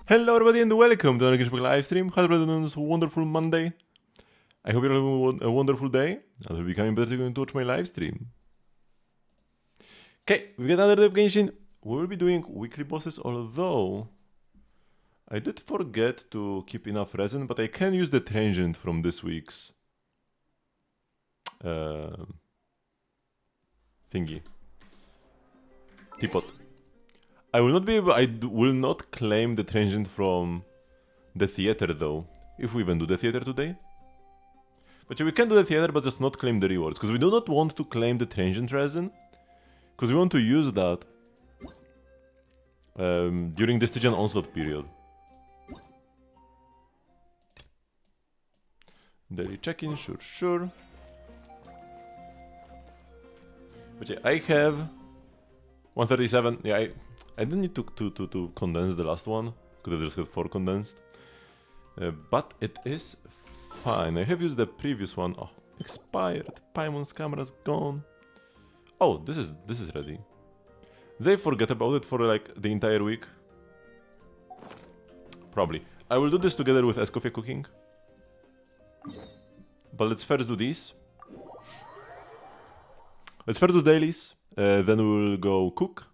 Hello everybody and welcome to another Genshin live stream. How everybody doing this wonderful Monday? I hope you're having a wonderful day. And will be coming better to watch my live stream. Okay, we got another day of Genshin. We will be doing weekly bosses, although I did forget to keep enough resin, but I can use the transient from this week's thingy. Teapot. I will not be able. Will not claim the transient from the theater though. If we even do the theater today. But yeah, we can do the theater, but just not claim the rewards, because we do not want to claim the transient resin, because we want to use that during the Stygian Onslaught period. Daily check-in, sure. But yeah, I have 137. Yeah, I didn't need to condense the last one. Could have just had 4 condensed. But it is fine. I have used the previous one. Oh, expired. Paimon's camera's gone. Oh, this is ready. They forget about it for like the entire week. Probably. I will do this together with Escoffier cooking. But let's first do these. Let's first do dailies. Then we will go cook.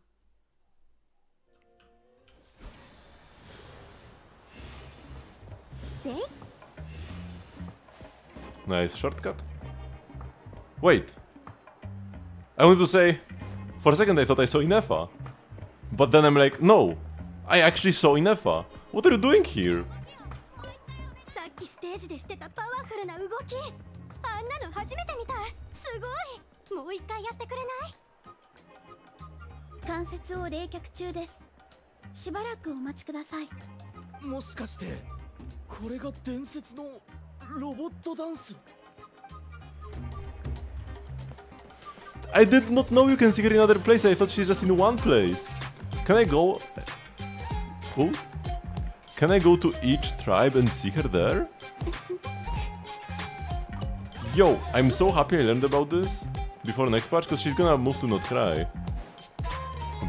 Nice shortcut. Wait. I want to say, for a second I thought I saw Inefa. But then I'm like, no. I actually saw Inefa. What are you doing here? I did not know you can see her in another place. I thought she's just in one place. Can I go? Oh? Can I go to each tribe and see her there? Yo, I'm so happy I learned about this before next patch, because she's gonna move to Not Cry.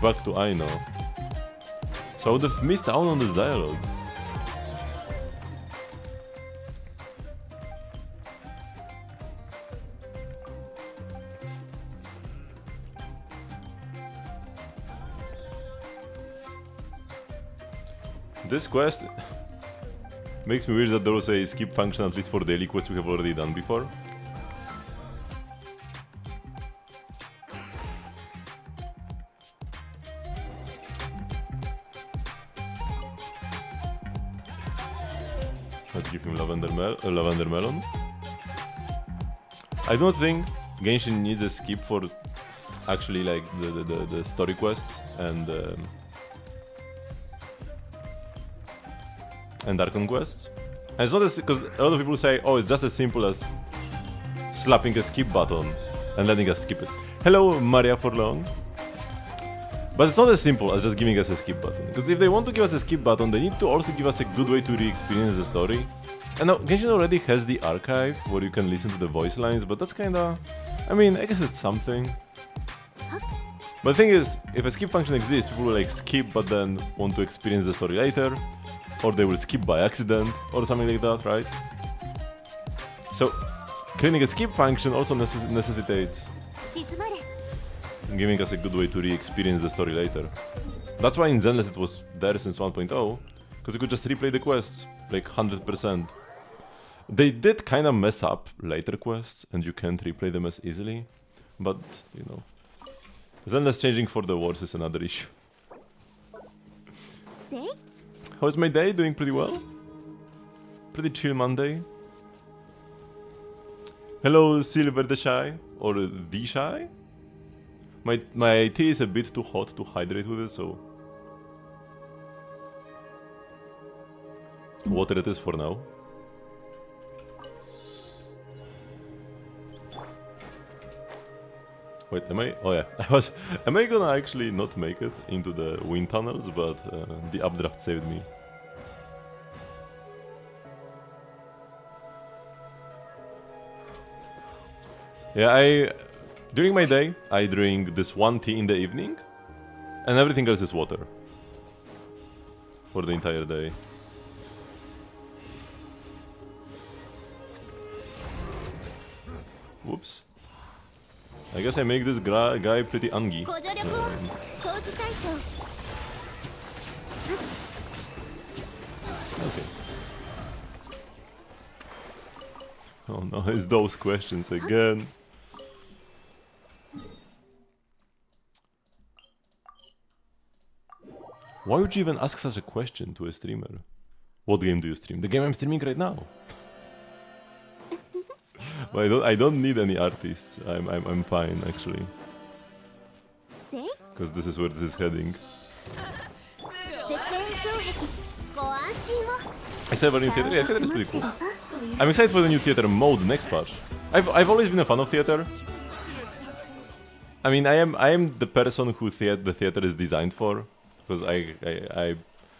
Back to Aino. So I would have missed out on this dialogue. This quest makes me wish that there was a skip function at least for daily quests we have already done before. Let's give him lavender melon. I don't think Genshin needs a skip for actually like the story quests and Archon quests. And it's not as, because a lot of people say, oh, it's just as simple as slapping a skip button and letting us skip it. Hello, Maria Forlong. But it's not as simple as just giving us a skip button. Because if they want to give us a skip button, they need to also give us a good way to re-experience the story. And now, Genshin already has the archive where you can listen to the voice lines, but that's kinda... I mean, I guess it's something. But the thing is, if a skip function exists, people will like skip but then want to experience the story later. Or they will skip by accident, or something like that, right? So, creating a skip function also necessitates giving us a good way to re-experience the story later. That's why in Zenless it was there since 1.0, because you could just replay the quests, like 100%. They did kinda mess up later quests, and you can't replay them as easily, but, you know. Zenless changing for the worse is another issue. How's my day? Doing pretty well. Pretty chill Monday. Hello, Silver the Shy, or the Shy. My tea is a bit too hot to hydrate with it, so water it is for now. Wait, am I? Oh yeah, Am I gonna actually not make it into the wind tunnels? But the updraft saved me. Yeah, during my day, I drink this one tea in the evening, and everything else is water. for the entire day. Whoops. I guess I make this guy pretty angy. Okay. Oh no, it's those questions again. Why would you even ask such a question to a streamer? What game do you stream? The game I'm streaming right now. But I don't need any artists. I'm fine actually. Because this is where this is heading. I said about new theater. Yeah, theater is pretty cool. I'm excited for the new theater mode next patch. I've always been a fan of theater. I mean, I am the person who the theater is designed for, because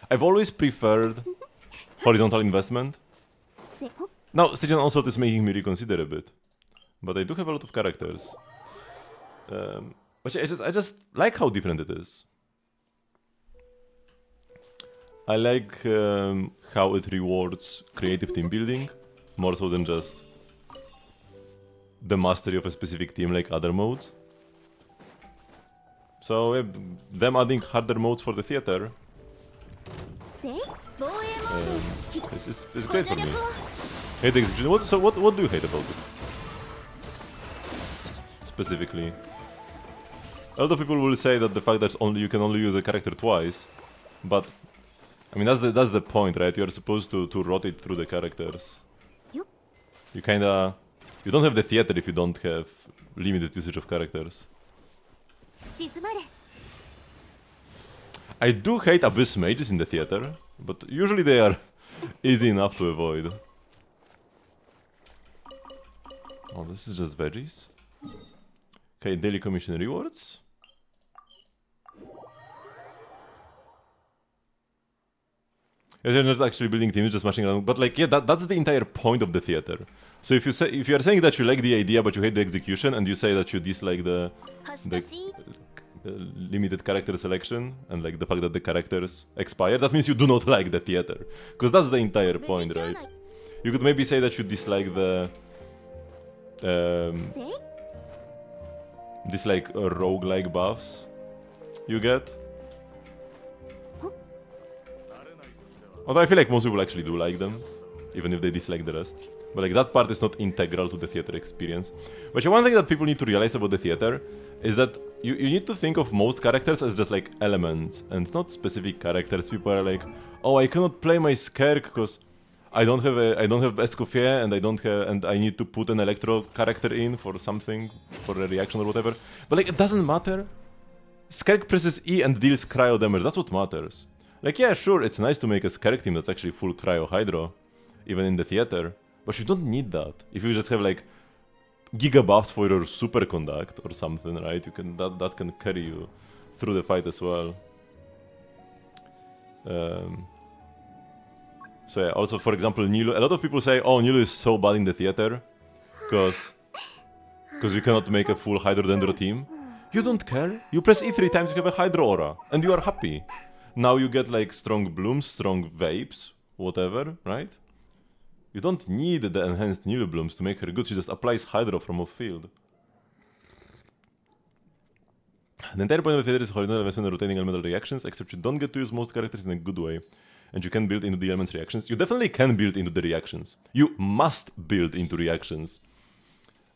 I've always preferred horizontal investment. Now, Stygian Onslaught is making me reconsider a bit, but I do have a lot of characters. But I just like how different it is. I like how it rewards creative team building, more so than just the mastery of a specific team like other modes. So them adding harder modes for the theater is great for me. Hate execution. What do you hate about it? Specifically, a lot of people will say that the fact that you can only use a character twice, but I mean that's the point, right? You are supposed to rotate through the characters. You don't have the theater if you don't have limited usage of characters. I do hate Abyss Mages in the theater, but usually they are easy enough to avoid. Oh, this is just veggies. Okay, daily commission rewards. Yes, you're not actually building teams, just mashing around. But like, yeah, that's the entire point of the theater. So if you are saying that you like the idea but you hate the execution, and you say that you dislike the limited character selection and like the fact that the characters expire, that means you do not like the theater, because that's the entire point, right? You could maybe say that you dislike the roguelike buffs you get. Although I feel like most people actually do like them, even if they dislike the rest. But like that part is not integral to the theater experience. But one thing that people need to realize about the theater is that you need to think of most characters as just like elements and not specific characters. People are like, oh, I cannot play my Skerk because I don't have Escoffier and I need to put an Electro character in for something, for a reaction or whatever. But like it doesn't matter. Skerk presses E and deals cryo damage. That's what matters. Like, yeah, sure, it's nice to make a Skerk team that's actually full cryo hydro, even in the theater, but you don't need that. If you just have like giga buffs for your superconduct or something, right? You can that can carry you through the fight as well. So yeah, also for example, Nilu. A lot of people say, oh, Nilu is so bad in the theater because you cannot make a full Hydrodendro team. You don't care. You press E 3 times, you have a Hydro Aura, and you are happy. Now you get like strong blooms, strong vapes, whatever, right? You don't need the enhanced Nilu blooms to make her good, she just applies Hydro from off field. The entire point of the theater is horizontal investment and rotating elemental reactions, except you don't get to use most characters in a good way. And you can build into the elements reactions. You definitely can build into the reactions. You must build into reactions.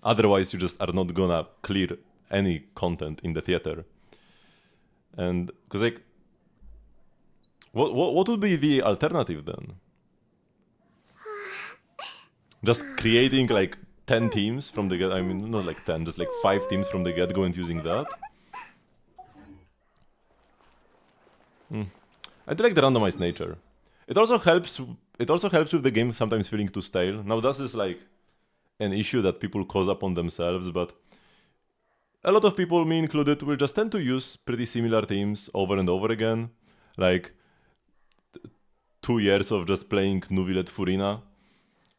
Otherwise you just are not gonna clear any content in the theater. And, cause like, what would be the alternative then? Just creating like 10 teams from the get, I mean not like 10, just like 5 teams from the get-go and using that? I do like the randomized nature. It also helps with the game sometimes feeling too stale. Now this is like an issue that people cause upon themselves, but a lot of people, me included, will just tend to use pretty similar teams over and over again. Like 2 years of just playing Nuvilet Furina.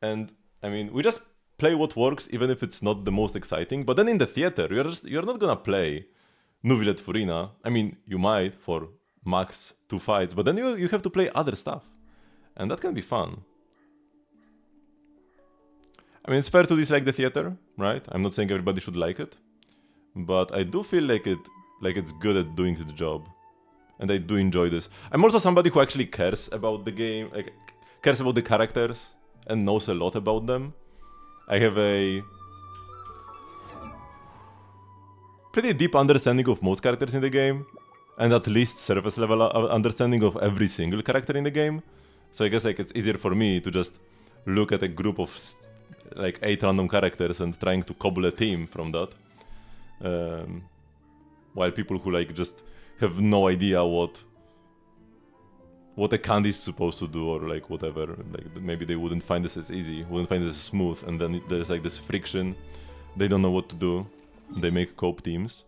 And I mean, we just play what works even if it's not the most exciting. But then in the theater, you're not gonna play Nuvilet Furina. I mean, you might for max 2 fights, but then you have to play other stuff. And that can be fun. I mean, it's fair to dislike the theater, right? I'm not saying everybody should like it. But I do feel like it's good at doing its job. And I do enjoy this. I'm also somebody who actually cares about the game, like cares about the characters and knows a lot about them. I have a pretty deep understanding of most characters in the game, and at least surface level understanding of every single character in the game. So I guess like it's easier for me to just look at a group of like 8 random characters and trying to cobble a team from that. While people who like just have no idea what a candy is supposed to do or like whatever, like maybe they wouldn't find this as easy, wouldn't find this as smooth, and then there's like this friction. They don't know what to do. They make cope teams.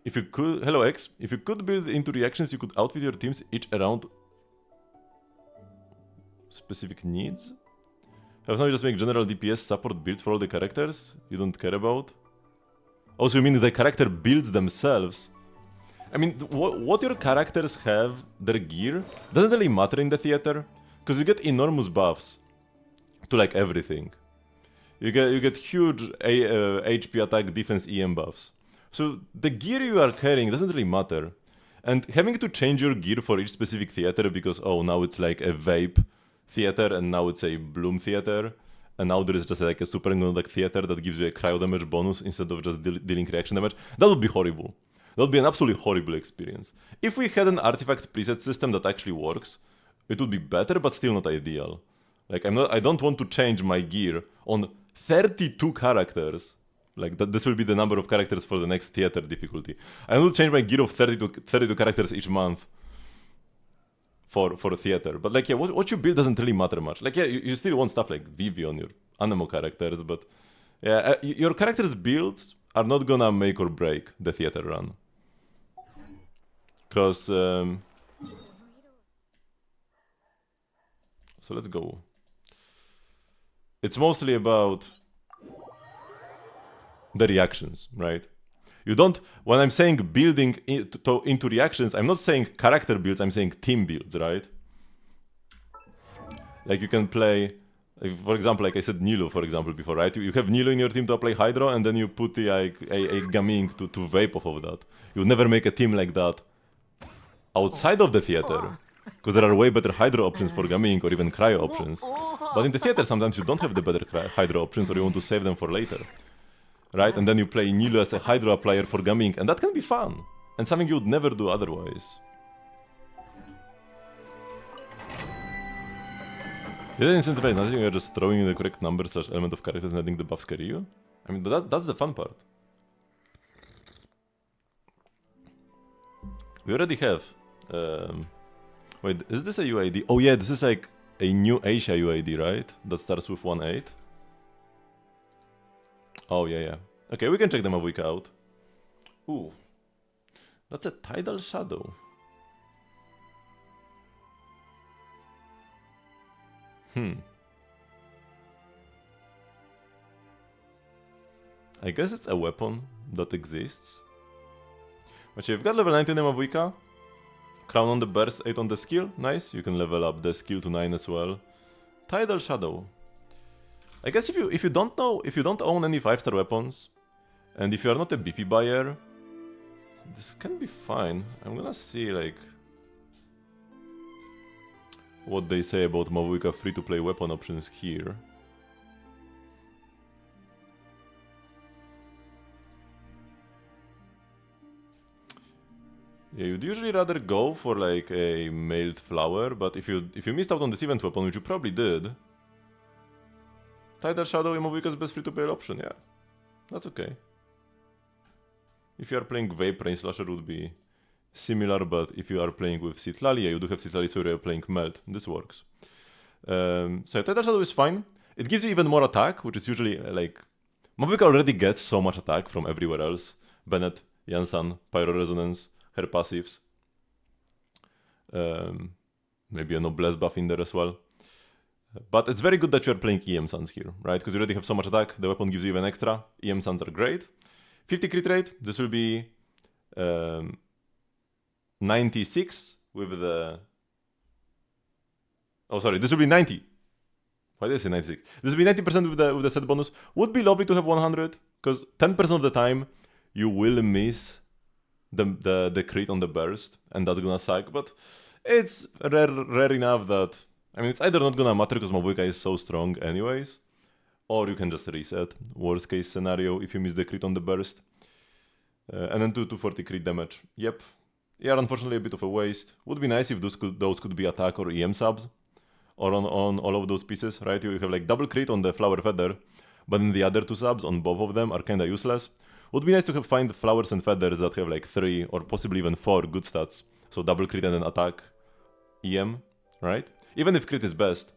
If you could, hello X, if you could build into reactions, you could outfit your teams each around specific needs. Have now you just make general DPS support builds for all the characters you don't care about. Also, you mean the character builds themselves? I mean, what your characters have, their gear, doesn't really matter in the theater, because you get enormous buffs to like everything. You get huge HP attack, defense, EM buffs. So the gear you are carrying doesn't really matter. And having to change your gear for each specific theater because, oh, now it's like a vape theater and now it's a bloom theater. And now there is just like a super like theater that gives you a cryo damage bonus instead of just dealing reaction damage. That would be horrible. That would be an absolutely horrible experience. If we had an artifact preset system that actually works, it would be better, but still not ideal. Like I don't want to change my gear on 32 characters. Like this will be the number of characters for the next theater difficulty. I will change my gear of 32 characters each month for a theater. But like, yeah, what you build doesn't really matter much. Like, yeah, you still want stuff like Vivi on your Anemo characters, but yeah, your characters' builds are not gonna make or break the theater run. Because, so let's go. It's mostly about the reactions, right? You don't, when I'm saying building into reactions, I'm not saying character builds, I'm saying team builds, right? Like you can play, like, for example, like I said Nilu, for example, before, right? You have Nilu in your team to apply Hydro, and then you put the, like, a Gaming to vape off of that. You would never make a team like that outside of the theater, because there are way better Hydro options for Gaming or even Cryo options. But in the theater, sometimes you don't have the better Hydro options, or you want to save them for later. Right? And then you play Nilu as a Hydro applier for Gaming, and that can be fun. And something you would never do otherwise. Did I incentivize nothing? You're just throwing in the correct number / element of characters and letting the buffs carry you? I mean, but that's the fun part. We already have... wait, is this a UID? Oh yeah, this is like a new Asia UID, right? That starts with 1-8. Oh, yeah. Okay, we can check them a week out. Ooh. That's a Tidal Shadow. I guess it's a weapon that exists. But you've got level 19 Mavuika. Crown on the burst, 8 on the skill. Nice, you can level up the skill to 9 as well. Tidal Shadow. I guess if you don't own any 5-star weapons, and if you are not a BP buyer, this can be fine. I'm gonna see like what they say about Mavuika free-to-play weapon options here. Yeah, you'd usually rather go for like a mailed flower, but if you missed out on this event weapon, which you probably did, Tidal Shadow is Mavuika's best free-to-play option, yeah. That's okay. If you are playing Vape, Rain Slasher would be similar, but if you are playing with Citlali, yeah, you do have Citlali, so you're playing Melt. This works. So Tidal Shadow is fine. It gives you even more attack, which is usually like... Mavuika already gets so much attack from everywhere else. Bennett, Yansan, Pyro Resonance, her passives. Maybe a Noblesse buff in there as well. But it's very good that you're playing EM Suns here, right? Because you already have so much attack, the weapon gives you even extra. EM Suns are great. 50 crit rate, this will be 96 with the... Oh, sorry, this will be 90. Why did I say 96? This will be 90% with the set bonus. Would be lovely to have 100, because 10% of the time you will miss the crit on the burst, and that's gonna suck, but it's rare enough that... I mean, it's either not gonna matter because Mavuyka is so strong anyways, or you can just reset. Worst case scenario if you miss the crit on the burst. And then 240 crit damage. Yep. Yeah, unfortunately a bit of a waste. Would be nice if those could be attack or EM subs. Or on all of those pieces, right? You have like double crit on the Flower Feather, but then the other two subs on both of them are kinda useless. Would be nice to find Flowers and Feathers that have like 3 or possibly even 4 good stats. So double crit and then attack, EM, right? Even if crit is best,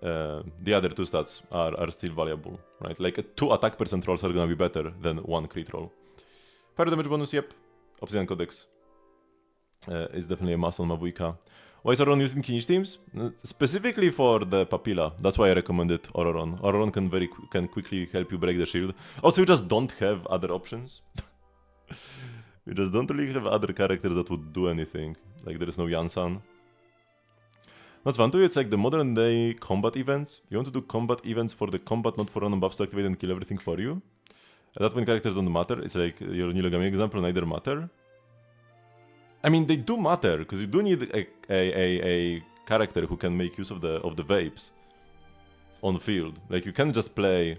the other 2 stats are still valuable, right? Like 2 attack percent rolls are gonna be better than 1 crit roll. Fire damage bonus, yep. Obsidian Codex is definitely a must on Mavuyka. Why is Auroron used in Kinich teams? Specifically for the Papilla. That's why I recommended Auroron. Auroron can quickly help you break the shield. Also, you just don't have other options. You just don't really have other characters that would do anything. Like, there is no Yansan. That's fun too. It's like the modern day combat events. You want to do combat events for the combat, not for random buffs to activate and kill everything for you. At that point, characters don't matter. It's like your Nilogami example, neither matter. I mean, they do matter, because you do need a character who can make use of the vapes on field. Like, you can't just play...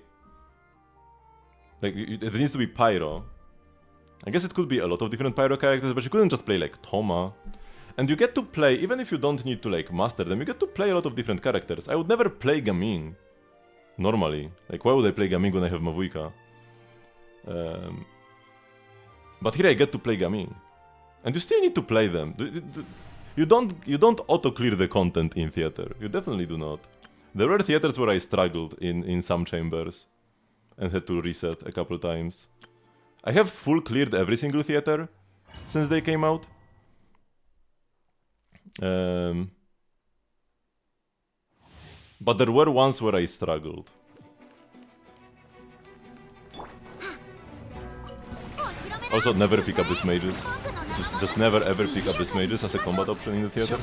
Like, it needs to be Pyro. I guess it could be a lot of different Pyro characters, but you couldn't just play, like, Thoma. And you get to play, even if you don't need to, like, master them, you get to play a lot of different characters. I would never play Gaming, normally. Like, why would I play Gaming when I have Mavuyka? But here I get to play Gaming. And you still need to play them. You don't auto-clear the content in theater. You definitely do not. There were theaters where I struggled in some chambers and had to reset a couple times. I have full cleared every single theater since they came out. But there were ones where I struggled. Also, never pick up Abyss Mages. Just never ever pick up Abyss Mages as a combat option in the theater.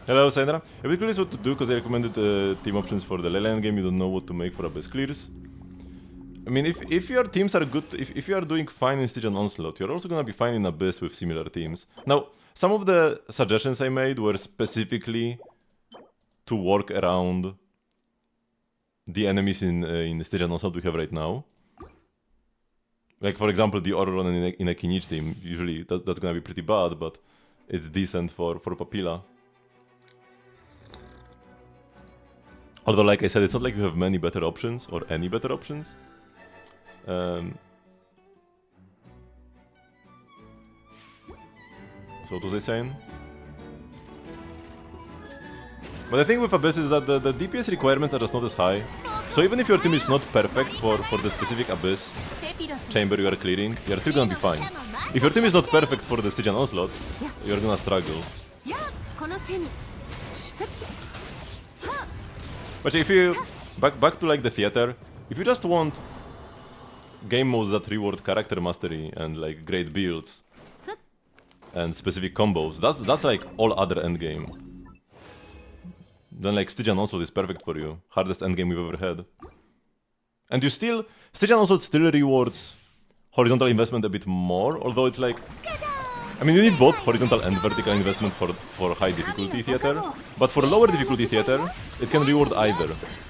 Hello, Sandra. A bit curious what to do because I recommended team options for the Leyland game. You don't know what to make for Abyss clears. I mean, if your teams are good, if you are doing fine in Siege and Onslaught, you're also gonna be fine in Abyss with similar teams. Now, some of the suggestions I made were specifically to work around the enemies in Siege and Onslaught we have right now. Like, for example, the Auroron in a Kinich team, usually that's gonna be pretty bad, but it's decent for Papilla. Although, like I said, it's not like you have many better options, or any better options. So what was I saying? But the thing with Abyss is that the DPS requirements are just not as high. So even if your team is not perfect for the specific Abyss chamber you are clearing, you are still gonna be fine. If your team is not perfect for the Siege and Onslaught, you're gonna struggle. But if you... Back to like the theater, if you just want game modes that reward character mastery and like great builds and specific combos, that's like all other endgame. Then like Stygian Onslaught is perfect for you. Hardest endgame we've ever had. And you still... Stygian Onslaught still rewards horizontal investment a bit more, although it's like... I mean, you need both horizontal and vertical investment for high difficulty theater, but for lower difficulty theater, it can reward either.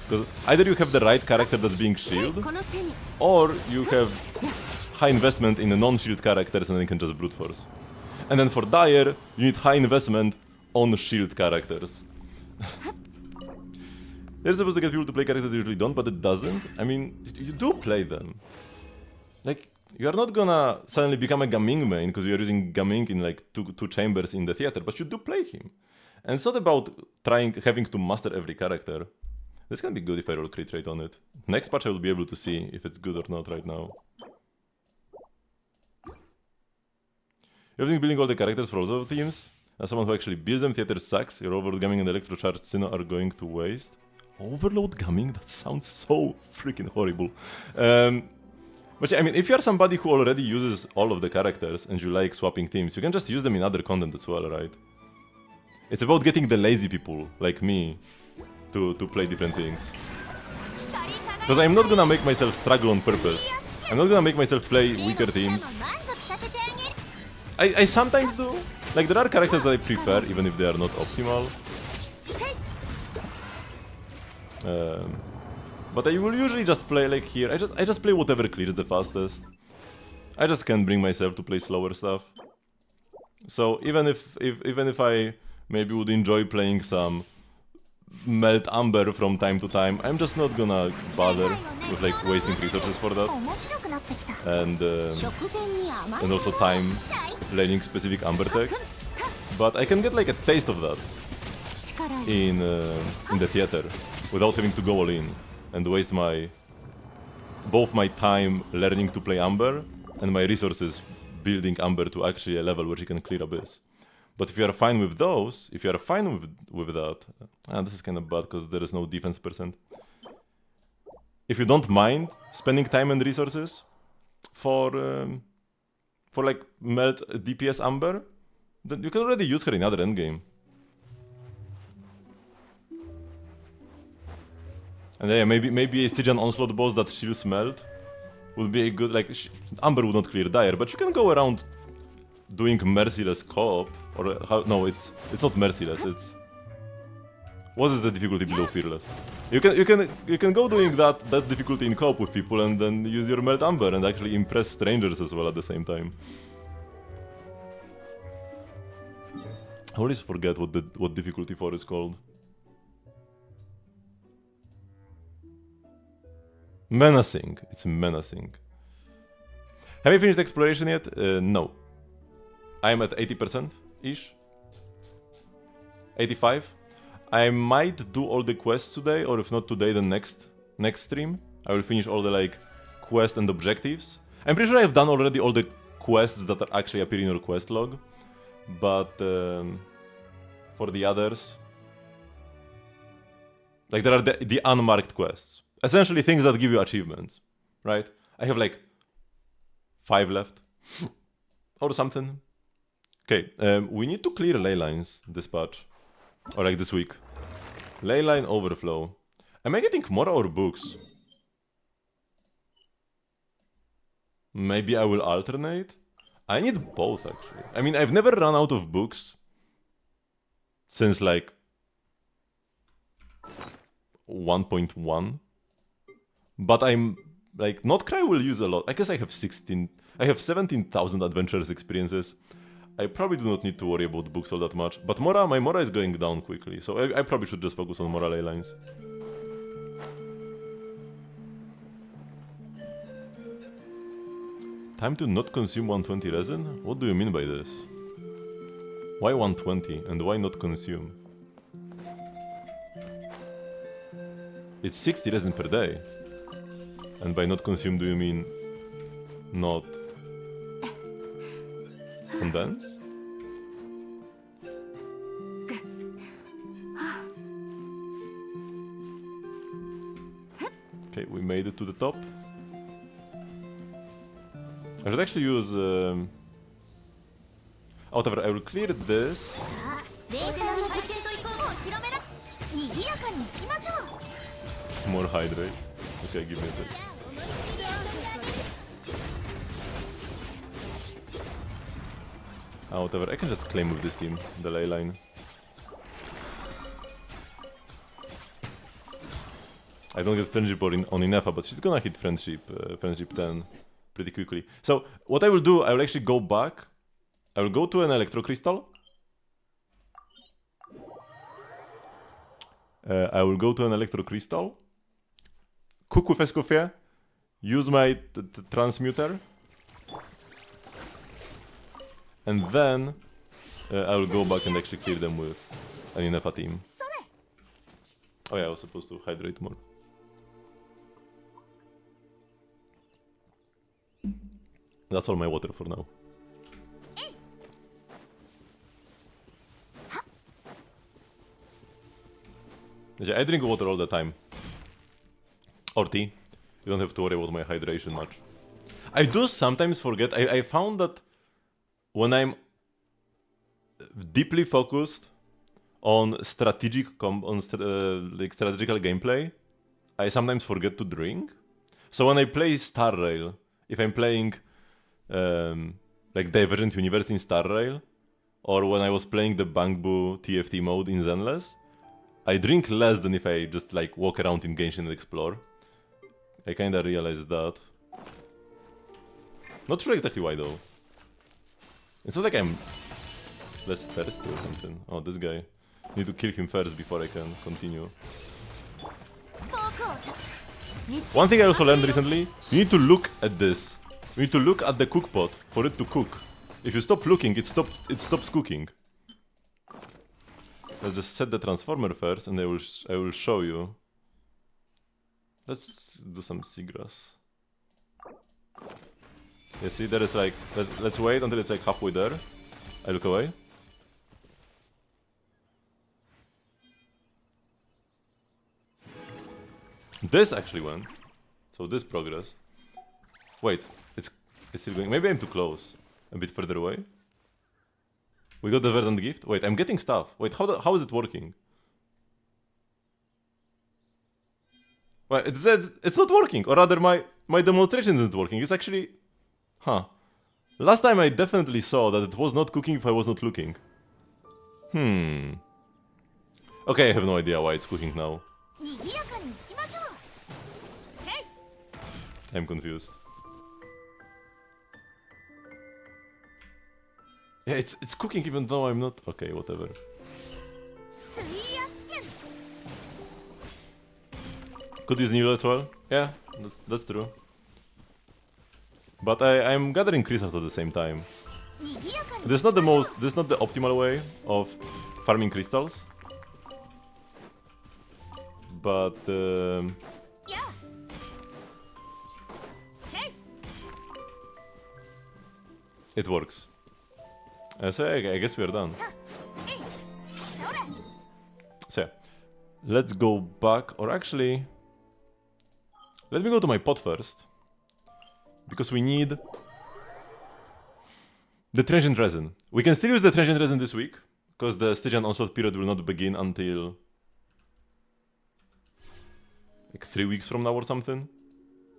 Because either you have the right character that's being shielded, or you have high investment in the non-shield characters and then you can just brute force. And then for Dire, you need high investment on shield characters. They're supposed to get people to play characters they usually don't, but it doesn't. I mean, you do play them. Like, you are not gonna suddenly become a Gaming main because you're using Gaming in like two chambers in the theater, but you do play him. And it's not about having to master every character. This can be good if I roll crit rate on it. Next patch I will be able to see if it's good or not right now. You're building all the characters for all of the teams? As someone who actually builds them, theater sucks. Your overload gaming and electrocharged Sinnoh are going to waste. Overload gaming? That sounds so freaking horrible. But yeah, I mean, if you're somebody who already uses all of the characters and you like swapping teams, you can just use them in other content as well, right? It's about getting the lazy people, like me, to play different things. Because I'm not gonna make myself struggle on purpose. I'm not gonna make myself play weaker teams. I sometimes do. Like, there are characters that I prefer, even if they are not optimal. But I will usually just play like here. I just play whatever clears the fastest. I just can't bring myself to play slower stuff. So even if I maybe would enjoy playing some Melt Amber from time to time, I'm just not gonna bother with like wasting resources for that. And also time learning specific Amber tech. But I can get like a taste of that in the theater without having to go all in and waste both my time learning to play Amber and my resources building Amber to actually a level where you can clear Abyss. But if you are fine with those, if you are fine with that, this is kind of bad because there is no defense percent. If you don't mind spending time and resources for like melt DPS Amber, then you can already use her in other endgame. And yeah, maybe a Stygian Onslaught boss that shields melt would be a good, like, Amber would not clear Dire, but you can go around doing merciless co-op, or how, no, it's not merciless, it's... What is the difficulty below Fearless? You can go doing that difficulty in co-op with people and then use your Melt Amber and actually impress strangers as well at the same time. I always forget what difficulty 4 is called. Menacing. It's menacing. Have you finished exploration yet? No. I'm at 80%-ish. 85. I might do all the quests today, or if not today, then next stream. I will finish all the like quests and objectives. I'm pretty sure I've done already all the quests that are actually appear in your quest log. But for the others, like there are the unmarked quests. Essentially things that give you achievements, right? I have like 5 left or something. Okay, we need to clear ley lines this patch, or like this week. Ley line overflow. Am I getting more or books? Maybe I will alternate? I need both actually. I mean, I've never run out of books since like 1.1. But I'm like, Notcry will use a lot. I guess I have 17,000 adventurers experiences. I probably do not need to worry about books all that much. But my Mora is going down quickly, so I probably should just focus on Mora ley lines. Time to not consume 120 resin? What do you mean by this? Why 120 and why not consume? It's 60 resin per day. And by not consume, do you mean not condense? Okay, we made it to the top. I should actually use... whatever, I will clear this. More hydrate. Okay, give me a sec. Whatever, I can just claim with this team, the ley line. I don't get friendship on Inefa, but she's gonna hit friendship 10 pretty quickly. So, what I will do, I will actually go back. I will go to an Electro Crystal. I will go to an Electro Crystal. Cook with Escoffier. Use my Transmuter. And then I will go back and actually clear them with an Inefa team. Oh yeah, I was supposed to hydrate more. That's all my water for now. Yeah, I drink water all the time. Or tea. You don't have to worry about my hydration much. I do sometimes forget. I found that when I'm deeply focused on like strategical gameplay, I sometimes forget to drink. So when I play Star Rail, if I'm playing like Divergent Universe in Star Rail, or when I was playing the Bangbu TFT mode in Zenless, I drink less than if I just like walk around in Genshin and explore. I kinda realized that. Not sure exactly why though. It's not like I'm less thirsty or something. Oh, this guy. Need to kill him first before I can continue. One thing I also learned recently, you need to look at this. You need to look at the cook pot for it to cook. If you stop looking, it stops cooking. Let's just set the transformer first and I will show you. Let's do some seagrass. You see, there is like, let's wait until it's like halfway there. I look away. This actually went. So this progressed. Wait, it's still going. Maybe I'm too close. A bit further away. We got the verdant gift. Wait, I'm getting stuff. Wait, how is it working? Well, it says it's not working, or rather my demonstration isn't working. It's actually... Huh. Last time I definitely saw that it was not cooking if I was not looking. Okay, I have no idea why it's cooking now. I'm confused. Yeah, it's cooking even though I'm not... Okay, whatever. Could use Nilo as well. Yeah, that's true. But I'm gathering crystals at the same time. This is not the optimal way of farming crystals. But it works. So I guess we are done. So yeah, let's go back, or actually, let me go to my pot first. Because we need the transient resin. We can still use the transient resin this week, because the Stygian onslaught period will not begin until like 3 weeks from now or something.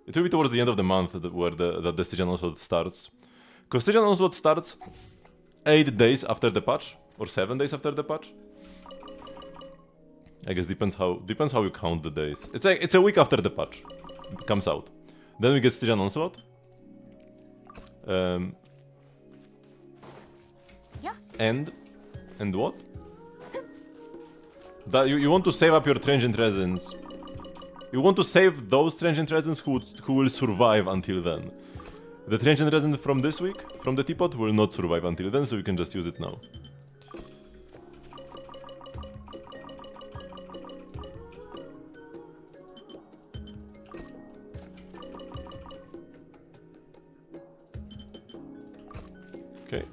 It will be towards the end of the month where the Stygian onslaught starts. Because Stygian onslaught starts 8 days after the patch, or 7 days after the patch. I guess depends how you count the days. It's a week after the patch comes out. Then we get Stygian onslaught. And what? That you want to save up your transient resins. You want to save those transient resins who will survive until then. The transient resin from this week, from the teapot, will not survive until then, so you can just use it now. Okay.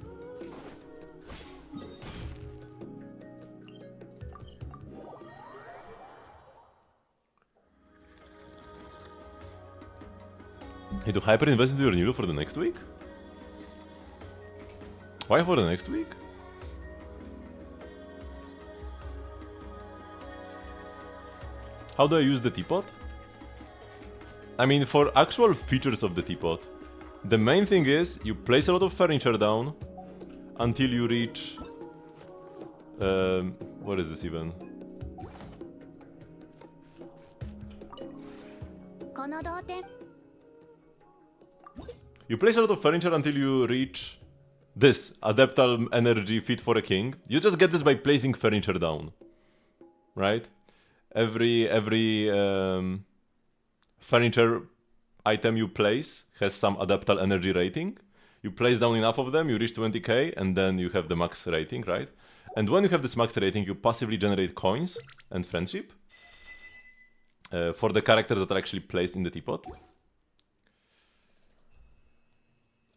Hey, to hyper invest into your Nilo for the next week? Why for the next week? How do I use the teapot? I mean, for actual features of the teapot, the main thing is you place a lot of furniture down until you reach... what is this even? You place a lot of furniture until you reach this, Adeptal Energy Fit for a King. You just get this by placing furniture down, right? Every furniture item you place has some Adeptal Energy rating. You place down enough of them, you reach 20k, and then you have the max rating, right? And when you have this max rating, you passively generate coins and friendship for the characters that are actually placed in the teapot.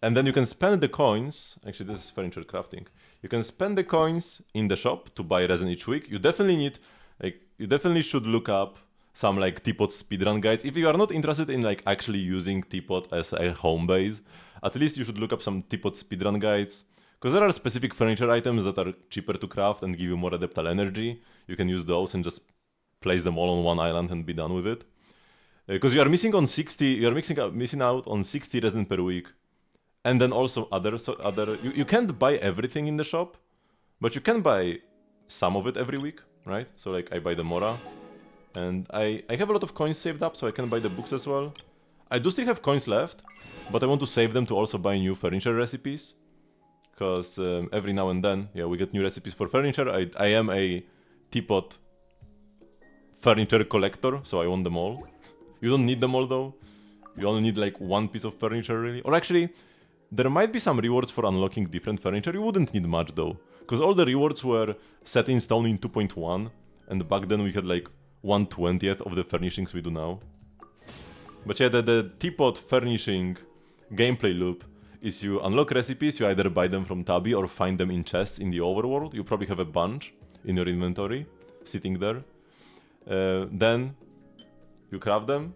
And then you can spend the coins, actually this is furniture crafting, you can spend the coins in the shop to buy resin each week. You definitely need Like, you definitely should look up some like teapot speedrun guides. If you are not interested in like actually using teapot as a home base, at least you should look up some teapot speedrun guides. Because there are specific furniture items that are cheaper to craft and give you more adeptal energy. You can use those and just place them all on one island and be done with it. Because you are missing missing out on 60 resin per week. And then also you can't buy everything in the shop, but you can buy some of it every week, right? So like I buy the Mora, and I have a lot of coins saved up, so I can buy the books as well. I do still have coins left, but I want to save them to also buy new furniture recipes. Because every now and then, yeah, we get new recipes for furniture. I am a teapot furniture collector, so I want them all. You don't need them all though. You only need like one piece of furniture really. Or actually, there might be some rewards for unlocking different furniture. You wouldn't need much though. Because all the rewards were set in stone in 2.1. And back then we had like 1/20th of the furnishings we do now. But yeah, the teapot furnishing gameplay loop is you unlock recipes, you either buy them from Tabby or find them in chests in the overworld. You probably have a bunch in your inventory, sitting there. Then you craft them.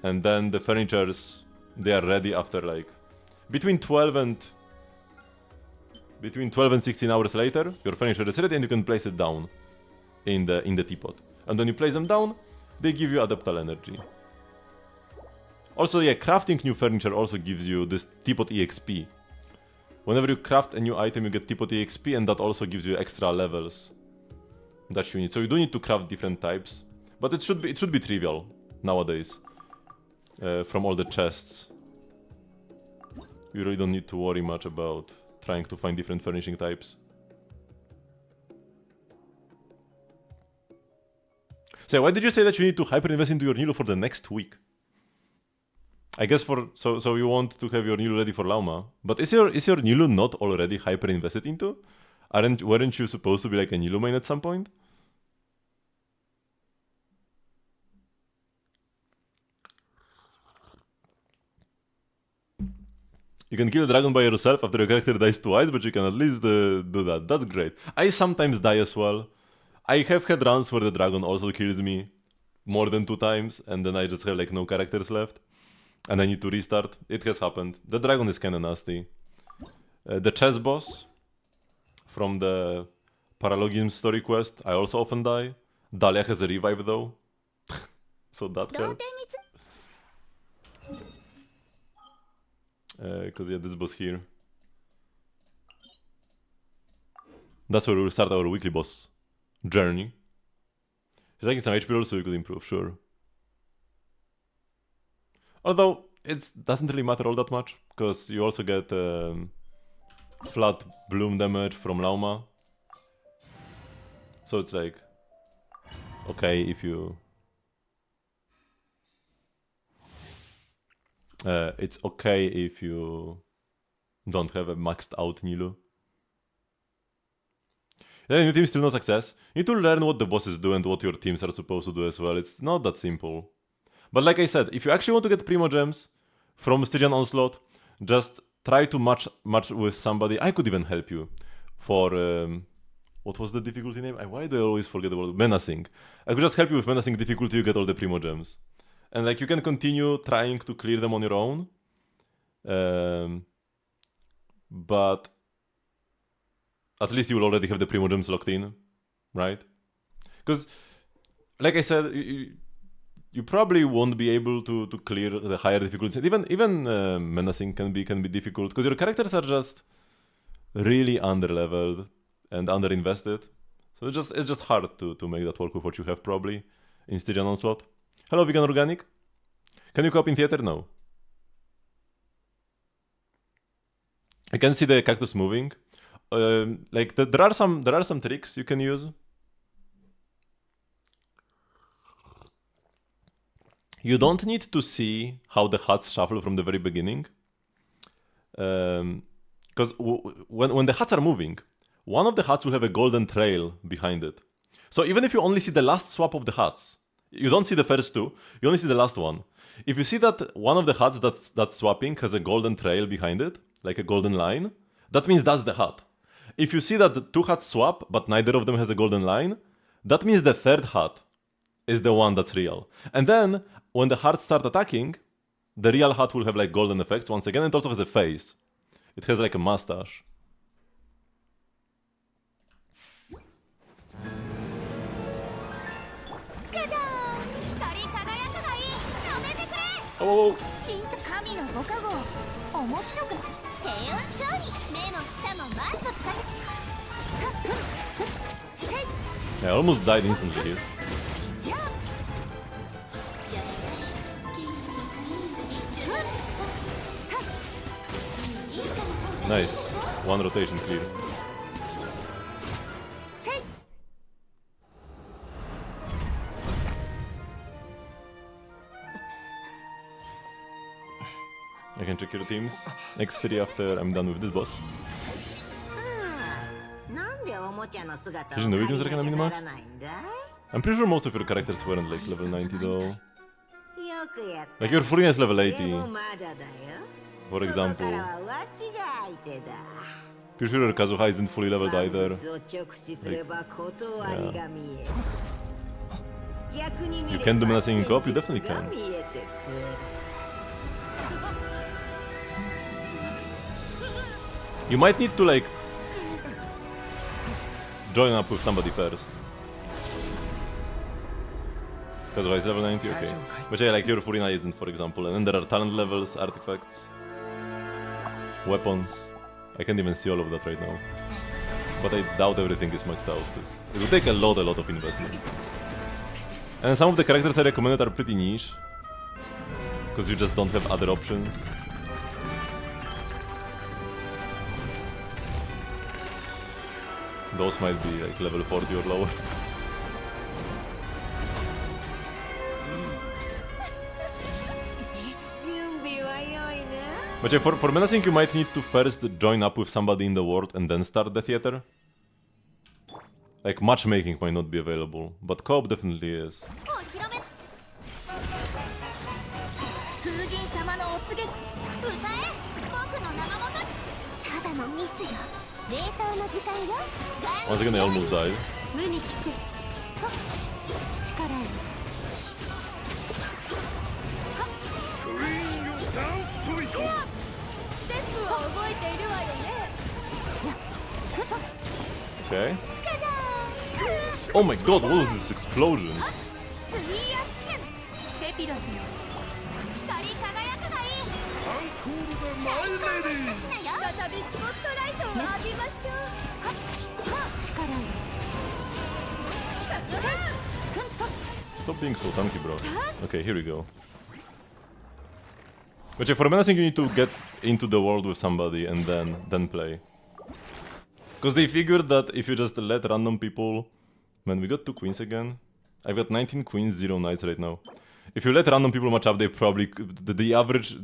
And then the furnitures, they are ready after like between 12 and 16 hours later. Your furniture is ready and you can place it down in the teapot. And when you place them down, they give you adeptal energy. Also, yeah, crafting new furniture also gives you this teapot EXP. Whenever you craft a new item, you get teapot EXP, and that also gives you extra levels that you need. So you do need to craft different types, but it should be trivial nowadays. From all the chests, you really don't need to worry much about trying to find different furnishing types. So why did you say that you need to hyper-invest into your Nilo for the next week? I guess so you want to have your Nilo ready for Lauma. But is your Nilo not already hyper-invested into? Weren't you supposed to be like a Nilo main at some point? You can kill a dragon by yourself after your character dies twice, but you can at least do that. That's great. I sometimes die as well. I have had runs where the dragon also kills me more than 2 times, and then I just have like no characters left. And I need to restart. It has happened. The dragon is kinda nasty. The chess boss from the Paralogium story quest, I also often die. Dahlia has a revive though. So that helps. Because yeah, this boss here. That's where we'll start our weekly boss journey. Taking some HP rolls so we could improve, sure. Although, it doesn't really matter all that much, because you also get flat bloom damage from Lauma. So it's like, okay if you... it's okay if you don't have a maxed out Nilo. Yeah, new team still no success. You need to learn what the bosses do and what your teams are supposed to do as well. It's not that simple. But like I said, if you actually want to get Primo Gems from Stygian Onslaught, just try to match with somebody. I could even help you for... what was the difficulty name? Why do I always forget the word? Menacing. I could just help you with Menacing difficulty, you get all the Primo Gems. And like you can continue trying to clear them on your own. But at least you will already have the Primo Gems locked in, right? Because, like I said, you probably won't be able to clear the higher difficulties. Even Menacing can be difficult, because your characters are just really underleveled and underinvested. So it's just hard to make that work with what you have probably in Stygian Onslaught. Hello, Vegan Organic. Can you co-op in theater? No. I can see the cactus moving. Like there are some tricks you can use. You don't need to see how the huts shuffle from the very beginning, because when the huts are moving, one of the huts will have a golden trail behind it. So even if you only see the last swap of the huts, you don't see the first two, you only see the last one. If you see that one of the huts that's swapping has a golden trail behind it, like a golden line, that means that's the hut. if you see that the two hats swap, but neither of them has a golden line, that means the third hat is the one that's real. And then, when the hearts start attacking, the real hat will have like golden effects once again, and it also has a face. It has like a mustache. Oh! I almost died instantly here. Nice. One rotation clear. I can check your teams. X3 after I'm done with this boss. Did you know your teams are kinda minimaxed? I'm pretty sure most of your characters weren't like level 90 though. Like your Furina is level 80. For example. Pretty sure your Kazuha isn't fully leveled either. Like, yeah. You can do menacing in co-op? You definitely can. You might need to like join up with somebody first. Because it's level 90, okay. But yeah, like your Furina isn't, for example. And then there are talent levels, artifacts, weapons. I can't even see all of that right now. But I doubt everything is maxed out, because it will take a lot of investment. And some of the characters I recommended are pretty niche. Because you just don't have other options. Those might be like level 40 or lower. But yeah, for menacing you might need to first join up with somebody in the world and then start the theater. Like matchmaking might not be available, but co-op definitely is. Once again I almost died. Okay. Oh my god, what was this explosion? Stop being so tanky, bro. Okay, here we go. But yeah, for menacing you need to get into the world with somebody and then play. Because they figured that if you just let random people... Man, we got 2 queens again. I've got 19 queens, 0 knights right now. If you let random people match up, they probably... The average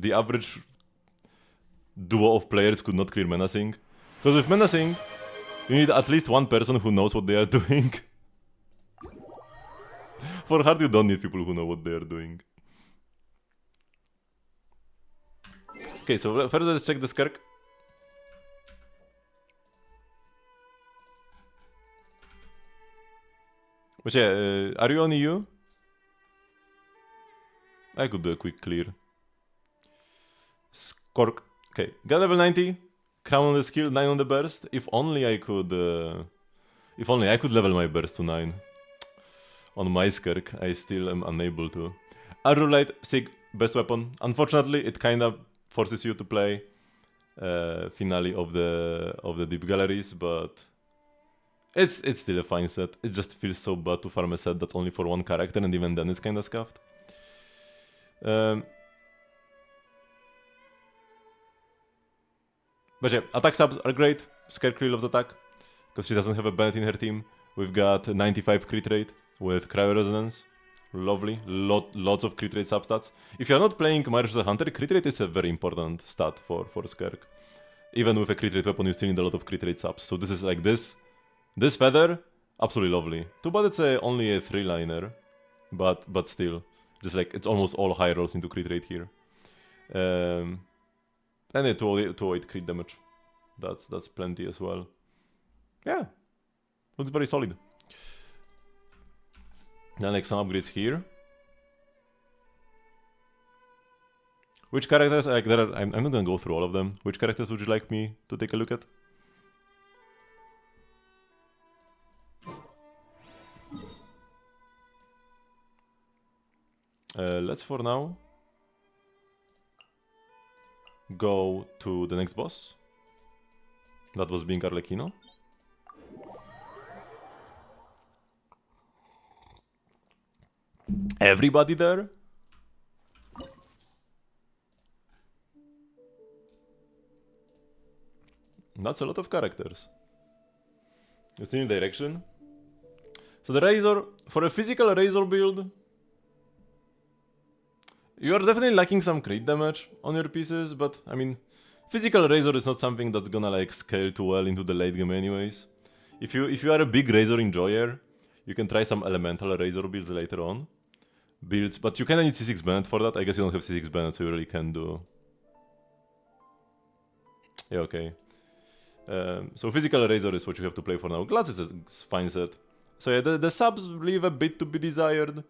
duo of players could not clear menacing. Because with menacing, you need at least one person who knows what they are doing. For hard, you don't need people who know what they are doing. Okay, so first let's check the Skirk. But yeah, are you on EU? I could do a quick clear. Skork. Okay, got level 90. Crown on the skill, 9 on the burst. If only I could level my burst to 9. On my Skirk, I still am unable to. Arrowlight, Sig, best weapon. Unfortunately, it kinda forces you to play finale of the deep galleries, but it's still a fine set. It just feels so bad to farm a set that's only for one character, and even then it's kinda scuffed. But yeah, attack subs are great. Scarecrow loves attack, because she doesn't have a Bennett in her team. We've got 95 crit rate with Cryo Resonance. Lovely. Lots of crit rate substats. If you're not playing Marius as a Hunter, crit rate is a very important stat for Skerk. Even with a crit rate weapon, you still need a lot of crit rate subs. So this is like this feather, absolutely lovely. Too bad it's only a 3-liner, but still. Just like, it's almost all high rolls into crit rate here. And a 208 crit damage. That's plenty as well. Yeah, looks very solid. Then like some upgrades here. Which characters, like there are, I'm not gonna go through all of them. Which characters would you like me to take a look at? Let's for now go to the next boss. That was being Arlecchino. Everybody there? That's a lot of characters. You still in direction? So the Razor, for a physical Razor build, you are definitely lacking some crit damage on your pieces, but I mean, physical Razor is not something that's gonna like scale too well into the late game anyways. If you are a big Razor enjoyer, you can try some elemental Razor builds later on. But you kinda need C6 Bennett for that. I guess you don't have C6 Bennett, so you really can do... Yeah, okay. So physical Razor is what you have to play for now. Glass is a fine set. So yeah, the subs leave a bit to be desired.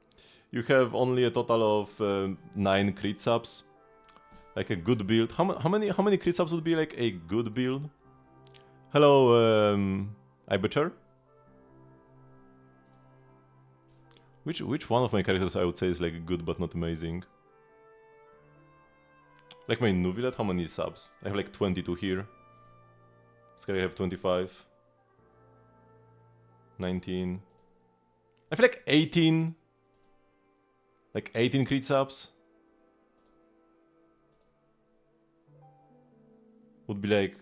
You have only a total of 9 crit subs. Like a good build. How many crit subs would be like a good build? Hello, Ibecher? Which one of my characters I would say is like good but not amazing? Like my Nuvilet, how many subs? I have like 22 here. This guy I have 25. 19. I feel like 18. Like 18 crit subs. Would be like...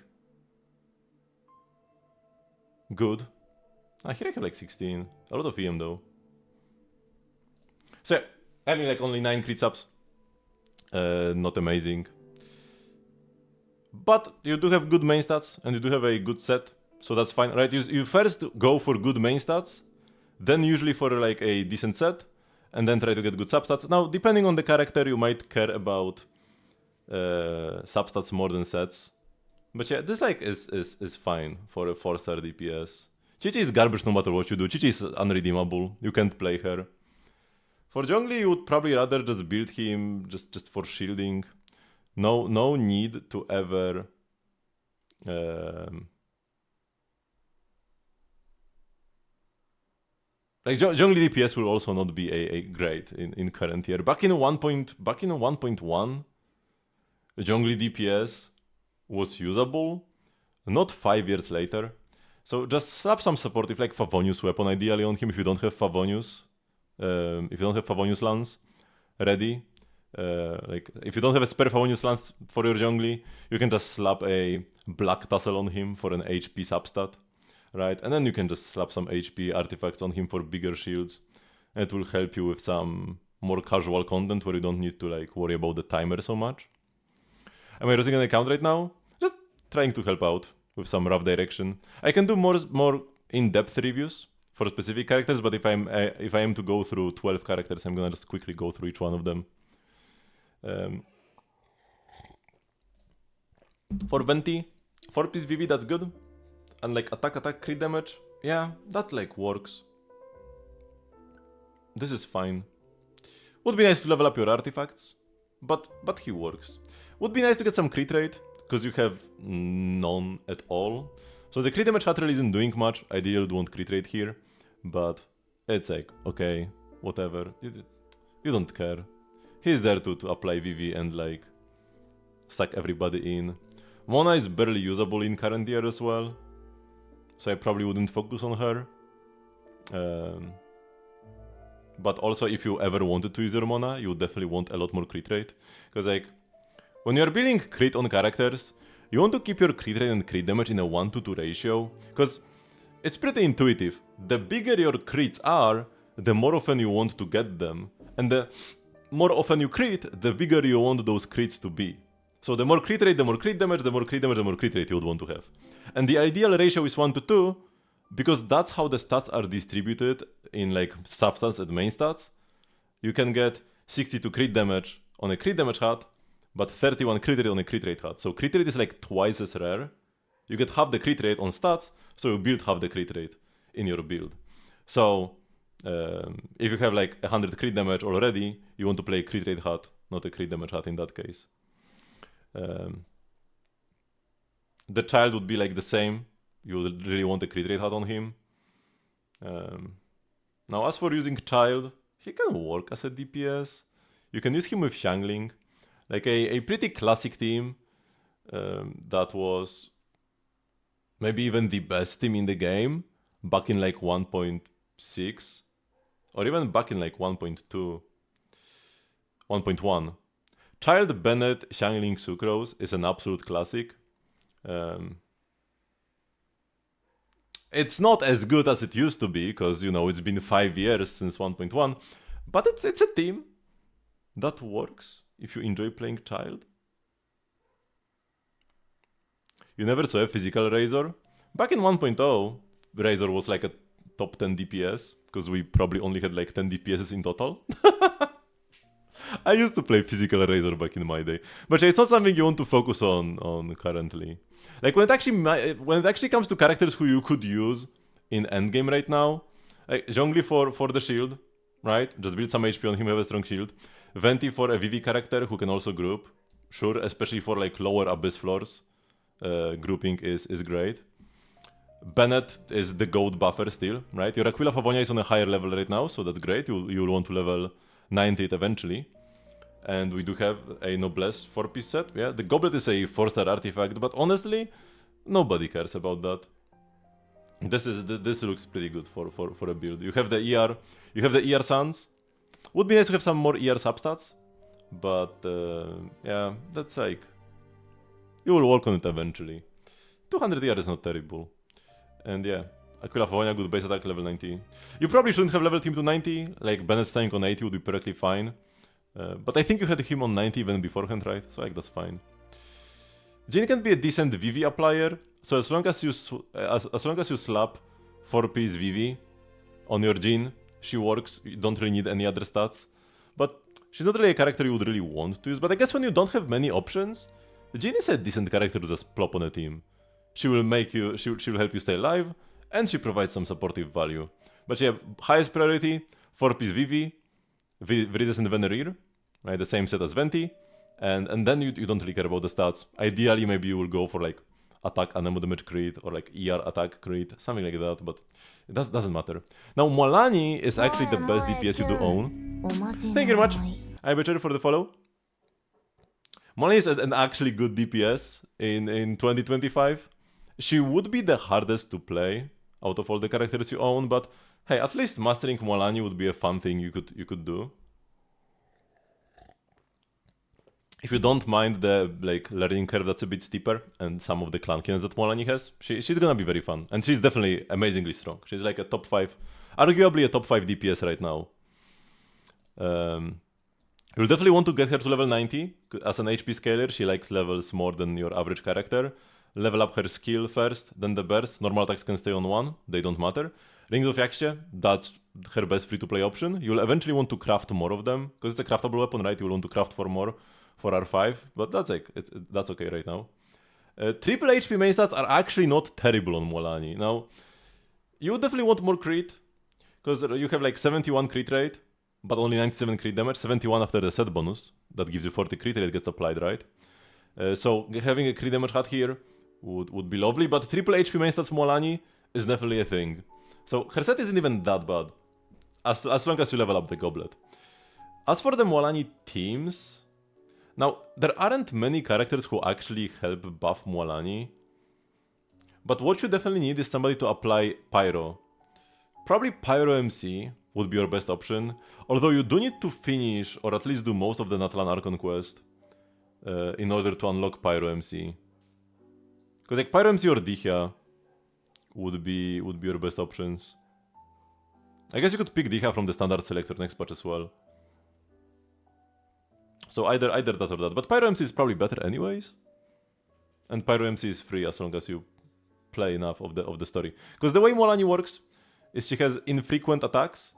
good. Here I have like 16. A lot of EM though. So yeah, having like only 9 crit subs. Not amazing. But you do have good main stats and you do have a good set. So that's fine, right? You first go for good main stats. Then usually for like a decent set. And then try to get good substats. Now, depending on the character, you might care about substats more than sets. But yeah, this like is fine for a 4-star DPS. Chichi is garbage no matter what you do. Chichi is unredeemable. You can't play her. For Zhongli, you would probably rather just build him just for shielding. No need to ever... like Zhongli DPS will also not be a great in current year. Back in 1.1, Zhongli DPS was usable, not 5 years later. So just slap some supportive like Favonius weapon ideally on him if you don't have Favonius. If you don't have Favonius Lance ready. Like if you don't have a spare Favonius Lance for your Zhongli, you can just slap a Black Tassel on him for an HP substat. Right, and then you can just slap some HP artifacts on him for bigger shields. And it will help you with some more casual content where you don't need to like worry about the timer so much. Am I losing an account right now? Just trying to help out with some rough direction. I can do more in-depth reviews for specific characters, but if I am to go through 12 characters, I'm gonna just quickly go through each one of them. For Venti, 4-piece VV, that's good. And like attack crit damage, yeah, that like works. This is fine. Would be nice to level up your artifacts, but he works. Would be nice to get some crit rate, because you have none at all. So the crit damage hat really isn't doing much. Ideally would want crit rate here, but it's like, okay, whatever. You don't care. He's there to apply VV and like suck everybody in. Mona is barely usable in current year as well. So I probably wouldn't focus on her. But also if you ever wanted to use your Mona, you would definitely want a lot more crit rate. Because like, when you're building crit on characters, you want to keep your crit rate and crit damage in a 1-to-2 ratio. Because it's pretty intuitive. The bigger your crits are, the more often you want to get them. And the more often you crit, the bigger you want those crits to be. So the more crit rate, the more crit damage, the more crit damage, the more crit rate you would want to have. And the ideal ratio is 1-to-2, because that's how the stats are distributed in like substats and main stats. You can get 62 crit damage on a crit damage hat, but 31 crit rate on a crit rate hat. So crit rate is like twice as rare. you get half the crit rate on stats, so you build half the crit rate in your build. So if you have like 100 crit damage already, you want to play crit rate hat, not a crit damage hat in that case. The child would be like the same. You would really want a crit rate hat on him. Now as for using child, he can work as a DPS. You can use him with Xiangling. Like a pretty classic team that was maybe even the best team in the game back in like 1.6 or even back in like 1.2, 1.1. Child Bennett Xiangling Sucrose is an absolute classic. It's not as good as it used to be because, you know, it's been 5 years since 1.1, but it's a team that works if you enjoy playing Child. You never saw a physical Razor? Back in 1.0, Razor was like a top 10 DPS because we probably only had like 10 DPSs in total. I used to play physical Razor back in my day, but it's not something you want to focus on currently. Like when it actually comes to characters who you could use in endgame right now, like Zhongli for the shield, right? Just build some HP on him, have a strong shield. Venti for a VV character who can also group, sure, especially for like lower abyss floors. Grouping is great. Bennett is the gold buffer still, right? Your Aquila Favonia is on a higher level right now, so that's great. You'll want to level 90 it eventually. And we do have a Noblesse 4-piece set. Yeah, the Goblet is a 4-star artifact, but honestly, nobody cares about that. This looks pretty good for a build. You have the ER Suns. Would be nice to have some more ER substats, but yeah, that's like you will work on it eventually. 200 ER is not terrible, and yeah, Aquila Favonia, good base attack, level 90. You probably shouldn't have leveled him to 90. Like Bennett staying on 80 would be perfectly fine. But I think you had him on 90 even beforehand, right? So like that's fine. Jhin can be a decent VV applier, so as long as you slap 4-piece VV on your Jhin, she works. You don't really need any other stats. But she's not really a character you would really want to use. But I guess when you don't have many options, Jhin is a decent character to just plop on a team. She will make you. She will help you stay alive, and she provides some supportive value. But yeah, highest priority 4-piece VV. Viridescent Venereer, right? The same set as Venti, and then you don't really care about the stats. Ideally, maybe you will go for like attack anemo damage crit or like ER attack crit, something like that, but it doesn't matter. Now, Mualani is actually the best DPS you do own. Thank you very much, Ibecher, for the follow. Mualani is an actually good DPS in 2025. She would be the hardest to play out of all the characters you own, but hey, at least mastering Mualani would be a fun thing you could do. If you don't mind the like learning curve that's a bit steeper and some of the clunkiness that Mualani has, she's gonna be very fun. And she's definitely amazingly strong. She's like a top 5, arguably a top 5 DPS right now. You'll definitely want to get her to level 90. As an HP scaler, she likes levels more than your average character. Level up her skill first, then the burst. Normal attacks can stay on 1, they don't matter. Rings of Yaxie, that's her best free-to-play option. You'll eventually want to craft more of them, because it's a craftable weapon, right? You'll want to craft for more for R5, but that's okay right now. Triple HP main stats are actually not terrible on Mualani. Now, you definitely want more crit, because you have like 71 crit rate, but only 97 crit damage, 71 after the set bonus. That gives you 40 crit rate gets applied, right? So having a crit damage hat here would be lovely, but triple HP main stats Mualani is definitely a thing. So her set isn't even that bad, as long as you level up the Goblet. As for the Mualani teams, now there aren't many characters who actually help buff Mualani, but what you definitely need is somebody to apply Pyro. Probably Pyro MC would be your best option, although you do need to finish or at least do most of the Natlan Archon quest in order to unlock Pyro MC. Because like Pyro MC or Dihya would be your best options. I guess you could pick Dihya from the standard selector next patch as well. So either that or that. But Pyro MC is probably better anyways. And Pyro MC is free as long as you play enough of the story. Because the way Mualani works is she has infrequent attacks,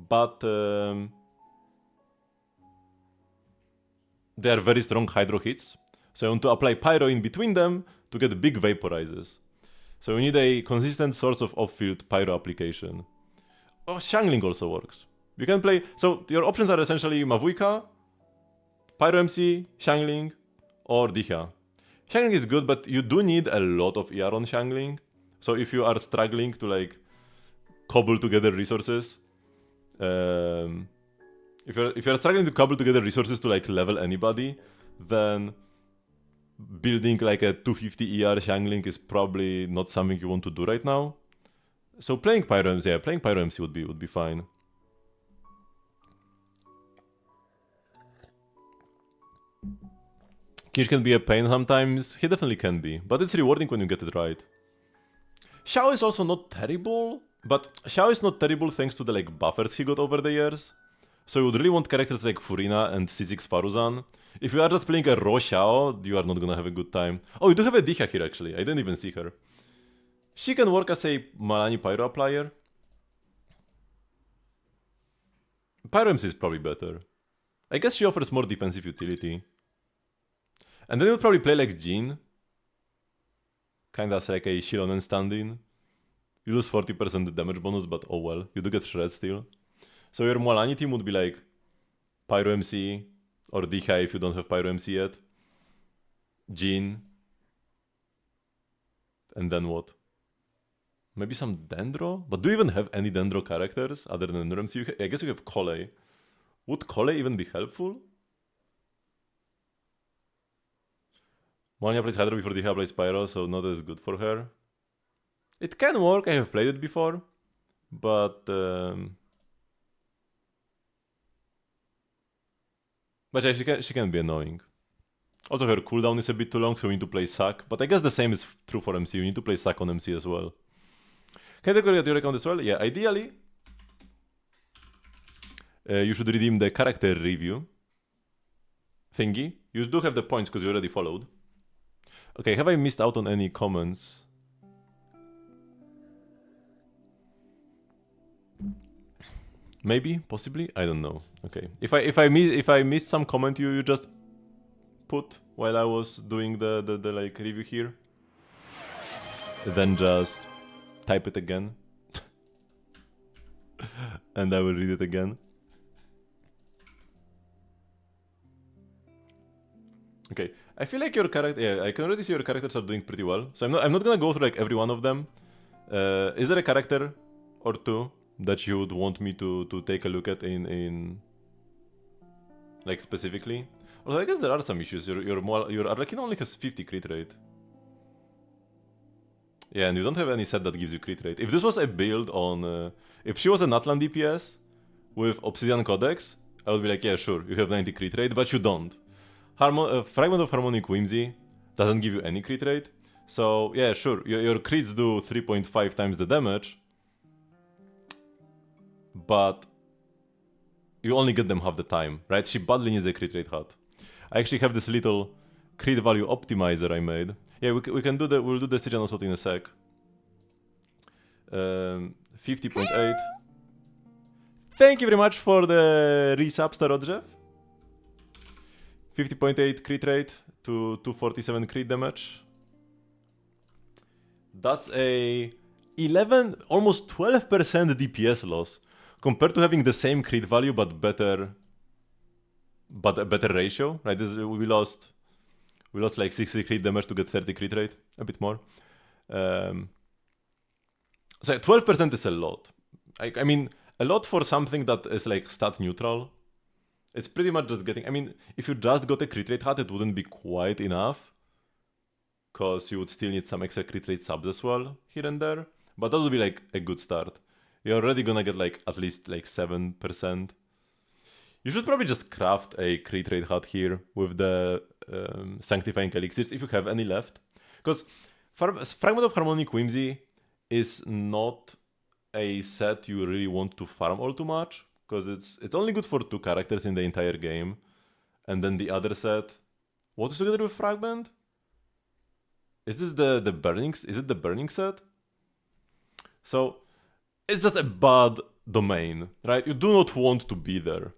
but they are very strong Hydro hits. So you want to apply Pyro in between them to get big vaporizes. So you need a consistent source of off-field pyro application. Oh, Xiangling also works. You can play... So your options are essentially Mavuika, Pyro MC, Xiangling, or Dihya. Xiangling is good, but you do need a lot of ER on Xiangling. So if you are struggling to like cobble together resources, if you're struggling to cobble together resources to like level anybody, then building like a 250 ER Xiangling is probably not something you want to do right now. So playing Pyro MC, yeah, playing Pyro MC would be fine. Kish can be a pain sometimes, he definitely can be, but it's rewarding when you get it right. Xiao is also not terrible, but Xiao is not terrible thanks to the like buffers he got over the years. So you would really want characters like Furina and C6 Faruzan. If you are just playing a raw Xiao, you are not gonna have a good time. Oh, you do have a Dihya here actually, I didn't even see her. She can work as a Malani Pyro applier. Pyro MC is probably better. I guess she offers more defensive utility. And then you'll probably play like Jin. Kinda as like a Shironen stand-in. You lose 40% damage bonus, but oh well, you do get Shred still. So your Malani team would be like Pyro MC, or Dihya if you don't have Pyro MC yet. Jin. And then what? Maybe some Dendro? But do you even have any Dendro characters other than MC? I guess you have Kole. Would Kole even be helpful? Malania plays Hydro before Dihya plays Pyro, so not as good for her. It can work, I have played it before. But yeah, she can be annoying. Also her cooldown is a bit too long, so we need to play Sack. But I guess the same is true for MC, you need to play Sack on MC as well. Can I decorate your account as well? Yeah, ideally you should redeem the character review thingy. You do have the points because you already followed. Okay, have I missed out on any comments? Maybe, possibly, I don't know. Okay, if I missed some comment you just put while I was doing the like review here, then just type it again, and I will read it again. Okay, I feel like your character. Yeah, I can already see your characters are doing pretty well. So I'm not gonna go through like every one of them. Is there a character or two that you would want me to take a look at in like specifically? Although I guess there are some issues. Your Arlecchino only has 50 crit rate. Yeah, and you don't have any set that gives you crit rate. If this was a build on, if she was a Natlan DPS with Obsidian Codex, I would be like, yeah, sure, you have 90 crit rate, but you don't. Fragment of Harmonic Whimsy doesn't give you any crit rate. So yeah, sure, your crits do 3.5 times the damage, but you only get them half the time, right? She badly needs a crit rate hat. I actually have this little crit value optimizer I made. Yeah, we'll do the Stygian Assault in a sec. 50.8. Thank you very much for the resub, Starodjev. 50.8 crit rate to 247 crit damage. That's a 11, almost 12% DPS loss compared to having the same crit value but a better ratio, right? We lost like 60 crit damage to get 30 crit rate, a bit more. So 12% is a lot. I mean, a lot for something that is like stat neutral. It's pretty much just getting... I mean, if you just got a crit rate hat, it wouldn't be quite enough, because you would still need some extra crit rate subs as well, here and there. But that would be like a good start. You're already gonna get like at least like 7%. You should probably just craft a crit rate hat here with the Sanctifying Elixirs, if you have any left. Because Fragment of Harmonic Whimsy is not a set you really want to farm all too much, because it's only good for 2 characters in the entire game. And then the other set... What is together with Fragment? Is this the Burning... Is it the Burning set? So, it's just a bad domain, right? You do not want to be there.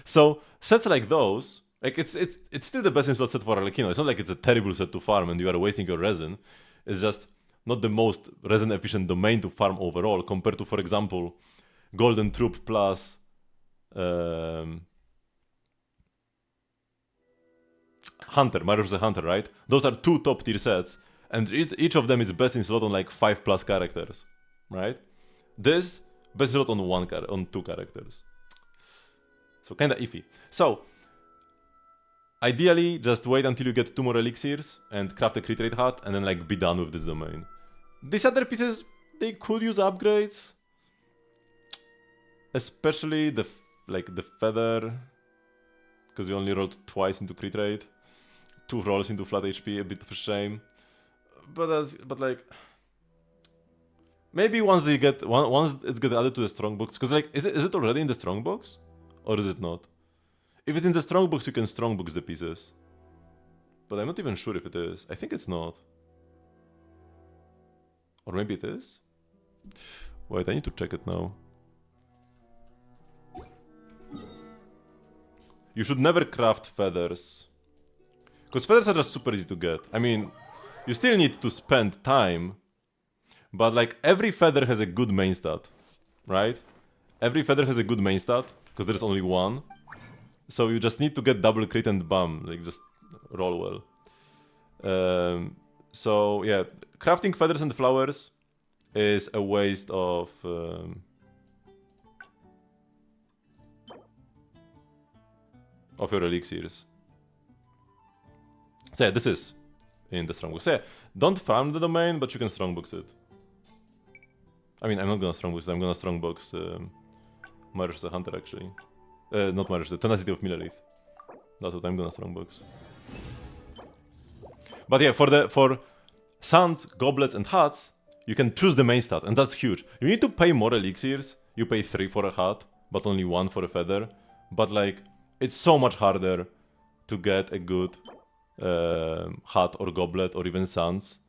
So, sets like those, Like, it's still the best in slot set for Arlecchino. It's not like it's a terrible set to farm and you are wasting your resin. It's just not the most resin efficient domain to farm overall compared to, for example, Golden Troop plus Hunter, Mario vs. Hunter, right? Those are two top tier sets, and each of them is best in slot on like 5+ characters, right? This best in slot on 2 characters. So kinda iffy. So ideally, just wait until you get 2 more elixirs and craft a crit rate hat, and then like be done with this domain. These other pieces, they could use upgrades, especially the feather, because you only rolled twice into crit rate, 2 rolls into flat HP, a bit of a shame. But like, maybe once it's get added to the strongbox, because like, is it already in the strongbox, or is it not? If it's in the strongbox, you can strongbox the pieces, but I'm not even sure if it is. I think it's not, or maybe it is. Wait, I need to check it now. You should never craft feathers, because feathers are just super easy to get. I mean, you still need to spend time, but like every feather has a good main stat, right? Every feather has a good main stat, because there's only one. So you just need to get double crit and bam, like just roll well. So yeah, crafting feathers and flowers is a waste of your elixirs. So yeah, this is in the strongbox. So yeah, don't farm the domain, but you can strongbox it. I mean, I'm not gonna strongbox it, I'm gonna strongbox Mario vs. Hunter actually. Not Mario vs. Tenacity of Millerith. That's what I'm gonna strongbox. But yeah, for Suns, Goblets, and Hats, you can choose the main stat, and that's huge. You need to pay more elixirs. You pay 3 for a hat, but only 1 for a feather. But like, it's so much harder to get a good hat or goblet or even Suns.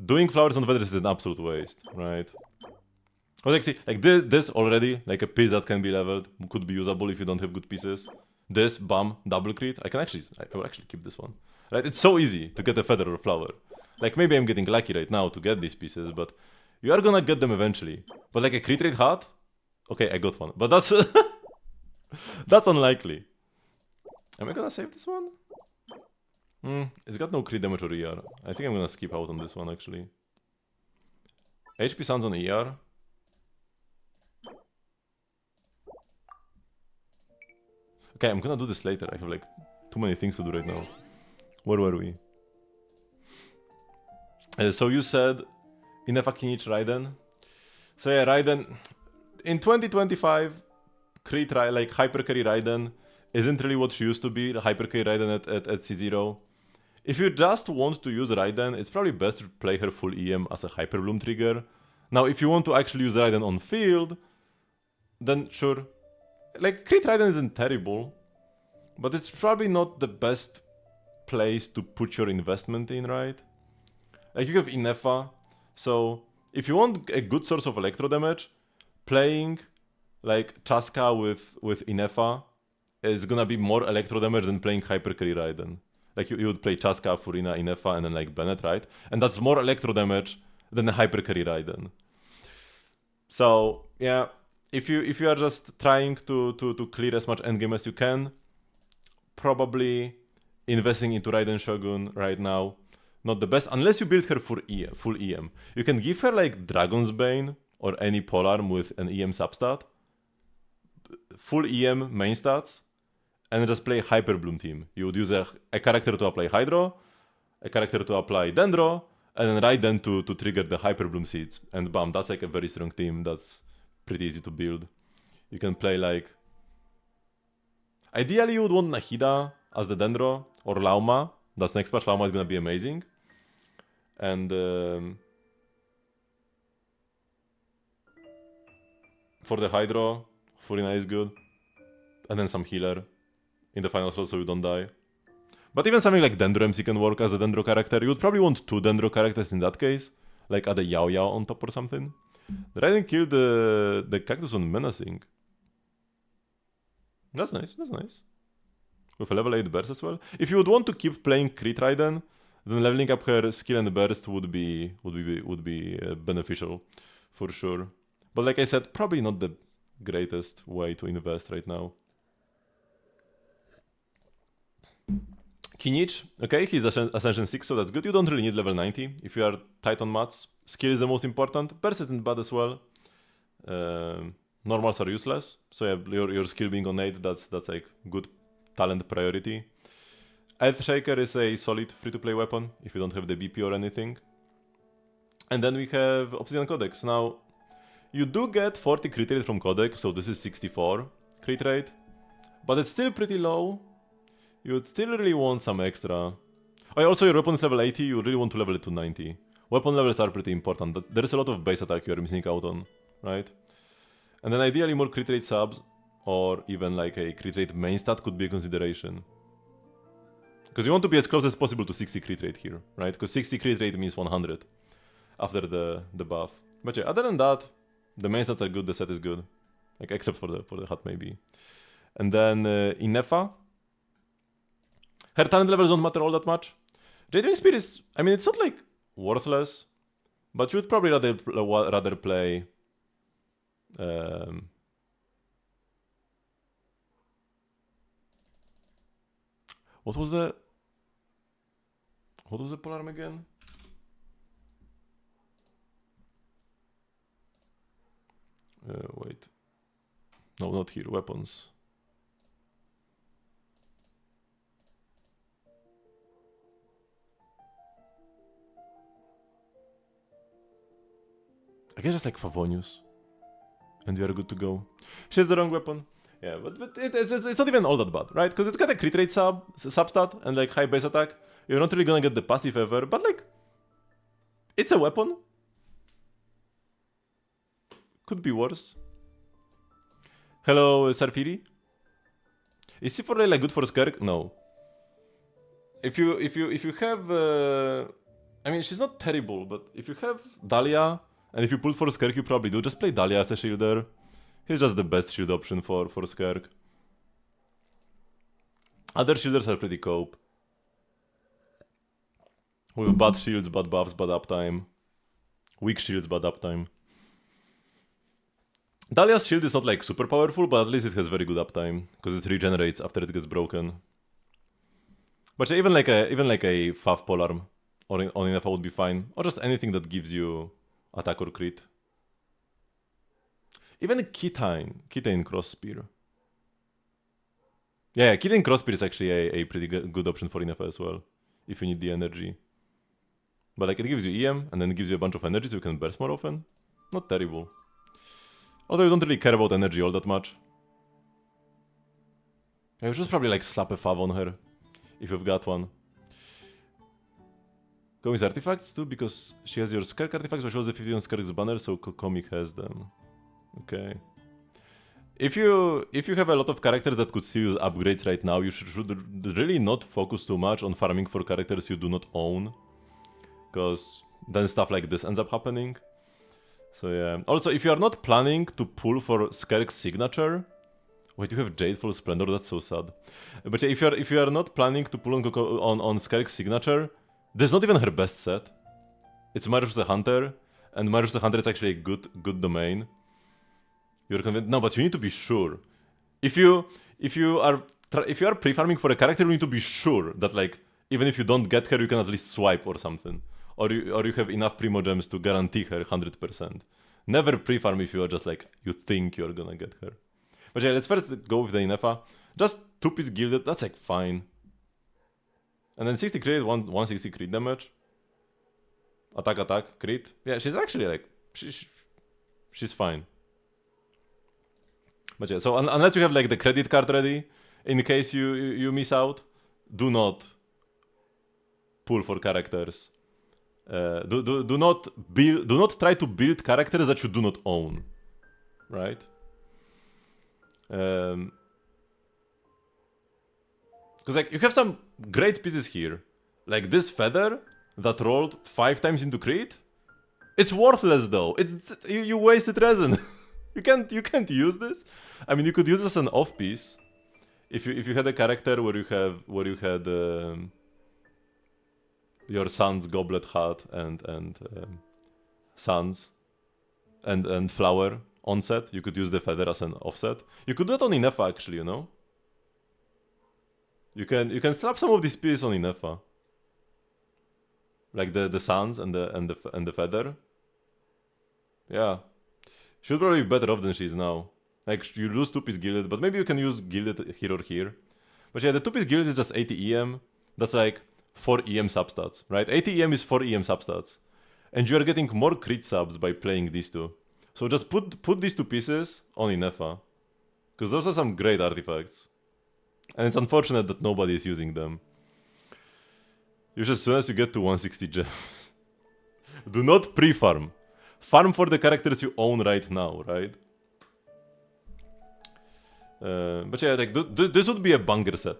Doing flowers on feathers is an absolute waste, right? But like, see, like this already, like a piece that can be leveled, could be usable if you don't have good pieces. This, bam, double crit. I will actually keep this one. Right? It's so easy to get a feather or a flower. Like, maybe I'm getting lucky right now to get these pieces, but you are gonna get them eventually. But like a crit rate hat? Okay, I got one. But that's that's unlikely. Am I gonna save this one? It's got no crit damage or ER. I think I'm gonna skip out on this one actually. HP sounds on ER. Okay, I'm gonna do this later. I have like too many things to do right now. Where were we? So you said Inefa Kinich Raiden. So yeah, Raiden in 2025, crit like hyper carry Raiden isn't really what she used to be. The hyper carry Raiden at C0. If you just want to use Raiden, it's probably best to play her full EM as a Hyper Bloom trigger. Now, if you want to actually use Raiden on field, then sure. Like, crit Raiden isn't terrible, but it's probably not the best place to put your investment in, right? Like, you have Inefa, so if you want a good source of electro damage, playing like Chaska with Inefa is gonna be more electro damage than playing Hyper Carry Raiden. Like, you would play Chaska, Furina, Inefa, and then like Bennett, right? And that's more electro damage than a Hyper Carry Raiden. So yeah, if you are just trying to clear as much endgame as you can, probably investing into Raiden Shogun right now, not the best, unless you build her for full EM. You can give her like Dragon's Bane or any polearm with an EM substat, full EM main stats, and just play Hyper Bloom team. You would use a character to apply Hydro, a character to apply Dendro, and then Raiden to trigger the Hyper Bloom seeds. And bam, that's like a very strong team. That's pretty easy to build. You can play like... Ideally, you would want Nahida as the Dendro, or Lauma. That's next patch. Lauma is gonna be amazing. And for the Hydro, Furina is good. And then some healer in the final slot so you don't die. But even something like Dendro MC can work as a Dendro character. You would probably want 2 Dendro characters in that case. Like add a Yao Yao on top or something. The Raiden killed the Cactus on Menacing. That's nice, that's nice. with a level 8 burst as well. If you would want to keep playing crit Raiden, then leveling up her skill and burst would be beneficial, for sure. But like I said, probably not the greatest way to invest right now. Kinich, okay, he's Ascension 6, so that's good. You don't really need level 90 if you are tight on mats. Skill is the most important. Burst isn't bad as well. Normals are useless, so yeah, your skill being on 8, that's like good talent priority. Earthshaker is a solid free-to-play weapon if you don't have the BP or anything. And then we have Obsidian Codex. Now, you do get 40 crit rate from Codex, so this is 64 crit rate. But it's still pretty low. You would still really want some extra. Oh, also your weapon is level 80, you really want to level it to 90. Weapon levels are pretty important. There is a lot of base attack you are missing out on, right? And then ideally more crit rate subs, or even like a crit rate main stat could be a consideration. Because you want to be as close as possible to 60 crit rate here, right? Because 60 crit rate means 100 after the buff. But yeah, other than that, the main stats are good, the set is good. Like, except for the hat maybe. And then Inefa. Her talent levels don't matter all that much. Jadewing Spear is, I mean, it's not like worthless, but you would probably rather play what was the polearm again? Wait. No, not here. Weapons. I guess it's like Favonius. And we are good to go. She has the wrong weapon. Yeah, but it's not even all that bad, right? Because it's got a crit rate substat and like high base attack. You're not really gonna get the passive ever, but like, it's a weapon. Could be worse. Hello, Sarfiri. Is C4 like good for Skirk? No. If you have, I mean, she's not terrible, but if you have Dahlia, and if you pull for Skirk, you probably do. Just play Dahlia as a shielder. He's just the best shield option for Skirk. Other shielders are pretty cope. With bad shields, bad buffs, bad uptime. Weak shields, bad uptime. Dahlia's shield is not like super powerful, but at least it has very good uptime. Because it regenerates after it gets broken. But yeah, even like a Fav polearm on Inefa would be fine. Or just anything that gives you attack or crit. Even a Kitane Cross Spear. Yeah, Kitane Cross Spear is actually a pretty good option for Inefa as well. If you need the energy. But like, it gives you EM, and then it gives you a bunch of energy so you can burst more often. Not terrible. Although you don't really care about energy all that much. I would just probably like slap a Fav on her. If you've got one. Go with artifacts too, because she has your Skirk artifacts, but she has the 50 on Skirk's banner, so Comic has them. Okay. If you have a lot of characters that could still use upgrades right now, you should really not focus too much on farming for characters you do not own. Because then stuff like this ends up happening. So yeah. Also, if you are not planning to pull for Skirk's signature... Wait, you have Jadeful Splendor, that's so sad. But yeah, if you are not planning to pull on Skirk's signature, this is not even her best set. It's Marius the Hunter, and Marius the Hunter is actually a good domain. You're convinced? No, but you need to be sure. If you are pre-farming for a character, you need to be sure that like even if you don't get her, you can at least swipe or something, or you have enough Primo Gems to guarantee her 100%. Never pre-farm if you are just like you think you're gonna get her. But yeah, let's first go with the Inefa. Just 2-piece gilded, that's like fine. And then 60 crit, 160 crit damage. Attack, crit. Yeah, she's actually like, she's fine. But yeah, so unless you have like the credit card ready, in case you miss out, do not pull for characters. Do not try to build characters that you do not own. Right? Because like you have some great pieces here, like this feather that rolled 5 times into crit. It's worthless though. You wasted resin. you can't use this. I mean, you could use this as an off piece if you had a character where you had your son's goblet hat and sons and flower onset, you could use the feather as an offset. You could do that on Inefa actually, you know. You can slap some of these pieces on Inefa, like the suns and the feather. Yeah, she'll probably be better off than she is now. Like you lose 2-piece gilded, but maybe you can use gilded here or here. But yeah, the 2-piece gilded is just 80 EM. That's like 4 EM substats, right? 80 EM is 4 EM substats, and you are getting more crit subs by playing these two. So just put these 2 pieces on Inefa, because those are some great artifacts. And it's unfortunate that nobody is using them. Use as soon as you get to 160 gems. Do not pre-farm. Farm for the characters you own right now, right? But yeah, like this would be a banger set.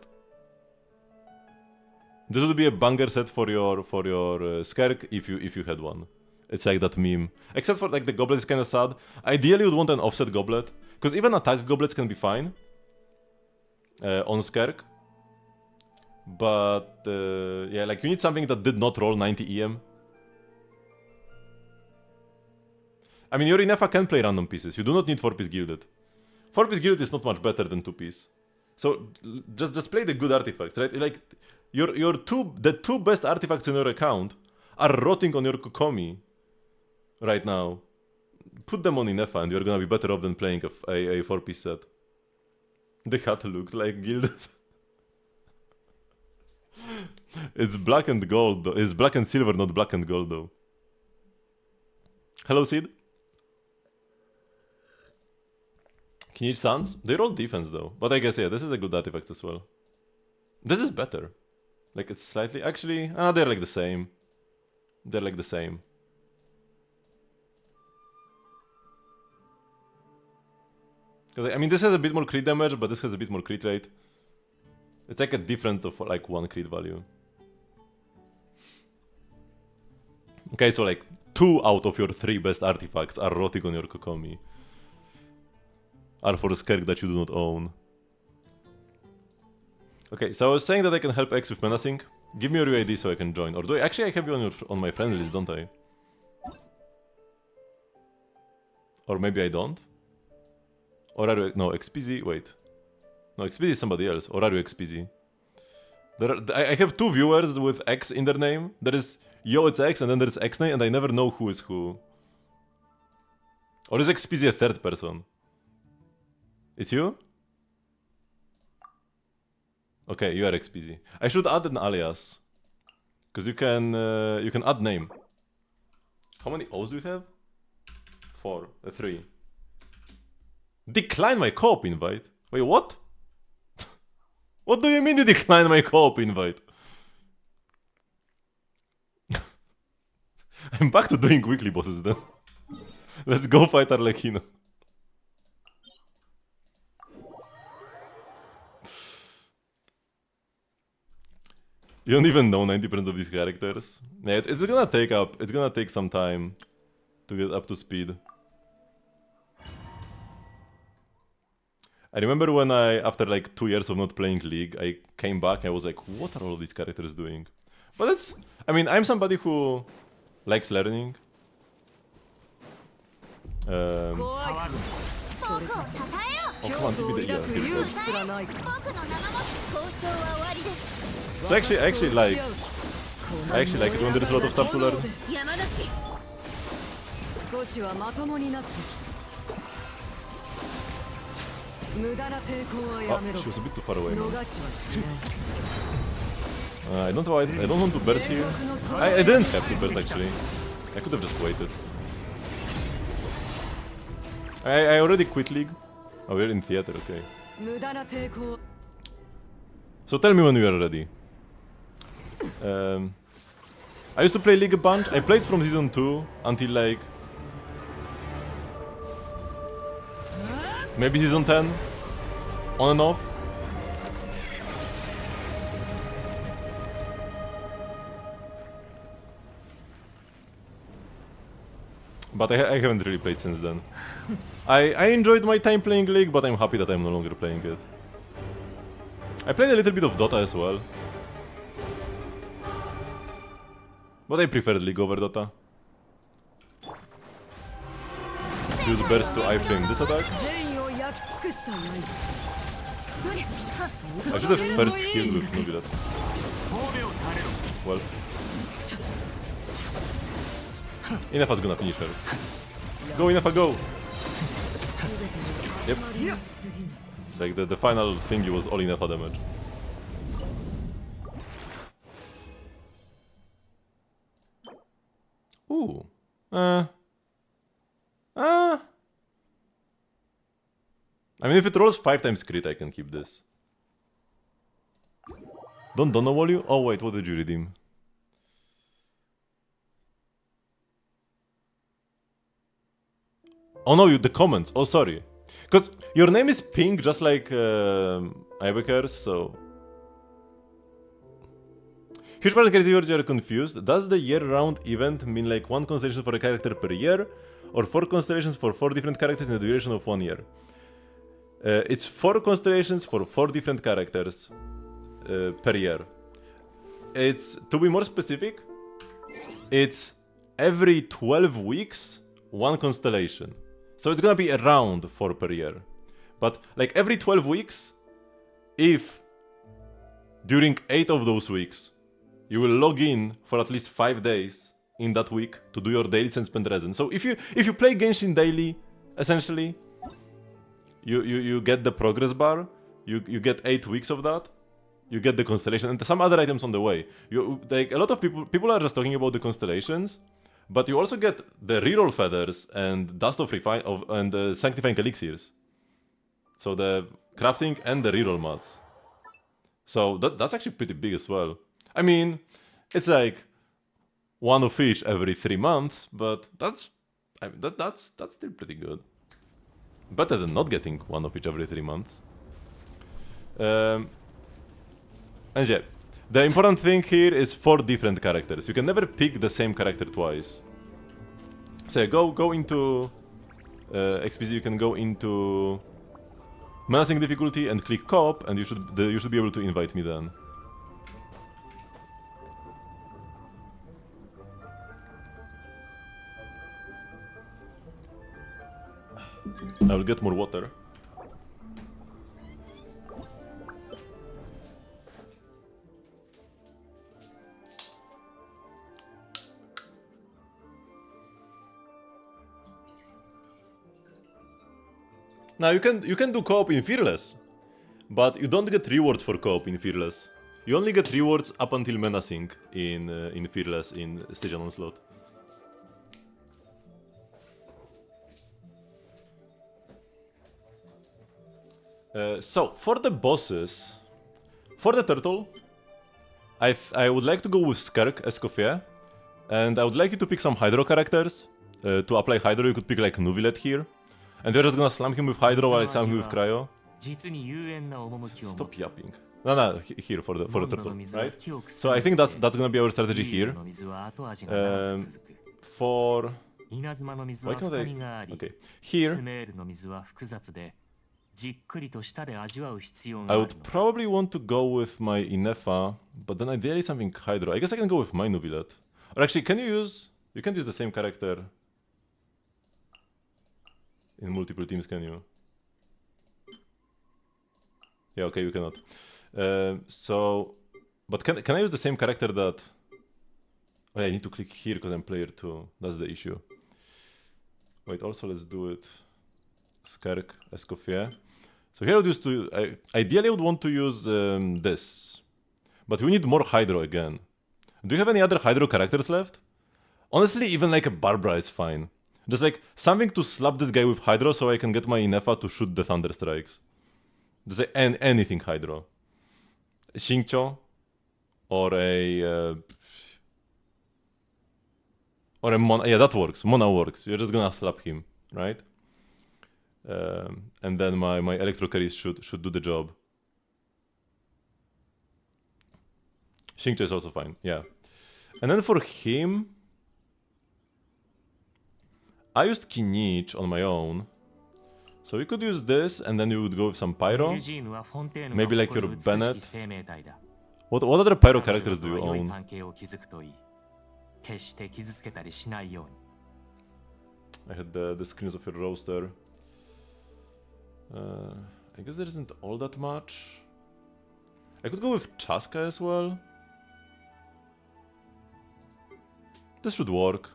This would be a banger set for your Skerk if you had one. It's like that meme. Except for like the goblet is kind of sad. Ideally, you'd want an offset goblet, because even attack goblets can be fine on Skerk. But yeah, like you need something that did not roll 90 EM. I mean, your Inefa can play random pieces. You do not need 4-piece gilded. 4-piece gilded is not much better than 2-piece. So just play the good artifacts, right? Like the two best artifacts in your account are rotting on your Kokomi right now. Put them on Inefa and you're gonna be better off than playing a 4-piece set. The hat looked like gilded. It's black and gold though. It's black and silver, not black and gold though. Hello, Sid. Can you eat Suns? They roll defense though. But I guess, yeah, this is a good artifact as well. This is better. Like, it's slightly... Actually, they're like the same. They're like the same. Because, I mean, this has a bit more crit damage, but this has a bit more crit rate. It's like a difference of like 1 crit value. Okay, so like 2 out of your 3 best artifacts are rotting on your Kokomi. Are for Skerk that you do not own. Okay, so I was saying that I can help X with menacing. Give me your UID so I can join. Or do I actually have you on my friends list, don't I? Or maybe I don't? Or are you... No, XPZ, wait. No, XPZ is somebody else. Or are you XPZ? I have 2 viewers with X in their name. There is Yo, it's X, and then there's X name, and I never know who is who. Or is XPZ a 3rd person? It's you? Okay, you are XPZ. I should add an alias. Because you can add name. How many O's do you have? 4. 3. Decline my co-op invite? Wait, what? What do you mean you decline my co-op invite? I'm back to doing weekly bosses then. Let's go fight Arlecchino. You don't even know 90% of these characters. Yeah, it's gonna take some time to get up to speed. I remember when after like 2 years of not playing League, I came back and I was like, what are all these characters doing? But it's, I mean, I'm somebody who likes learning. Oh, come on, give me the ear. Give me the... So I actually like it when there's a lot of stuff to learn. Oh, she was a bit too far away. I don't want to burst here. I didn't have to burst actually. I could have just waited. I already quit League. Oh, we're in theater, okay. So tell me when we are ready. I used to play League a bunch. I played from season 2 until like... maybe season 10? On and off? But I haven't really played since then. I enjoyed my time playing League, but I'm happy that I'm no longer playing it. I played a little bit of Dota as well. But I preferred League over Dota. Use burst to iframe this attack. I should have first healed with Nubilat. Well. Inefa's gonna finish her. Go Inefa, go! Yep. Like the final thingy was all Inefa damage. Ooh. I mean, if it rolls 5 times crit, I can keep this. Don't wall you? Oh wait, what did you redeem? Oh no, the comments. Oh, sorry. Because your name is Pink, just like Ibeker's, so... Huge part in case you're confused. Does the year-round event mean like 1 constellation for a character per year? Or 4 constellations for 4 different characters in the duration of 1 year? It's 4 constellations for 4 different characters per year. It's, to be more specific, it's every 12 weeks, 1 constellation. So it's gonna be around 4 per year. But like every 12 weeks, if during 8 of those weeks, you will log in for at least 5 days in that week to do your dailies and spend resin. So if you play Genshin daily, essentially, you get the progress bar, you get 8 weeks of that, you get the constellation and some other items on the way. Like a lot of people are just talking about the constellations, but you also get the reroll feathers and dust of and the sanctifying elixirs. So the crafting and the reroll mats. So that's actually pretty big as well. I mean, it's like 1 of each every 3 months, but that's still pretty good. Better than not getting 1 of each every 3 months. And yeah, the important thing here is 4 different characters. You can never pick the same character twice. So yeah, go into XPZ. You can go into menacing difficulty and click co-op, and you should be able to invite me then. I will get more water. Now you can do co-op in Fearless, but you don't get rewards for co-op in Fearless. You only get rewards up until menacing in Fearless in Stage and Onslaught. So for the bosses, for the turtle, I would like to go with Skirk Escoffier, and I would like you to pick some Hydro characters. To apply Hydro, you could pick like Nuvilet here. And we're just gonna slam him with Hydro while I slam him with Cryo. Stop yapping. No, here for the turtle, right? So I think that's gonna be our strategy here. For... Why can't I... Okay, here... I would probably want to go with my Inefa, but then ideally something Hydro. I guess I can go with my Nuvilet. Or actually, can you use... You can't use the same character in multiple teams, can you? Yeah, okay, you cannot. But can I use the same character that... Oh yeah, I need to click here because I'm player 2. That's the issue. Wait, also let's do it. Skirk, Escoffier. So here I would use ideally I would want to use this. But we need more Hydro again. Do you have any other Hydro characters left? Honestly, even like a Barbara is fine. Just like something to slap this guy with Hydro so I can get my Inefa to shoot the Thunder Strikes. Just like anything Hydro. Xingqiu or a Mona. Yeah, that works. Mona works. You're just gonna slap him, right? And then my Electro Carries should do the job. Xingqiu is also fine, yeah. And then for him, I used Kinich on my own, So you could use this, and then you would go with some pyro. Maybe like your Bennett. What other pyro characters do you own? I had the screens of your roster. I guess there isn't all that much. I could go with Chaska as well. This should work.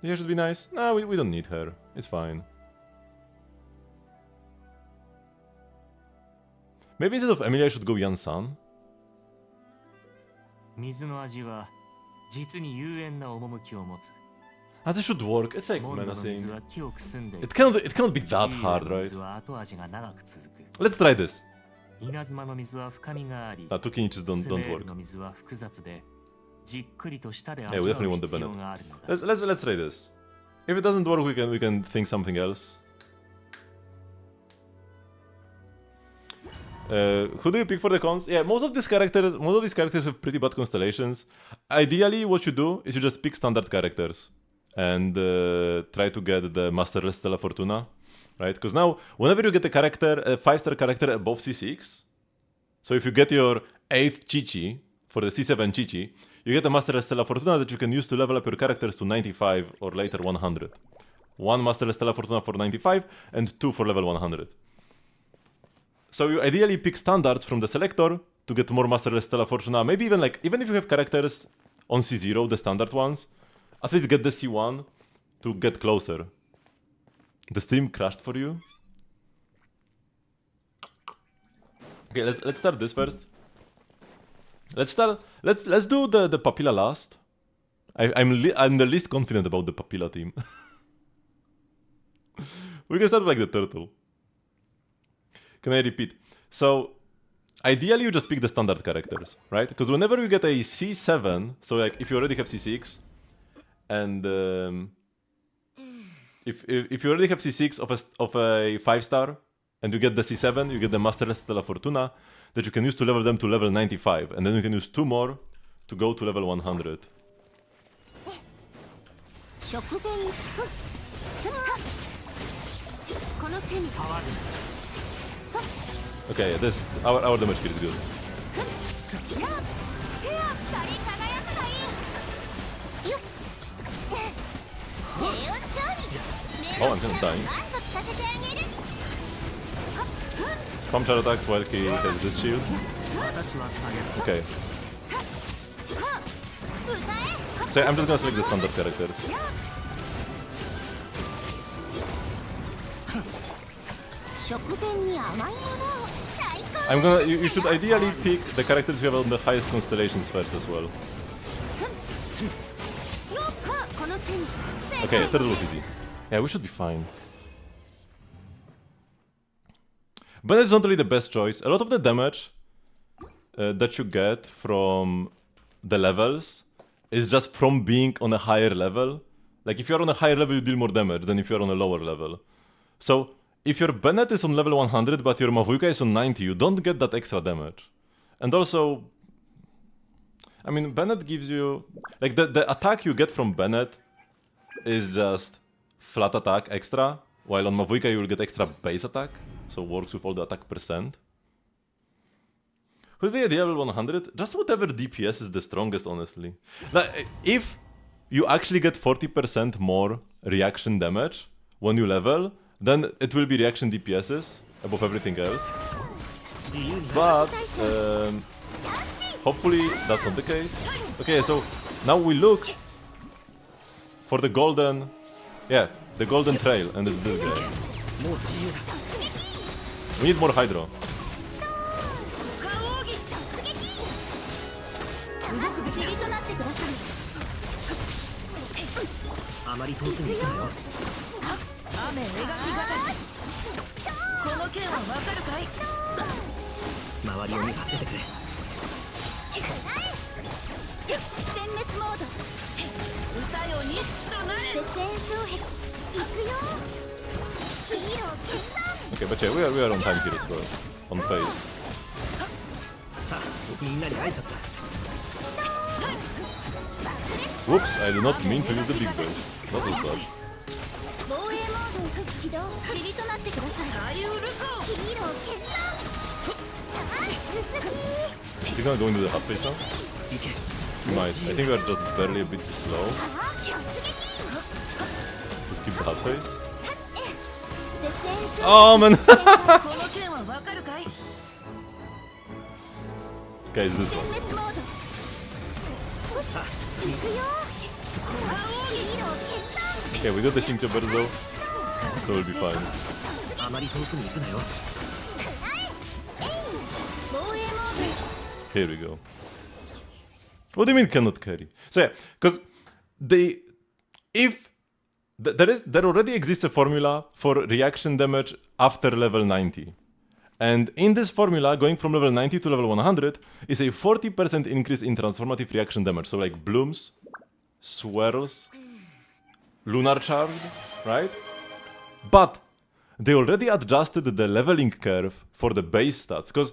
Yeah, should be nice. No, we don't need her. It's fine. Maybe instead of Emilia, I should go Yan-san. Ah, this should work. It's like menacing. It cannot be that hard, right? Let's try this. Two Kinichis don't work. Yeah, we definitely want the Bennett. Let's try this. If it doesn't work, we can think something else. Who do you pick for the cons? Yeah, most of these characters have pretty bad constellations. Ideally, what you do is you just pick standard characters and try to get the Masterless Stella Fortuna, right? Because now, whenever you get a 5-star character above C6, so if you get your 8th Chichi for the C7 Chichi, you get a Masterless Stella Fortuna that you can use to level up your characters to 95 or later 100. 1 Masterless Stella Fortuna for 95 and 2 for level 100. So you ideally pick standards from the selector to get more Masterless Stella Fortuna. Maybe even if you have characters on C0, the standard ones, at least get the C1 to get closer. The stream crashed for you. Okay, let's start this first. Let's do the Papilla last. I'm the least confident about the Papilla team. We can start with like the turtle. Can I repeat? So, ideally you just pick the standard characters, right? Because whenever you get a C7, so like if you already have C6, and if you already have C6 of a 5-star, and you get the C7, you get the Masterless Stella Fortuna, that you can use to level them to level 95, and then you can use 2 more to go to level 100. Okay, our damage here is good. Oh, I'm gonna die. Spam charge attacks while he has this shield. Okay. So I'm just gonna select the standard characters. You should ideally pick the characters you have on the highest constellations first as well. Okay, third was easy. Yeah, we should be fine. But it's not really the best choice. A lot of the damage that you get from the levels is just from being on a higher level. Like if you're on a higher level, you deal more damage than if you're on a lower level. So if your Bennett is on level 100 but your Mavuika is on 90, you don't get that extra damage. And also, I mean, Bennett gives you... Like the attack you get from Bennett is just flat attack extra, while on Mavuika you will get extra base attack, so works with all the attack percent. Who's the ideal level 100? Just whatever DPS is the strongest, honestly. Like, if you actually get 40% more reaction damage when you level, then it will be reaction DPSs above everything else. But hopefully that's not the case. Okay, so now we look for the golden... Yeah, the golden trail, and it's this guy. We need more Hydro. Okay, but yeah, we are on time here as well. On phase. Whoops, I did not mean to use the big bell. That was bad. Is he gonna go into the hot phase now? He might. I think we are just barely a bit too slow. Just keep the hot phase. Oh man! Okay, it's this one. Okay, we got the Shincha Berzo, so we'll be fine. Here we go. What do you mean cannot carry? So yeah, because there already exists a formula for reaction damage after level 90. And in this formula, going from level 90 to level 100 is a 40% increase in transformative reaction damage. So like blooms, swirls, lunar charge, right? But they already adjusted the leveling curve for the base stats, because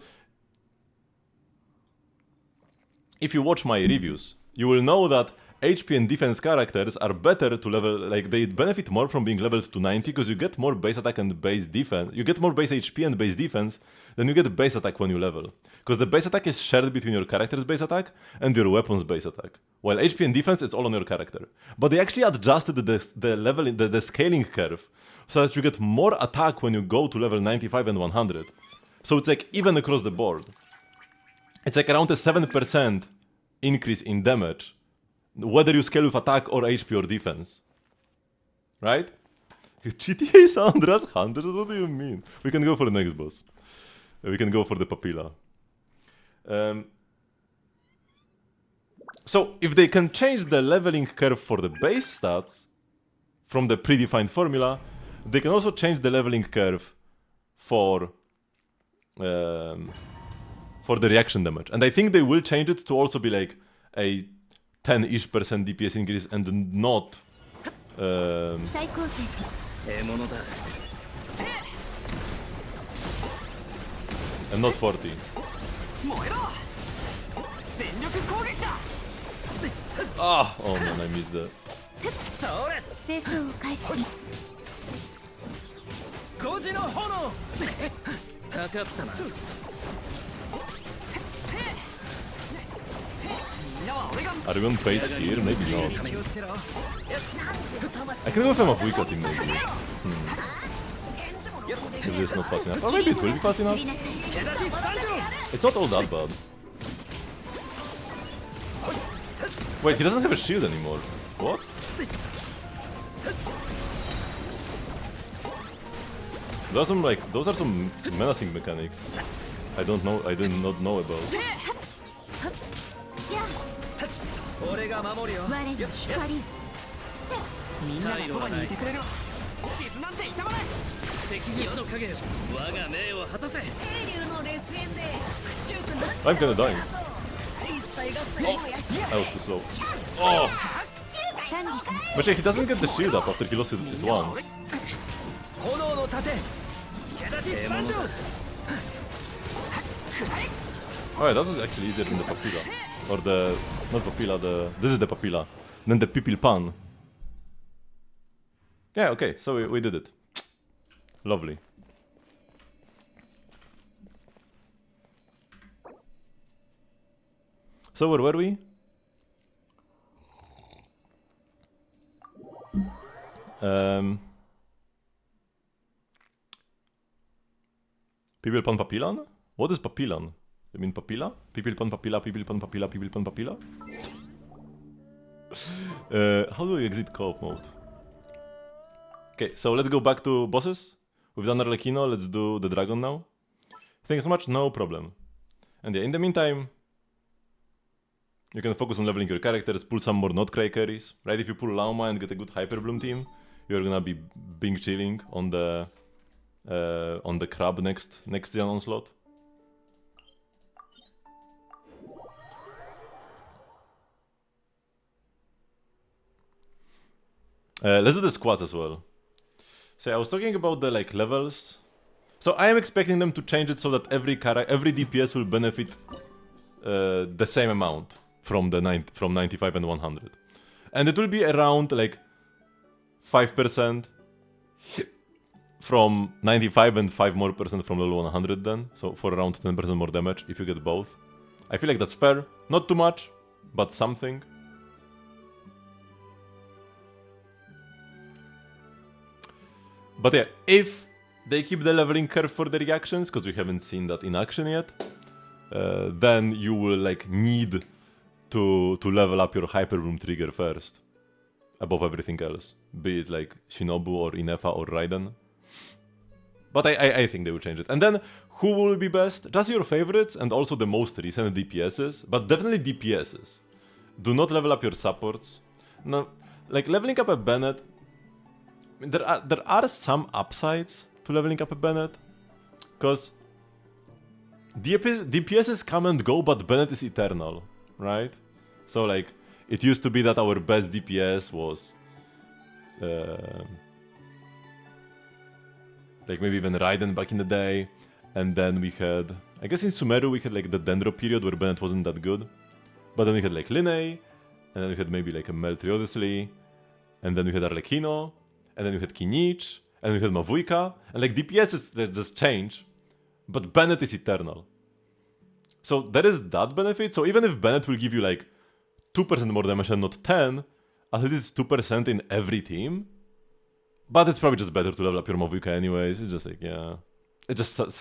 if you watch my reviews, you will know that HP and defense characters are better to level, like they benefit more from being leveled to 90 because you get more base attack and base defense. You get more base HP and base defense than you get base attack when you level. Because the base attack is shared between your character's base attack and your weapon's base attack. While HP and defense, it's all on your character. But they actually adjusted the scaling curve so that you get more attack when you go to level 95 and 100. So it's like even across the board. It's like around a 7% increase in damage, whether you scale with attack or HP or defense. Right? GTA San Andreas Hunters? What do you mean? We can go for the next boss. We can go for the Papilla. So, if they can change the leveling curve for the base stats from the predefined formula, they can also change the leveling curve for the reaction damage. And I think they will change it to also be like a 10-ish% DPS increase and not and not 40. Ah, oh man, I missed that. Are we on pace here? Maybe not. I can go with a Mabuika team maybe. If it's not fast enough. Or maybe it will be fast enough. It's not all that bad. Wait, he doesn't have a shield anymore. What? Those are some menacing mechanics. I did not know about. I'm kinda dying. Oh, I was too slow. Oh! But yeah, he doesn't get the shield up after he lost it once. Alright, that was actually easier than the Papilla. Or the... not Papilla, this is the Papilla. Then the Pipil Pan. Yeah, okay, so we did it. Lovely. So where were we? Pipil Pan Papillan? What is Papillan? You mean Papilla? Pipil Pan Papilla, Pipil Pan Papilla, Pipil Pan Papilla? How do we exit co-op mode? Okay, so let's go back to bosses. We've done Arlecchino, let's do the dragon now. Thank you so much, no problem. And yeah, in the meantime, you can focus on leveling your characters, pull some more Notcry carries, right? If you pull Lauma and get a good Hyper Bloom team, you're gonna be Bing chilling on the crab next gen onslaught. Let's do the squads as well. So I was talking about the like levels. So I am expecting them to change it so that every DPS will benefit the same amount from 95 and 100, and it will be around like 5%, from 95 and 5% more from level 100 then, so for around 10% more damage if you get both. I feel like that's fair, not too much, but something. But yeah, if they keep the leveling curve for the reactions, because we haven't seen that in action yet, then you will like need to level up your Hyper Room trigger first, above everything else, be it like Shinobu or Inefa or Raiden. But I think they will change it. And then, who will be best? Just your favorites and also the most recent DPSs, but definitely DPSs. Do not level up your supports. No, like leveling up a Bennett, I mean, there are some upsides to leveling up a Bennett, because DPSs come and go, but Bennett is eternal, right? So like, it used to be that our best DPS was like maybe even Raiden back in the day, and then we had, I guess in Sumeru we had like the Dendro period where Bennett wasn't that good, but then we had like Linne, and then we had maybe like a Meltriodously, and then we had Arlecchino, and then we had Kinich, and we had Mavuika, and like DPS they just change, but Bennett is eternal. So there is that benefit, so even if Bennett will give you like 2% more damage and not 10, at least it's 2% in every team. But it's probably just better to level up your Mavuika anyways, it's just like, yeah. It's just such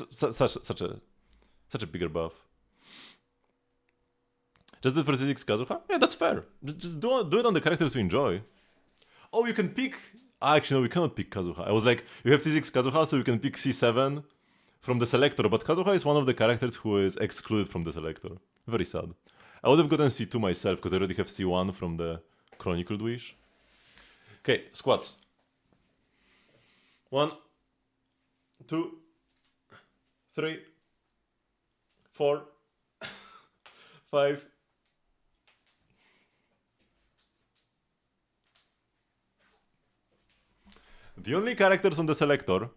a bigger buff. Just do it for C6 Kazuha? Yeah, that's fair. Just do it on the characters you enjoy. Oh, you can pick... Actually, no, we cannot pick Kazuha. I was like, you have C6 Kazuha, so you can pick C7 from the selector, but Kazuha is one of the characters who is excluded from the selector. Very sad. I would have gotten C2 myself, because I already have C1 from the Chronicled Wish. Okay, squats. 1, 2, 3, 4, 5. The only characters on the selector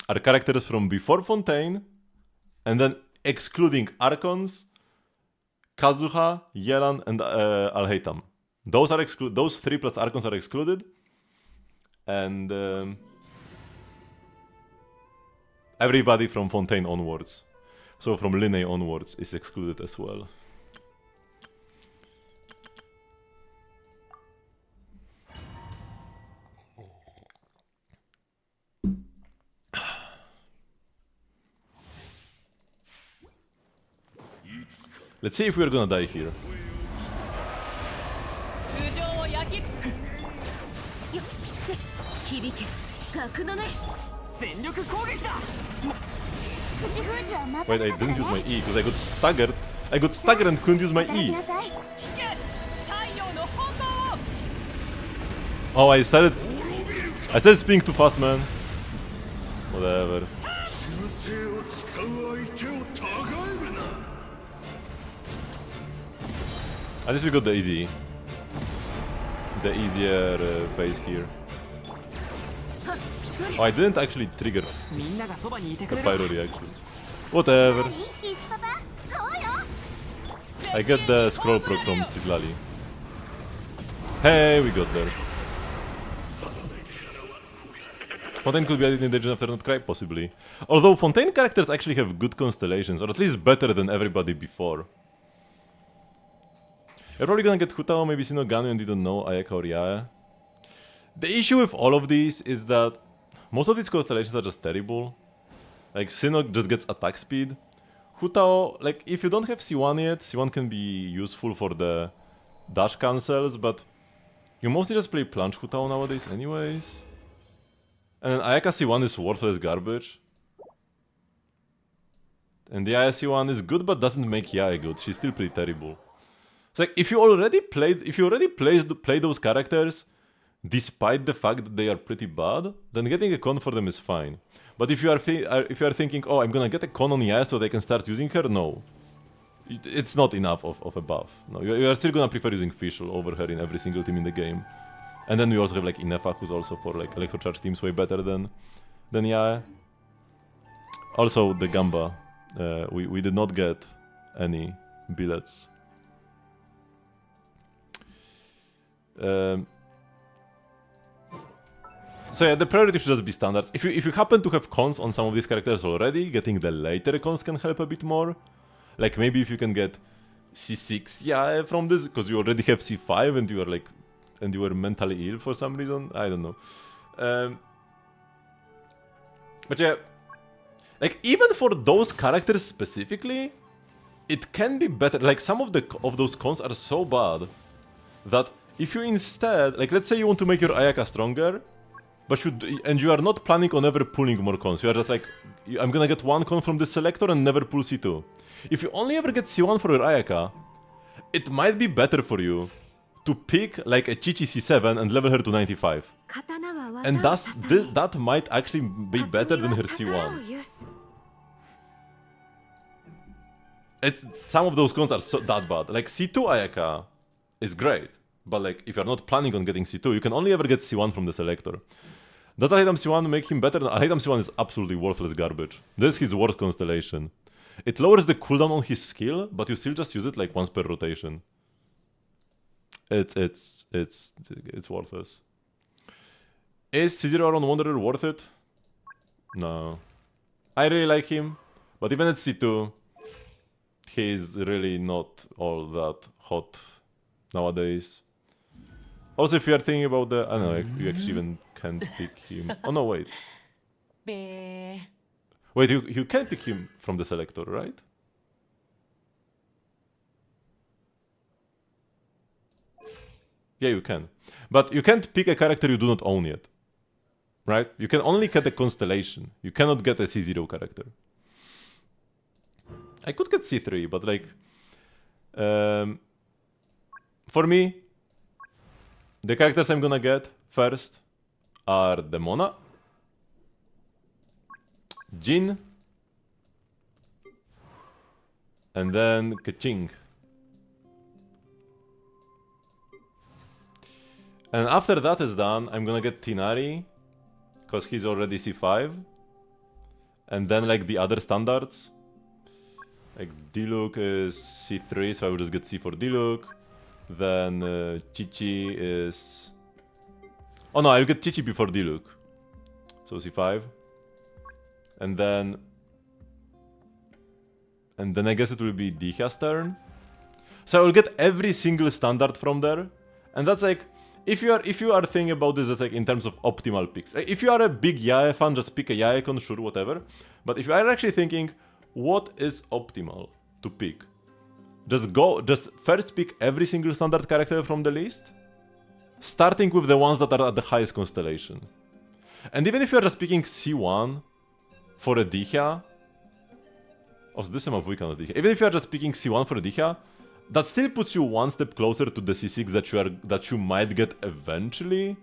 are characters from before Fontaine, and then excluding Archons, Kazuha, Yelan, and Alhaitham. Those 3 plus Archons are excluded. And everybody from Fontaine onwards, so from Linne onwards, is excluded as well. Let's see if we're gonna die here. Wait, I didn't use my E because I got staggered. I got staggered and couldn't use my E. Oh, I started spinning too fast, man. Whatever. At least we got the easier phase here. Oh, I didn't actually trigger the pyro reaction. Whatever. I get the scroll proc from Siglali. Hey, we got there. Fontaine could be added in Dungeon After Not Cry, possibly. Although Fontaine characters actually have good constellations, or at least better than everybody before. You're probably gonna get Hutao, maybe Shinogami, and you don't know Ayaka or Yae. The issue with all of these is that most of these constellations are just terrible. Like, Sinnoh just gets attack speed. Hutao, like, if you don't have C1 yet, C1 can be useful for the dash cancels, but you mostly just play Plunge Hutao nowadays anyways. And then Ayaka C1 is worthless garbage. And the Yae C1 is good, but doesn't make Yae good. She's still pretty terrible. It's like, if you already play those characters, despite the fact that they are pretty bad, then getting a con for them is fine. But if you are thinking, oh, I'm gonna get a con on Yae so they can start using her, no. It's not enough of a buff. No, you are still gonna prefer using Fischl over her in every single team in the game. And then we also have like Inefa, who's also for like Electrocharge teams way better than Yae. Also the Gamba, we did not get any billets. So yeah, the priority should just be standards. If you happen to have cons on some of these characters already, getting the later cons can help a bit more. Like maybe if you can get C6 yeah from this, because you already have C5 and you are like, and you were mentally ill for some reason. I don't know. But yeah, like even for those characters specifically, it can be better. Like some of those cons are so bad that if you instead, like let's say you want to make your Ayaka stronger, but you are not planning on ever pulling more cons. You are just like, I'm gonna get one con from this selector and never pull C2. If you only ever get C1 for your Ayaka, it might be better for you to pick like a Chichi C7 and level her to 95. And thus, that might actually be better than her C1. Some of those cons are that bad. Like C2 Ayaka is great, but like if you're not planning on getting C2, you can only ever get C1 from the selector. Does Alhaitham C1 make him better? Alhaitham C1 is absolutely worthless garbage. This is his worst constellation. It lowers the cooldown on his skill, but you still just use it like once per rotation. It's worthless. Is C0 Aron Wanderer worth it? No. I really like him, but even at C2, he's really not all that hot nowadays. Also, if you are thinking about the... I don't know, you actually even can't pick him. Oh no, wait. Wait, you can pick him from the selector, right? Yeah, you can. But you can't pick a character you do not own yet. Right? You can only get a constellation. You cannot get a C0 character. I could get C3, but like... for me, the characters I'm gonna get first are the Mona, Jin, and then Kaching. And after that is done, I'm gonna get Tinari, because he's already C5. And then like the other standards. Like Diluc is C3, so I will just get C for Diluc. Then Chichi is... Oh no, I'll get Chichi before Diluc. So C5. And then I guess it will be Diha's turn. So I will get every single standard from there. And that's like... If you are thinking about this as like in terms of optimal picks. If you are a big Yae fan, just pick a Yae con, sure, whatever. But if you are actually thinking, what is optimal to pick? Just first pick every single standard character from the list, starting with the ones that are at the highest constellation. And even if you're just picking C1 for a Dihya, also this is a Vuikan on Dihya. Even if you're just picking C1 for a Dihya, that still puts you one step closer to the C6 that you might get eventually.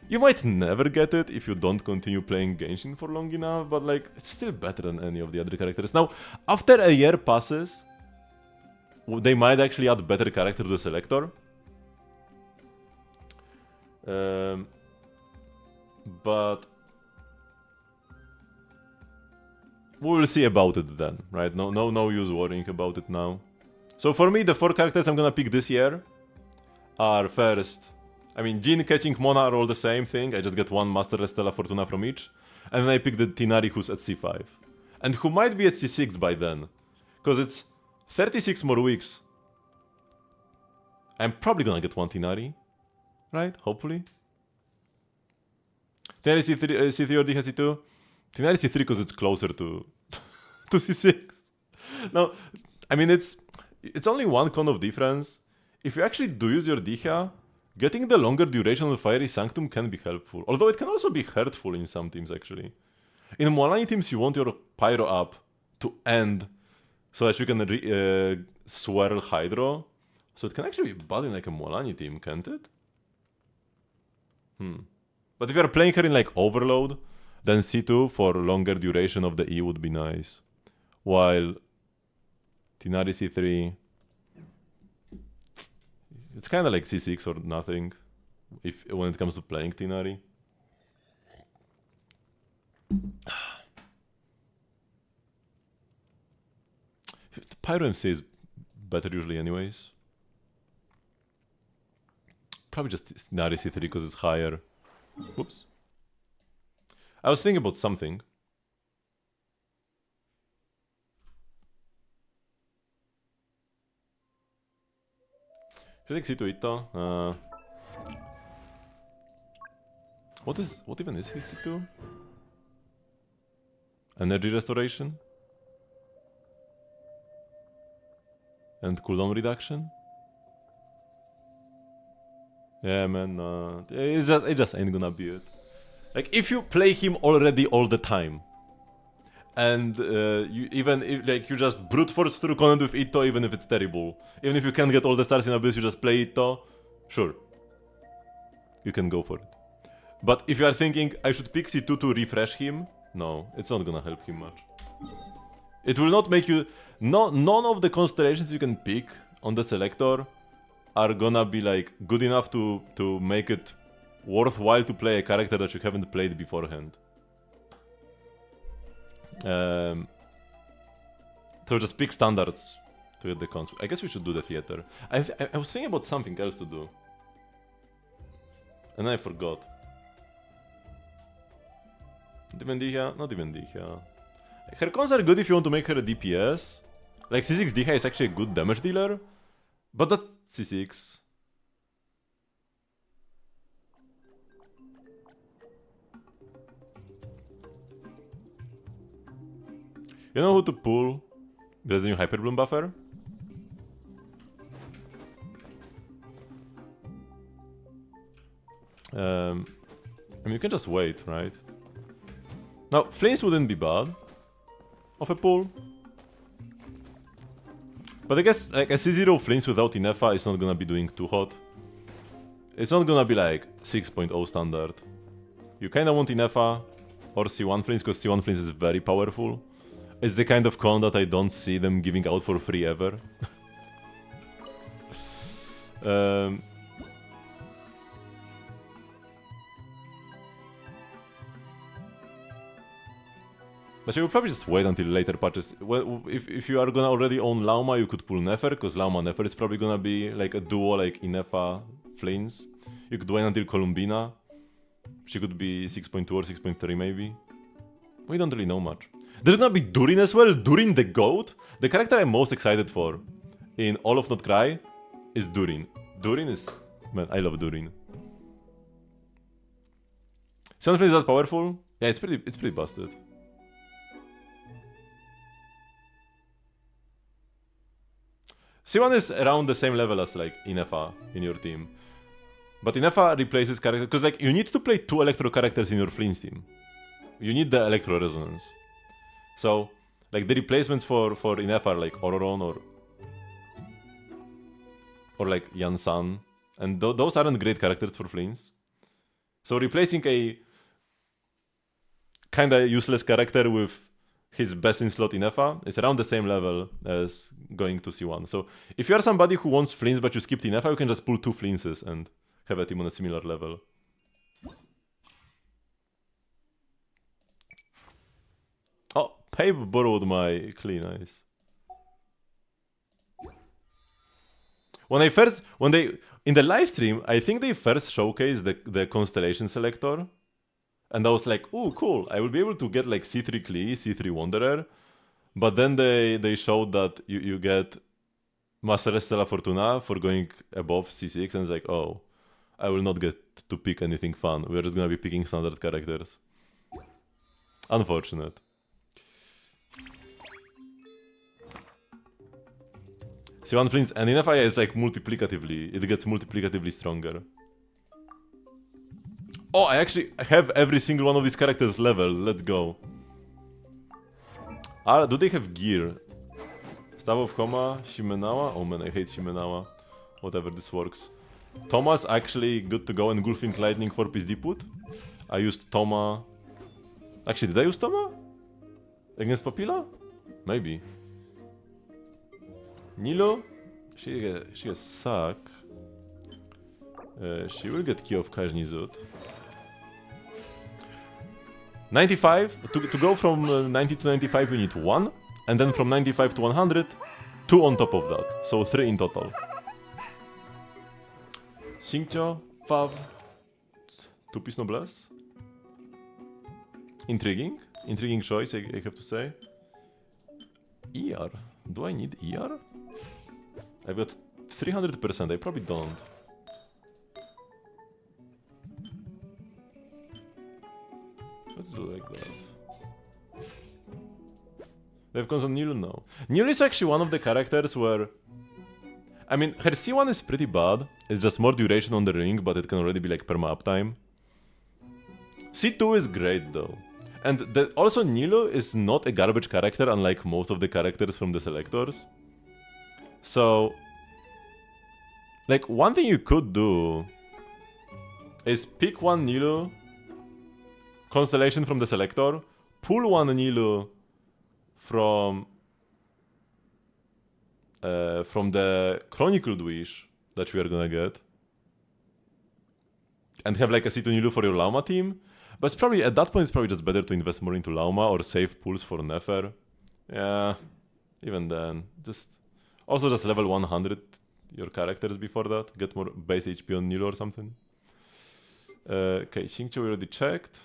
You might never get it if you don't continue playing Genshin for long enough, but like it's still better than any of the other characters. Now, after a year passes, they might actually add better character to the selector. But we will see about it then, right? No use worrying about it now. So for me, the 4 characters I'm gonna pick this year are first... I mean, Jin, Catching, Mona are all the same thing. I just get one Master Stella Fortuna from each. And then I pick the Tinari who's at C5. And who might be at C6 by then. Because it's 36 more weeks. I'm probably gonna get one Tinari. Right? Hopefully. Tinari C3 or Diha C2? Tinari C3 because it's closer to C6. Now, I mean, it's only one con of difference. If you actually do use your Dihya, getting the longer duration of Fiery Sanctum can be helpful. Although it can also be hurtful in some teams, actually. In Moalani teams, you want your Pyro up to end so that you can swirl Hydro. So it can actually be bad in like a Moalani team, can't it? But if you're playing her in like Overload, then C2 for longer duration of the E would be nice. While Tinari C3, it's kind of like C6 or nothing when it comes to playing Tinari. Pyro MC is better usually anyways. Probably just Tinari C3 because it's higher. Whoops. I was thinking about something. Should I C2 Ito? What even is his C2? Energy restoration? And cooldown reduction? Yeah, man, it just ain't gonna be it. Like, if you play him already all the time, and you just brute force through Conant with Ito, even if it's terrible. Even if you can't get all the stars in Abyss, you just play Ito. Sure, you can go for it. But if you are thinking I should pick C2 to refresh him, no, it's not gonna help him much. It will not make you. None of the constellations you can pick on the selector are gonna be like good enough to make it worthwhile to play a character that you haven't played beforehand. So just pick standards to get the cons. I guess we should do the theater. I was thinking about something else to do, and I forgot. Divendihia, not Divendihia. Her cons are good if you want to make her a DPS. Like C6 Dihia is actually a good damage dealer, but that's C6. You know who to pull? There's a new Hyper Bloom buffer. I mean, you can just wait, right? Now, Flames wouldn't be bad of a pull. But I guess like a C0 Flames without Inefa is not gonna be doing too hot. It's not gonna be like 6.0 standard. You kinda want Inefa or C1 Flames because C1 Flames is very powerful. It's the kind of con that I don't see them giving out for free ever. But you will probably just wait until later patches. Well, if you are gonna already own Lauma, you could pull Nefer, because Lauma Nefer is probably gonna be like a duo like Inefa Flames. You could wait until Columbina. She could be 6.2 or 6.3 maybe. We don't really know much. There's gonna be Durin as well. Durin the GOAT. The character I'm most excited for in all of Not Cry is Durin. Durin is... Man, I love Durin. Sound is that powerful? Yeah, it's pretty busted. C1 is around the same level as like Inefa in your team. But Inefa replaces characters, because like you need to play 2 Electro characters in your Flames team. You need the Electro Resonance. So, like the replacements for Inefa are like Ororon or like Yansan. And those aren't great characters for Flames. So replacing a kinda useless character with his best in slot Inefa is around the same level as going to C1. So if you are somebody who wants Flames but you skipped Inefa, you can just pull 2 Flameses and have a team on a similar level. Oh, Pave borrowed my Klee, nice. In the live stream, I think they first showcased the Constellation Selector. And I was like, oh, cool, I will be able to get like C3 Klee, C3 Wanderer. But then they showed that you get Master Stella Fortuna for going above C6, and it's like, oh, I will not get to pick anything fun. We're just gonna be picking standard characters. Unfortunate. C1 Flames and Inefa is like multiplicatively, it gets multiplicatively stronger. Oh, I actually have every single one of these characters level. Let's go. Do they have gear? Staff of Koma, Shimenawa? Oh man, I hate Shimenawa. Whatever, this works. Thomas actually good to go, and Gulfing Lightning for PSD put. I used Toma. Actually, did I use Toma? Against Papilla? Maybe. Nilo? She gets suck. She will get key of Kajnizut. 95, to go from 90 to 95 you need 1, and then from 95 to 100, 2 on top of that, so 3 in total. Xingqiu, Fav, 2-piece Noblesse. Intriguing. Intriguing choice, I have to say. ER. Do I need ER? I've got 300%. I probably don't. Let's do like that. We have cons on Nilu? No. Nilu is actually one of the characters where... I mean, her C1 is pretty bad. It's just more duration on the ring, but it can already be like perma uptime. C2 is great though. And also Nilu is not a garbage character unlike most of the characters from the selectors. So... like, one thing you could do is pick one Nilu constellation from the selector, pull one Nilu from the Chronicled Wish that we are gonna get, and have like a C2 Nilu for your Lauma team. But it's probably, at that point, it's probably just better to invest more into Lauma or save pools for Nefer. Yeah, even then. Also just level 100 your characters before that. Get more base HP on Nilu or something. Okay, Xingqiu we already checked.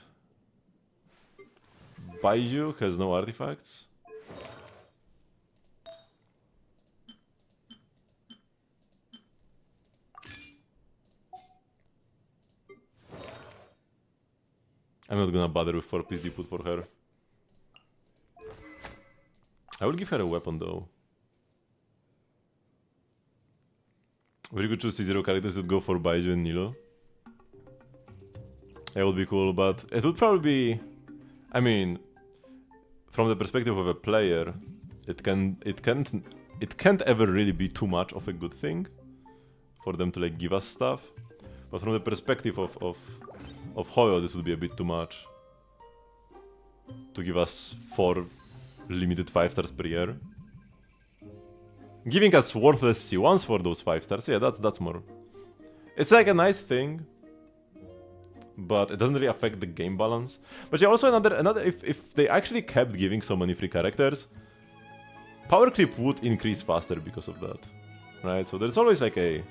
Baiju has no artifacts. I'm not gonna bother with 4-piece put for her. I will give her a weapon though. Very good choose C0 characters would go for Baiju and Nilo. That would be cool, but it would probably be... I mean, from the perspective of a player, it can't ever really be too much of a good thing for them to like give us stuff. But from the perspective of Hoyo, this would be a bit too much to give us 4 limited 5 stars per year. Giving us worthless C1s for those 5 stars, yeah, that's more. It's like a nice thing, but it doesn't really affect the game balance. But yeah, also another if they actually kept giving so many free characters, power creep would increase faster because of that, right? So there's always like a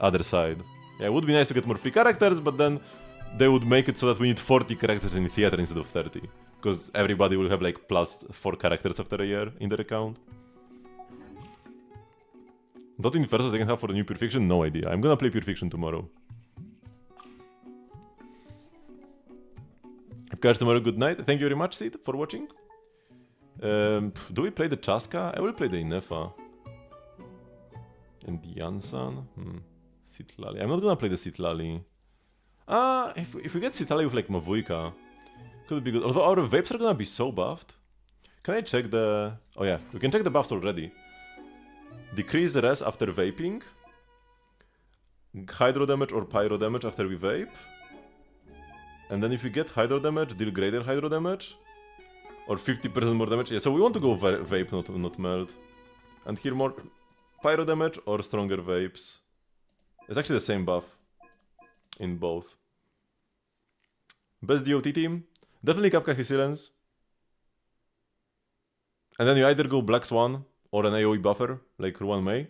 other side. Yeah, it would be nice to get more free characters, but then they would make it so that we need 40 characters in theater instead of 30, because everybody will have like plus 4 characters after a year in their account. Dot in first or second half for the new Pure Fiction? No idea. I'm gonna play Pure Fiction tomorrow. If catch tomorrow, good night. Thank you very much, Sid, for watching. Do we play the Chaska? I will play the Inefa. And the Yansan? Sitlali. I'm not gonna play the Sitlali. If we get Sitlali with like Mavuika, could be good. Although our vapes are gonna be so buffed. Can I check the... Oh yeah, we can check the buffs already. Decrease res after vaping. Hydro damage or pyro damage after we vape. And then if we get hydro damage, deal greater hydro damage. Or 50% more damage. Yeah, so we want to go vape, not melt. And here more pyro damage or stronger vapes. It's actually the same buff in both. Best DOT team? Definitely Kafka Hysilence. And then you either go Black Swan or an AoE buffer, like Ruan Mei.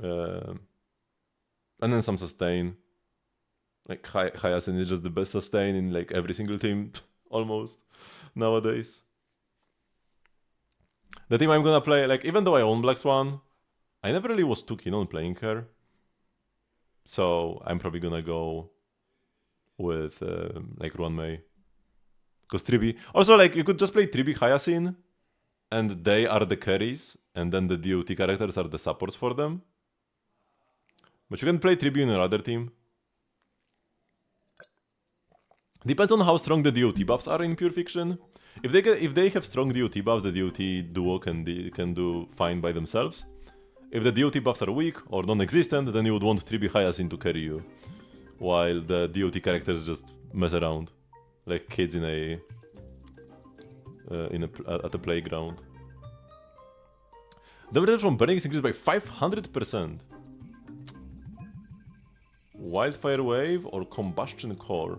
And then some sustain. Like Hyacinth is just the best sustain in like every single team, almost, nowadays. The team I'm gonna play, like even though I own Black Swan, I never really was too keen on playing her. So I'm probably gonna go with like Ruan Mei. Because Tribi... Also like you could just play Tribi Hyacinth, and they are the carries, and then the DOT characters are the supports for them. But you can play Tribi in another team. Depends on how strong the DOT buffs are in Pure Fiction. If they have strong DOT buffs, the DOT duo can do fine by themselves. If the DOT buffs are weak or non-existent, then you would want Tribi Hyacinth to carry you, while the DOT characters just mess around, like kids at a playground. Damage from burning is increased by 500%. Wildfire Wave or Combustion Core.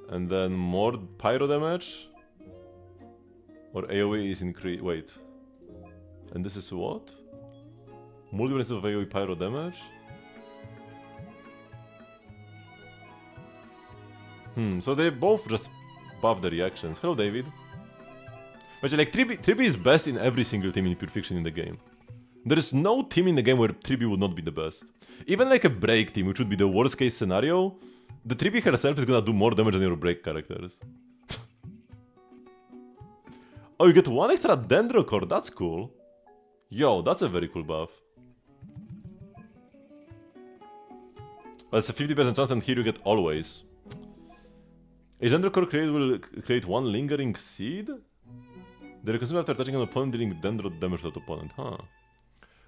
And then more pyro damage. Or AoE is increased. Wait. And this is what? Multiple instances of AoE pyro damage? So they both just buff the reactions. Hello, David. But like 3B is best in every single team in Pure Fiction in the game. There is no team in the game where 3B would not be the best. Even like a break team, which would be the worst case scenario, the 3B herself is gonna do more damage than your break characters. Oh, you get 1 extra Dendro Core, that's cool. Yo, that's a very cool buff. Well, it's a 50% chance, and here you get always. A Dendro Core created will create 1 lingering seed? They are consumed after touching an opponent, dealing Dendro damage to that opponent, huh?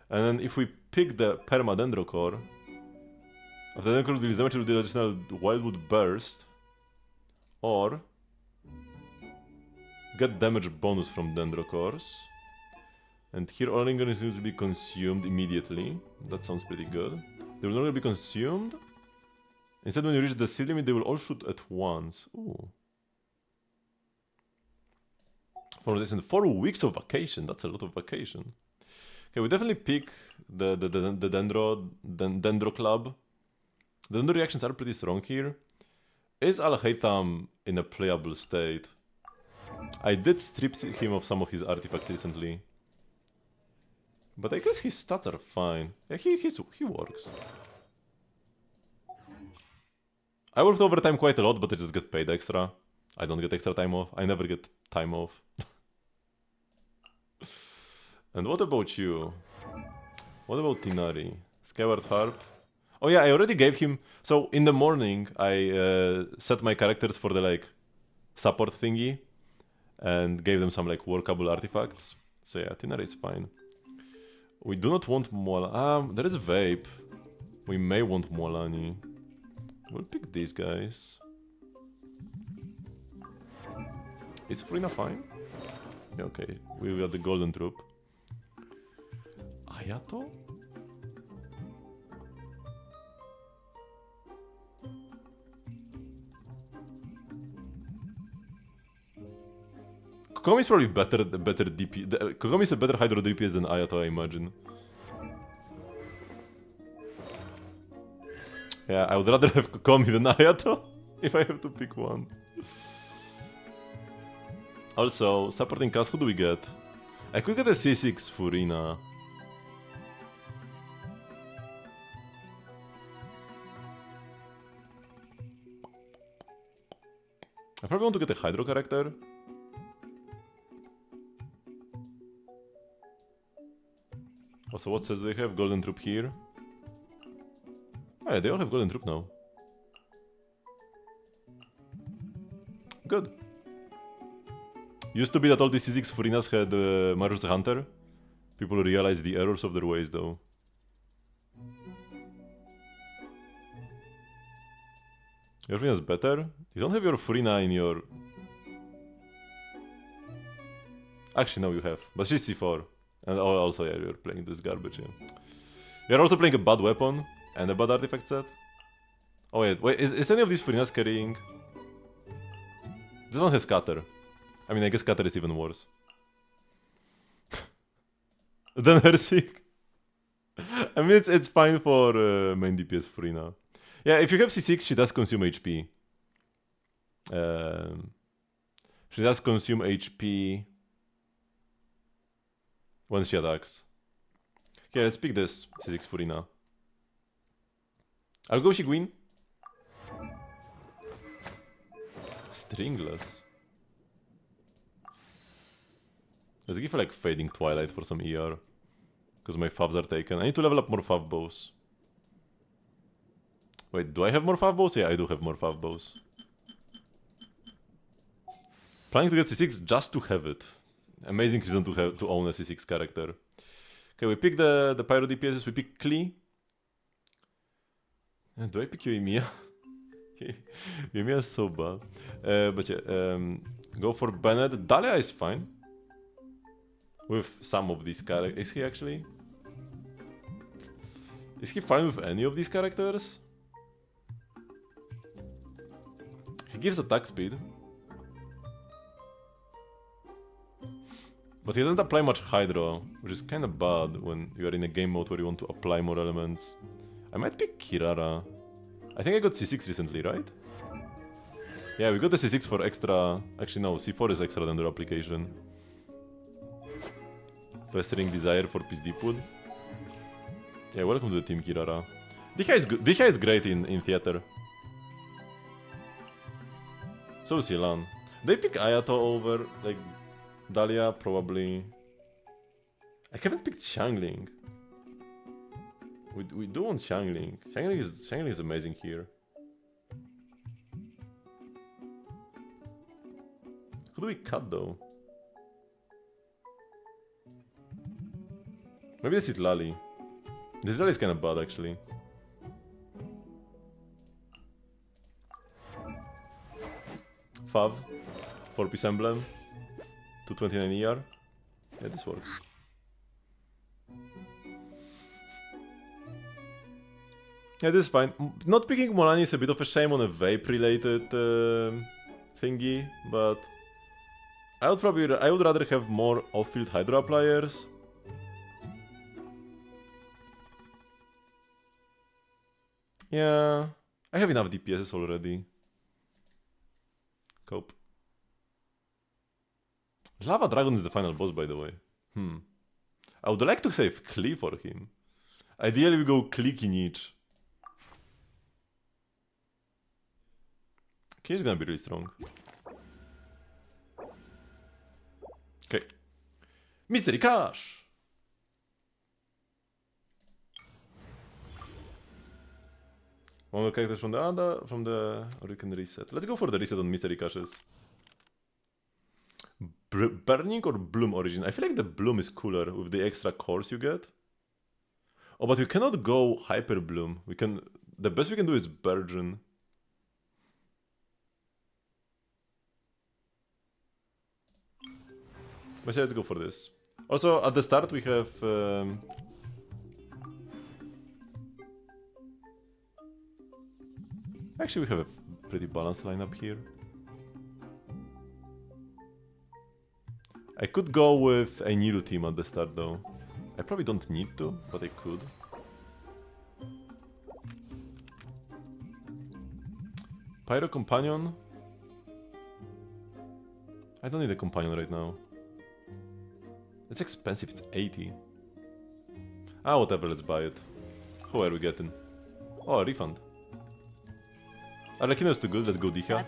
And then if we pick the Perma Dendro Core, after the Dendro Core deals damage, it will deal additional Wildwood Burst, or get damage bonus from Dendro Cores. And here all lingering seeds will be consumed immediately. That sounds pretty good. They will no longer be consumed. Instead, when you reach the seed limit, they will all shoot at once. Ooh. For this, in 4 weeks of vacation, that's a lot of vacation. Okay, we definitely pick the Dendro Club. The Dendro reactions are pretty strong here. Is Al-Haytham in a playable state? I did strip him of some of his artifacts recently. But I guess his stats are fine. Yeah, he works. I worked overtime quite a lot, but I just get paid extra. I don't get extra time off. I never get time off. And what about you? What about Tinari? Skyward Harp? Oh yeah, I already gave him... So, in the morning, I set my characters for the, like, support thingy. And gave them some, like, workable artifacts. So yeah, Tinari is fine. We do not want Moala... there is Vape. We may want Moalani. We'll pick these guys. Is Furina fine? Yeah, okay, we got the Golden Troop. Ayato? Kokomi is probably better DP. Kokomi is a better Hydro DPS than Ayato, I imagine. Yeah, I would rather have Kokomi than Ayato, if I have to pick one. Also, supporting cast, who do we get? I could get a C6 Furina. I probably want to get a Hydro character. Also, what says they have? Golden Troop here. Oh yeah, they all have Golden Troop now. Good. Used to be that all the C6 Furinas had Marius the Hunter. People realized the errors of their ways though. Your Furina's better? You don't have your Furina in your... Actually, no, you have. But she's C4. And also, yeah, you're playing this garbage, yeah. You're also playing a bad weapon and a bad artifact set. Oh wait, is any of these Furinas carrying... This one has Scatter. I mean, I guess Scatter is even worse. Than Hersik. I mean, it's fine for main DPS Furina. Yeah, if you have C6, she does consume HP. She does consume HP when she attacks. Okay, let's pick this C6 Furina. I'll go Shiguin. Stringless. Let's give her like Fading Twilight for some ER. Because my favs are taken. I need to level up more fav bows. Wait, do I have more fav bows? Yeah, I do have more fav bows. Planning to get C6 just to have it. Amazing reason to own a C6 character. Okay, we pick the Pyro DPSs, we pick Klee. Do I pick Yoimiya? Yoimiya is so bad. But yeah, go for Bennett. Dahlia is fine. With some of these characters. Is he actually? Is he fine with any of these characters? He gives attack speed. But he doesn't apply much Hydro, which is kinda bad when you are in a game mode where you want to apply more elements. I might pick Kirara. I think I got C6 recently, right? Yeah, we got the C6 for extra... Actually, no, C4 is extra than the application. Festering desire for PSD pool. Yeah, welcome to the team, Kirara. Dicha is good. Dicha is great in theater. So is Yelan. They pick Ayato over, like, Dahlia, probably. I haven't picked Xiangling. We do want Xiangling. Xiangling is amazing here. Who do we cut though? Maybe that's Itlali. This Itlali is kinda bad actually. Fav, 4-piece emblem, 229 ER. Yeah, this works. Yeah, this is fine. Not picking Molani is a bit of a shame on a vape-related thingy, but I would rather have more off-field Hydro Appliers. Yeah, I have enough DPSs already. Cope. Lava Dragon is the final boss, by the way. I would like to save Klee for him. Ideally, we go Klee Kinich. Kinich is gonna be really strong. Okay. Mystery Cash! One more characters from the or you can reset. Let's go for the reset on Mystery Caches. Burning or Bloom origin? I feel like the Bloom is cooler with the extra cores you get. Oh, but we cannot go Hyper Bloom. We can. The best we can do is Burgeon. But yeah, let's go for this. Also, at the start we have... Actually, we have a pretty balanced lineup here. I could go with a Nilu team at the start though. I probably don't need to, but I could. Pyro Companion? I don't need a companion right now. It's expensive, it's 80. Ah, whatever, let's buy it. Who are we getting? Oh, a refund. Arlecchino is too good, let's go Dicha.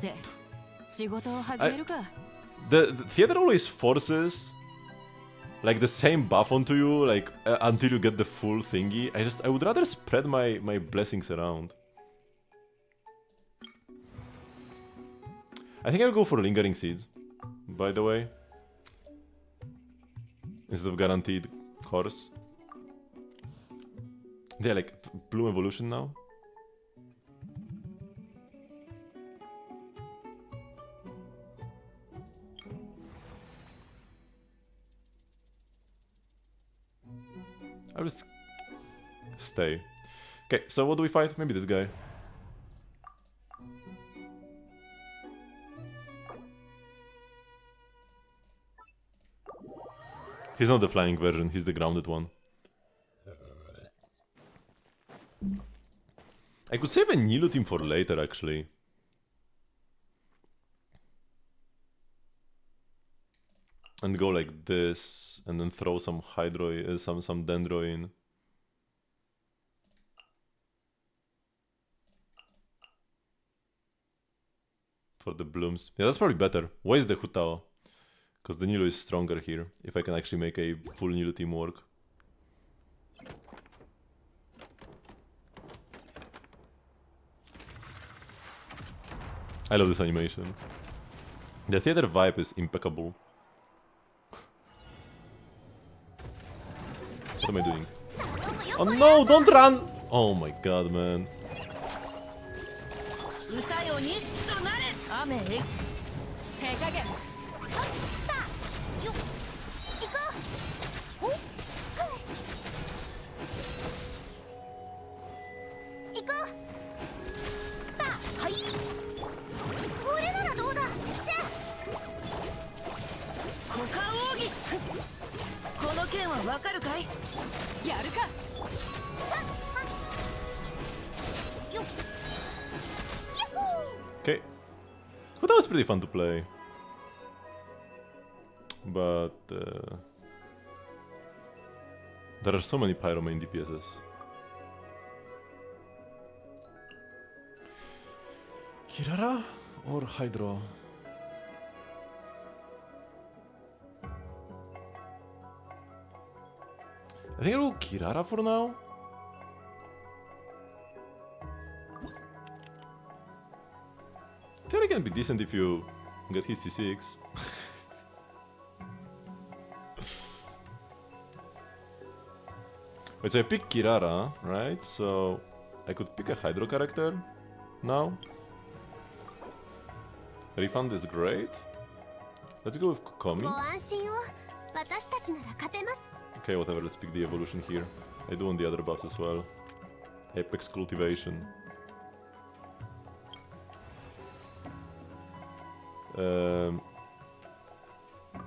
The theater always forces like the same buff onto you, like until you get the full thingy. I would rather spread my blessings around. I think I'll go for Lingering Seeds, by the way. Instead of guaranteed cores. They're like Bloom Evolution now. I'll just stay. Okay, so what do we fight? Maybe this guy. He's not the flying version, he's the grounded one. I could save a Nilu team for later, actually. And go like this, and then throw some Hydro, some Dendro in. For the blooms. Yeah, that's probably better. Why is the Hutao? Because the Nilu is stronger here, if I can actually make a full Nilu team work. I love this animation. The theater vibe is impeccable. What am I doing? Oh no, don't run! Oh my god, man. Okay. But that was pretty fun to play. But there are so many Pyro main DPSs. Kirara or Hydro? I think I'll go Kirara for now. I think it can be decent if you get his C6. Wait, so I pick Kirara, right? So I could pick a Hydro character now. Refund is great. Let's go with Kokomi. Okay, whatever, let's pick the evolution here. I do want the other buffs as well. Apex Cultivation.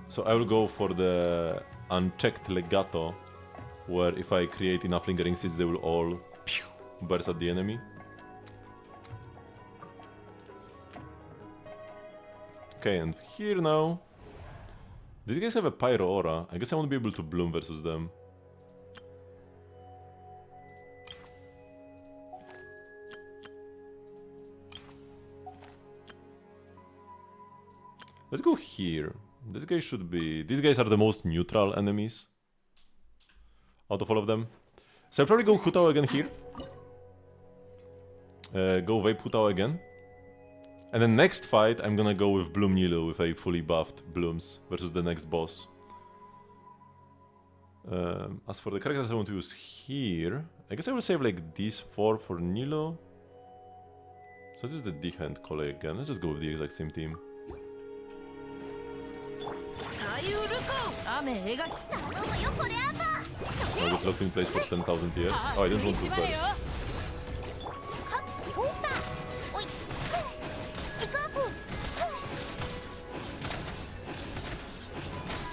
So I will go for the unchecked Legato, where if I create enough lingering seeds, they will all burst at the enemy. Okay, and here now, these guys have a Pyro Aura. I guess I won't be able to bloom versus them. Let's go here. This guy should be... These guys are the most neutral enemies out of all of them. So I'll probably go Hutao again here. Go Vape Hutao again. And then next fight, I'm gonna go with Bloom Nilu with a fully buffed Blooms versus the next boss. As for the characters I want to use here, I guess I will save like these 4 for Nilu. So let's use the D-Hand colleague again. Let's just go with the exact same team. I'll get locked in place for 10,000 years. Oh, I didn't want to burst.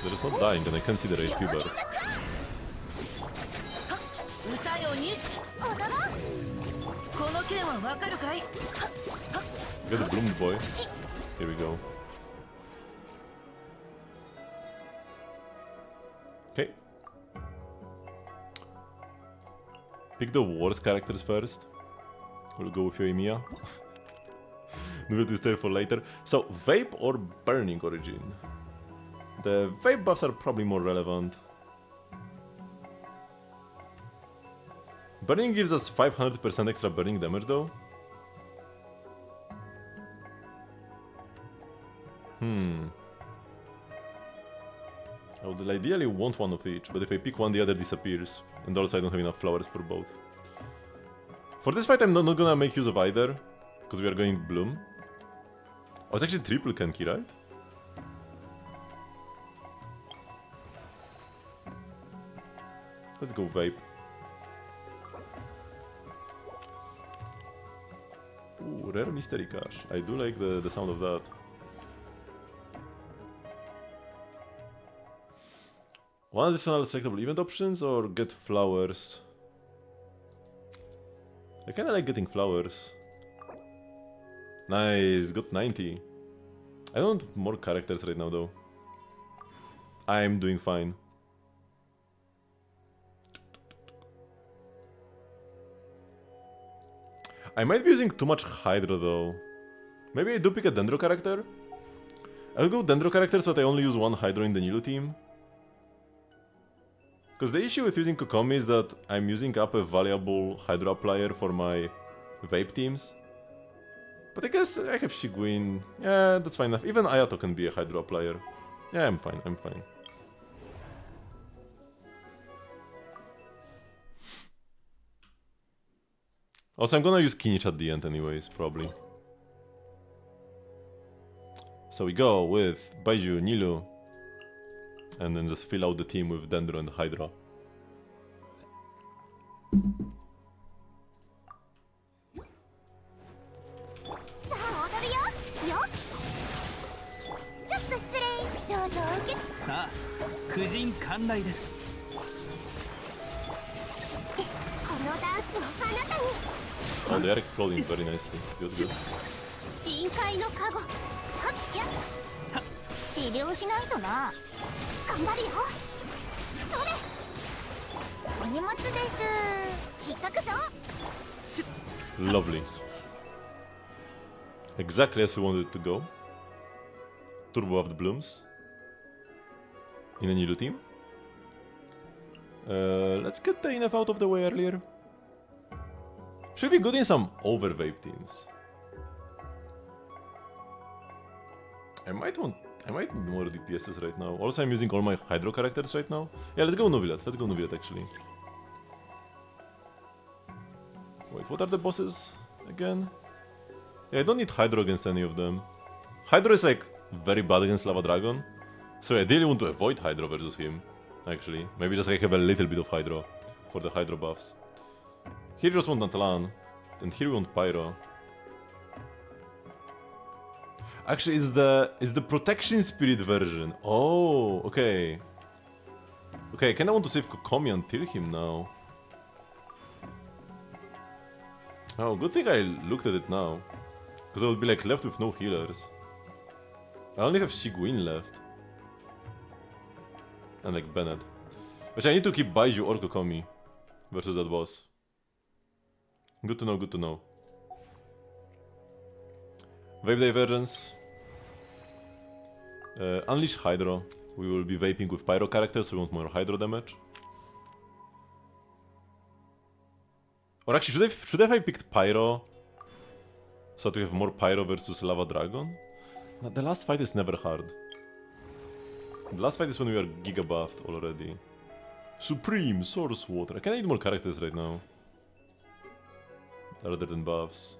There is not dying and I can't see the HP burst. Get the bloomed boy. Here we go. Okay. Pick the worst characters first. We'll go with Yoimiya. Move to stay for later. So, Vape or Burning Origin? The Vape buffs are probably more relevant. Burning gives us 500% extra burning damage though. I would ideally want one of each, but if I pick one, the other disappears. And also I don't have enough flowers for both. For this fight, I'm not gonna make use of either, because we are going Bloom. Oh, it's actually triple Kenki, right? Let's go Vape. Ooh, rare Mystery Cache. I do like the sound of that. One additional selectable event options or get flowers? I kinda like getting flowers. Nice, got 90. I don't want more characters right now though. I'm doing fine. I might be using too much Hydra though. Maybe I do pick a Dendro character? I'll go Dendro character so that I only use one Hydra in the Nilu team. Because the issue with using Kokomi is that I'm using up a valuable Hydra applier for my Vape teams. But I guess I have Shiguin. Yeah, that's fine enough. Even Ayato can be a Hydra applier. Yeah, I'm fine, I'm fine. Also, I'm gonna use Kinich at the end anyways, probably. So we go with Baiju, Nilu, and then just fill out the team with Dendro and Hydra. Oh, they are exploding very nicely. Good, good. 治療しないとな。頑張るよ。それ。お荷物です。引っかくぞ。 Lovely. Exactly as we wanted it to go. Turbo of the blooms. In a new team. Let's get the enough out of the way earlier. Should be good in some overvape teams. I might need more DPSs right now. Also, I'm using all my Hydro characters right now. Yeah, let's go Nuvilat. Let's go Nuvilat actually. Wait, what are the bosses again? Yeah, I don't need Hydro against any of them. Hydro is like very bad against Lava Dragon. So I ideally want to avoid Hydro versus him. Actually, maybe just like have a little bit of Hydro for the Hydro buffs. Here we just want Natalan, and here we want Pyro. Actually, is the Protection Spirit version. Oh, okay. Okay, I kinda want to save Kokomi until him now. Oh, good thing I looked at it now. Because I would be like left with no healers. I only have Shiguin left. And like Bennett. Which I need to keep Baiju or Kokomi versus that boss. Good to know, good to know. Vape Divergence. Unleash Hydro. We will be vaping with Pyro characters, so we want more Hydro damage. Or actually, should I have picked Pyro? So that we have more Pyro versus Lava Dragon? No, the last fight is never hard. The last fight is when we are Giga buffed already. Supreme Source Water. I kinda need more characters right now. Rather than buffs.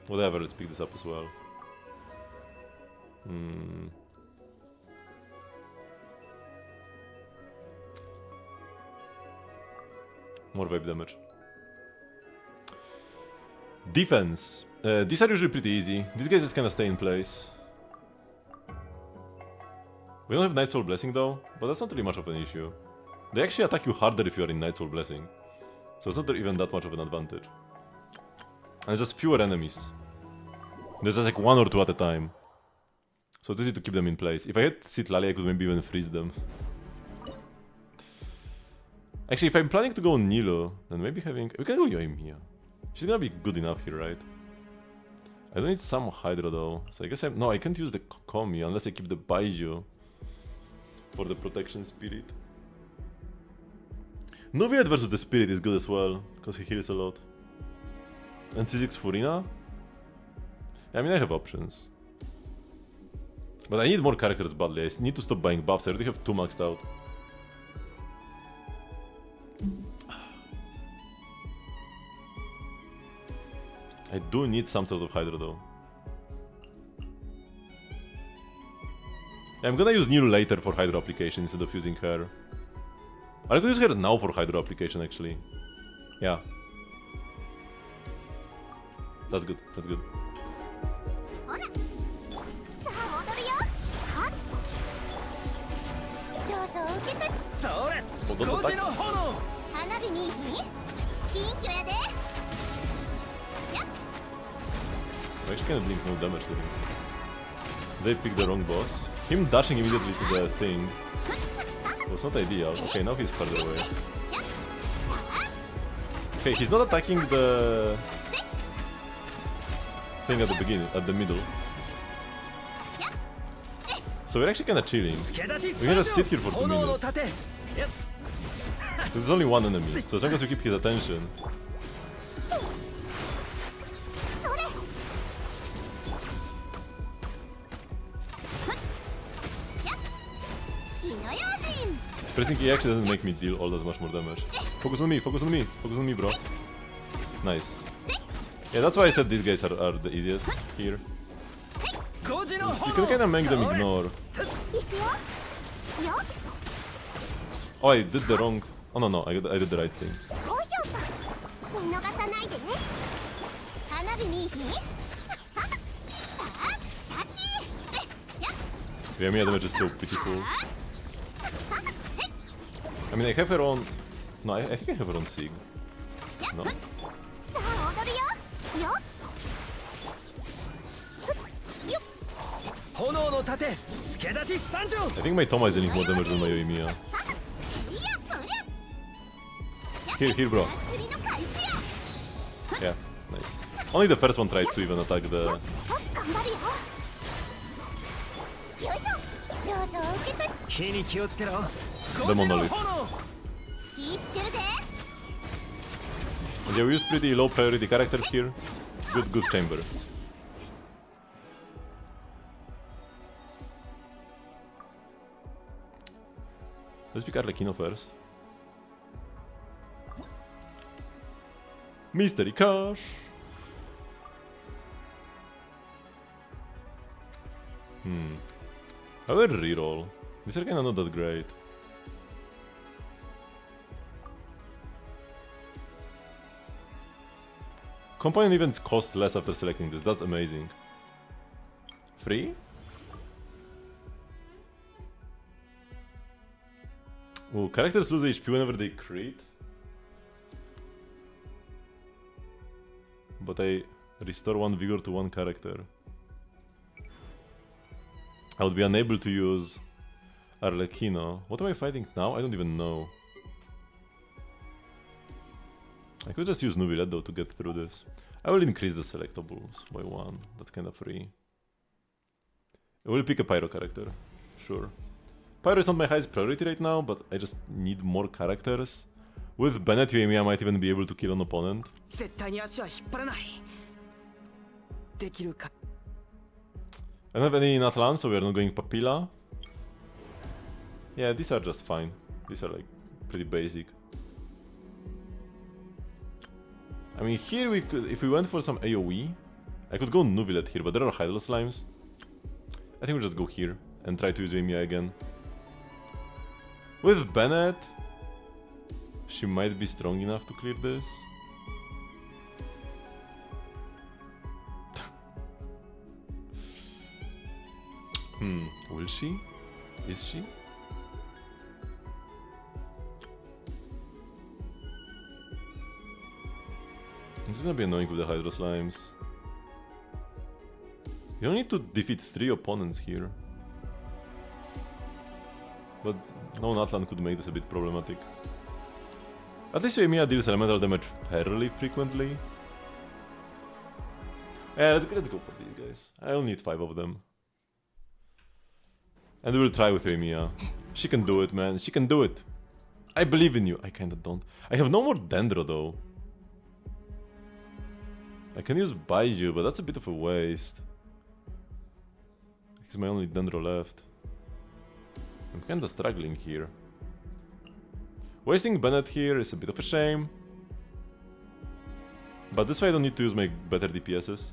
Whatever, let's pick this up as well. More vape damage. Defense. These are usually pretty easy. These guys just kinda stay in place. We don't have Night Soul Blessing though, but that's not really much of an issue. They actually attack you harder if you are in Night Soul Blessing. So it's not even that much of an advantage. And it's just fewer enemies. There's just like one or two at a time. So it's easy to keep them in place. If I had Citlali, I could maybe even freeze them. Actually, if I'm planning to go on Nilo, then maybe having... We can go Yoimiya. She's gonna be good enough here, right? I don't need some Hydra though. So I guess I'm... No, I can't use the Kokomi unless I keep the Baiju for the Protection Spirit. Nuviet versus the Spirit is good as well, because he heals a lot. And C6 Furina? I mean, I have options. But I need more characters badly. I need to stop buying buffs. I already have 2 maxed out. I do need some sort of Hydra though. I'm gonna use Nilu later for Hydro application instead of using her. I could use her now for Hydro application actually. Yeah. That's good, that's good. Oh, don't attack. I actually can't blink no damage to him. They picked the wrong boss. Him dashing immediately to the thing was not ideal. Okay, now he's further away. Okay, he's not attacking the thing at the beginning, at the middle. So we're actually kinda chilling. We can just sit here for 2 minutes. There's only one enemy, so as long as we keep his attention. Pressing E actually doesn't make me deal all that much more damage. Focus on me, focus on me, focus on me, bro. Nice. Yeah, that's why I said these guys are the easiest here. You can kinda make them ignore. Oh, I did the wrong... Oh no, no, I did the right thing. Yoimiya damage is so pitiful. I mean, I have her own... No, I think I have her own Sig. No? さあ踊るよよっよっ 炎の盾助立ち参上 I think my Toma is dealing more damage than my Yoimiya. いやそりゃ Here, bro. 祭りの開始や Yeah, nice. Only the first one tried to even attack the... 頑張るよよいしょどうぞ受け取り火に気をつけろ The monolith. 気ぃつけるで And yeah, we use pretty low priority characters here. Good chamber. Let's pick Arlecchino first. Mystery Cash! I will reroll. These are kinda not that great. Companion events cost less after selecting this, that's amazing. Free? Ooh, characters lose HP whenever they crit. But I restore 1 vigor to 1 character. I would be unable to use Arlecchino. What am I fighting now? I don't even know. I could just use Nubilet though to get through this. I will increase the selectables by 1. That's kinda free. I will pick a Pyro character. Sure. Pyro is not my highest priority right now, but I just need more characters. With Bennett, Yoimiya might even be able to kill an opponent. 絶対に足は引っ張らないできるか I don't have any in Atlan, so we are not going Papilla. Yeah, these are just fine. These are like pretty basic. I mean, here we could, if we went for some AoE, I could go Nubilet here, but there are Hydro Slimes. I think we'll just go here and try to use Yoimiya again. With Bennett, she might be strong enough to clear this. Will she? Is she? This is gonna be annoying with the Hydro Slimes. You don't need to defeat 3 opponents here. But no Natlan could make this a bit problematic. At least Yoimiya deals elemental damage fairly frequently. Yeah, let's go for these guys. I only need 5 of them. And we'll try with Yoimiya. She can do it, man. She can do it. I believe in you. I kinda don't. I have no more Dendro though. I can use Baiju, but that's a bit of a waste. It's my only Dendro left. I'm kinda struggling here. Wasting Bennett here is a bit of a shame. But this way I don't need to use my better DPSs.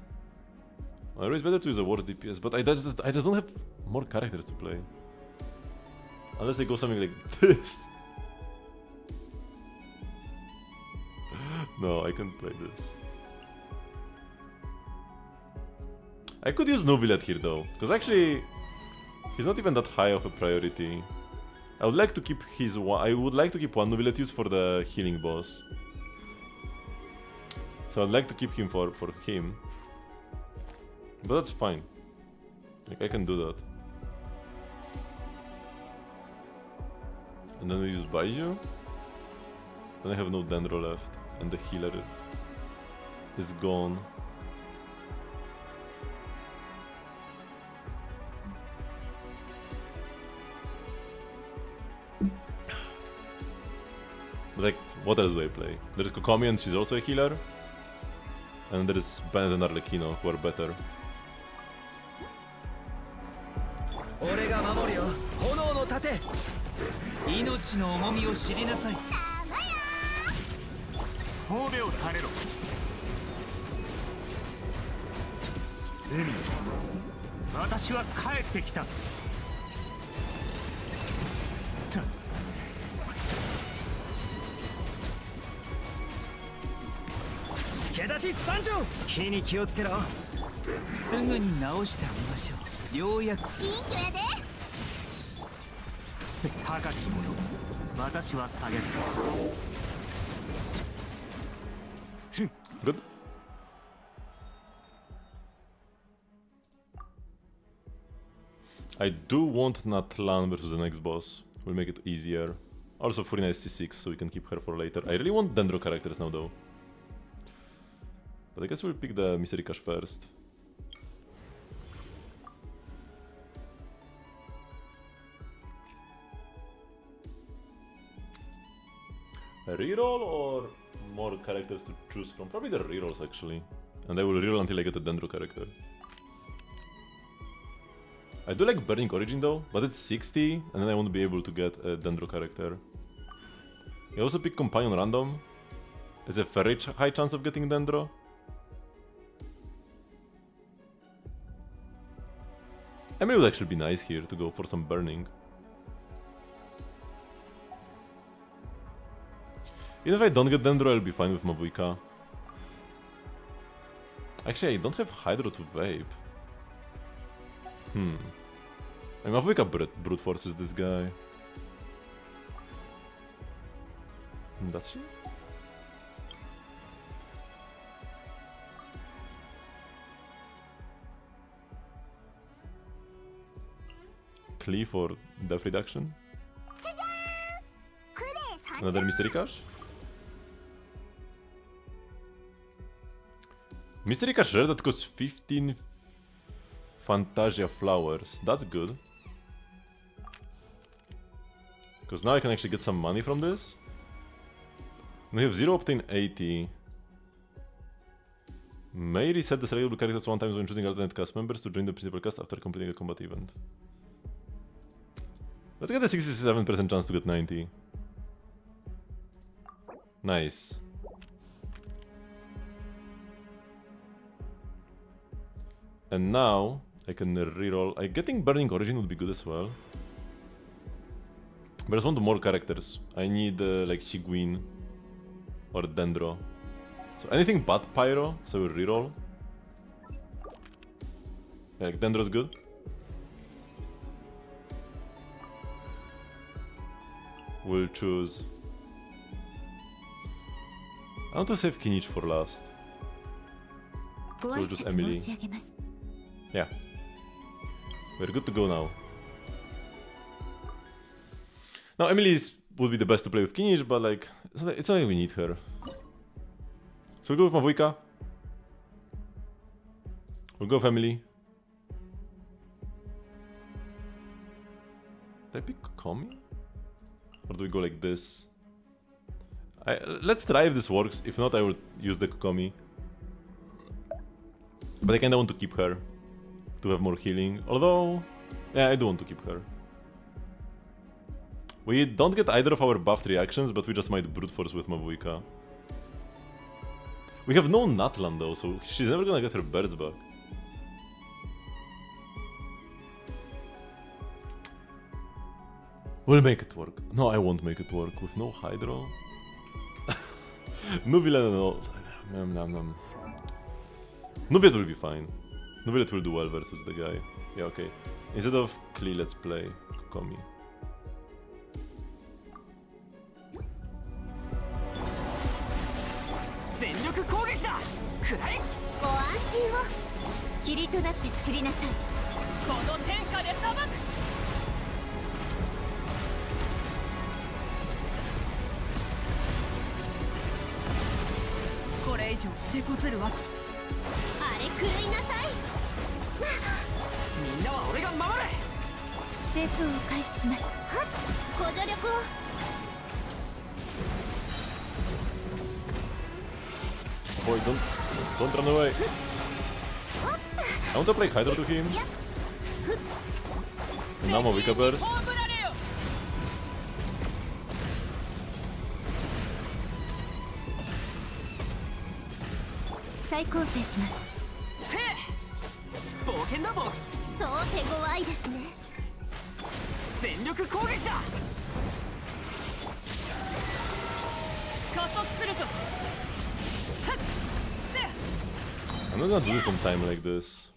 Well, it's better to use a worse DPS, but I just don't have more characters to play. Unless I go something like this. No, I can't play this. I could use Nubilet here though, because actually he's not even that high of a priority. I would like to keep one Nubilet use for the healing boss. So I'd like to keep him for him. But that's fine. Like, I can do that. And then we use Baiju. Then I have no Dendro left. And the healer is gone. But like, what else do I play? There is Kokomi and she's also a healer. And there is Bennett and Arlecchino who are better. 俺が守るよ炎の盾命の重みを知りなさい神戸を垂れろ海私は帰ってきた助立ち参上火に気をつけろすぐに直してあげましょうようやく緊急やで高き者私は下げず Good. I do want Natlan versus the next boss. Will make it easier. Also, Furina is C6, so we can keep her for later. I really want Dendro characters now, though. But I guess we'll pick the Mystery Cash first. A reroll or more characters to choose from? Probably the rerolls, actually. And I will reroll until I get a Dendro character. I do like Burning Origin though, but it's 60, and then I won't be able to get a Dendro character. I also pick Companion random. It's a very high chance of getting Dendro. Emily would actually be nice here to go for some Burning. Even if I don't get Dendro, I'll be fine with Mavuika. Actually, I don't have Hydro to vape. I mean, Mavuika brute forces this guy. Does she? Cleave for death reduction? Another Mystery Cash? Mystery Cash rare that costs 15 Fantasia flowers. That's good. Because now I can actually get some money from this. We have 0 obtain 80. May reset the selectable characters one time when choosing alternate cast members to join the principal cast after completing a combat event. Let's get a 67% chance to get 90. Nice. And now I can reroll. Getting Burning Origin would be good as well. But I just want more characters. I need like Higuin or Dendro. So anything but Pyro, so we'll reroll. Yeah, like Dendro's good. We'll choose. I want to save Kinich for last. So we'll choose Emily. Yeah. We're good to go now. Now Emily would be the best to play with Kinich, but like, it's not like we need her. So we'll go with Mavuika. We'll go with Emily. Did I pick Kokomi? Or do we go like this? Let's try if this works. If not, I will use the Kokomi. But I kinda want to keep her. To have more healing. Although, yeah, I do want to keep her. We don't get either of our buffed reactions, but we just might brute force with Mavuika. We have no Natlan though, so she's never gonna get her birds back. We'll make it work. No, I won't make it work with no Hydro. Nubilet, no. Nubilet will be fine. Nubilet will do well versus the guy. Yeah, okay. Instead of Klee, let's play Kokomi. Boy, don't run away. I want to play Hydro to him. And now Mavuika burst. I'm not gonna do this on time like this.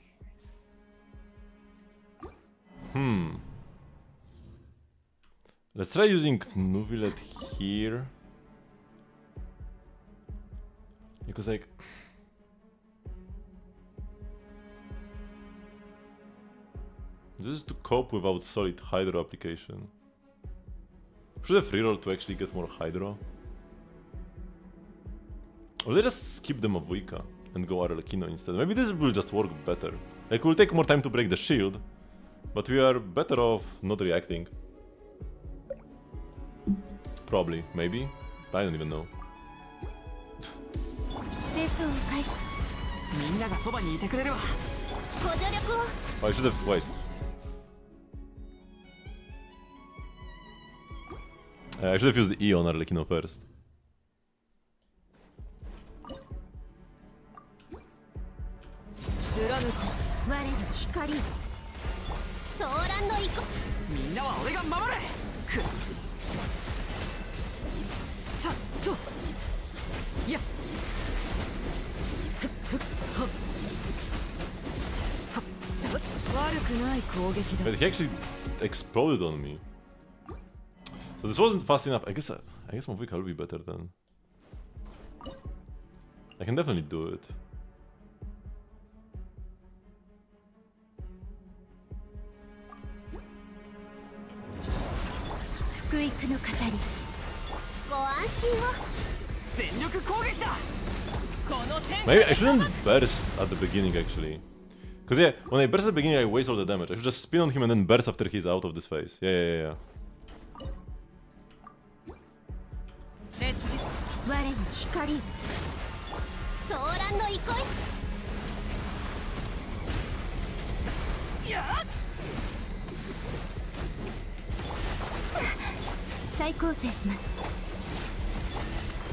Let's try using Nubilet here. Because like, This is to cope without solid Hydro application. Should have reroll to actually get more Hydro? Or they just skip the Mavuika and go Arlecchino instead. Maybe this will just work better. Like, we'll take more time to break the shield, but we are better off not reacting. Probably, maybe? I don't even know. 清掃を開始。みんながそばにいてくれるわ。ご助力を。 Oh, I should have... wait. I should have used E on Arlecchino first. 貫く。我の光。ソーランの意向。みんなは俺が守れ。く。さっと。いや。悪くない攻撃だ。 But he actually exploded on me. So this wasn't fast enough. I guess Mavuika will be better then. I can definitely do it. 福育の語り。ご安心を。全力攻撃だ。この天。 Maybe I shouldn't burst at the beginning actually. Cause yeah, when I burst at the beginning I waste all the damage. I should just spin on him and then burst after he's out of this phase. Yeah. 我の光。ソーランの憩い。やっ。再構成します。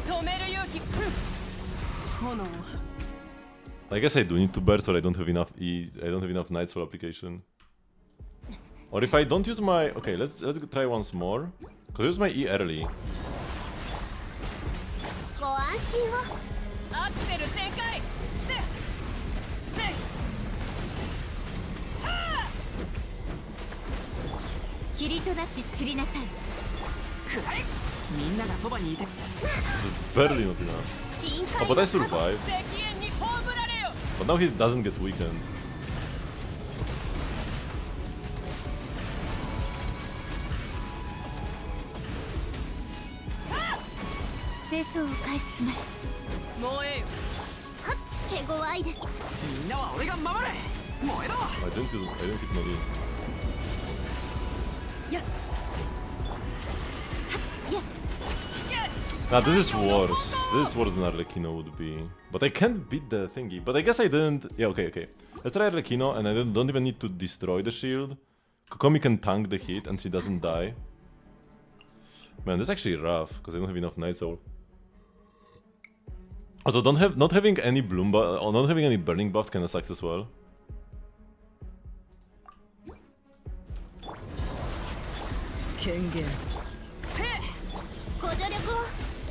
止める勇気。炎。 I guess I do need to burst or I don't have enough E. I don't have enough Night Soul application. Or if I don't use my... Okay, let's try once more. Cause I use my E early. ご安心を。アクセル全開。せ。霧となって散りなさい。くらい。みんながそばにいて。 Just barely not enough. 深 Oh, 海 but I survived. 石煙に葬られよ。 But now he doesn't get weakened. 清掃を開始します。燃えよ。はっ、手強いです。みんなは俺が守れ。燃えろ。 I didn't keep my E. やっ。やっ。Nah, this is worse. This is worse than Arlecchino would be. But I can't beat the thingy. But I guess I didn't... Yeah, okay. Let's try Arlecchino, and I don't even need to destroy the shield. Kokomi can tank the hit, and she doesn't die. Man, this is actually rough, because I don't have enough Night Soul. Also, not having any bloom buff, or not having any burning buffs kinda sucks as well.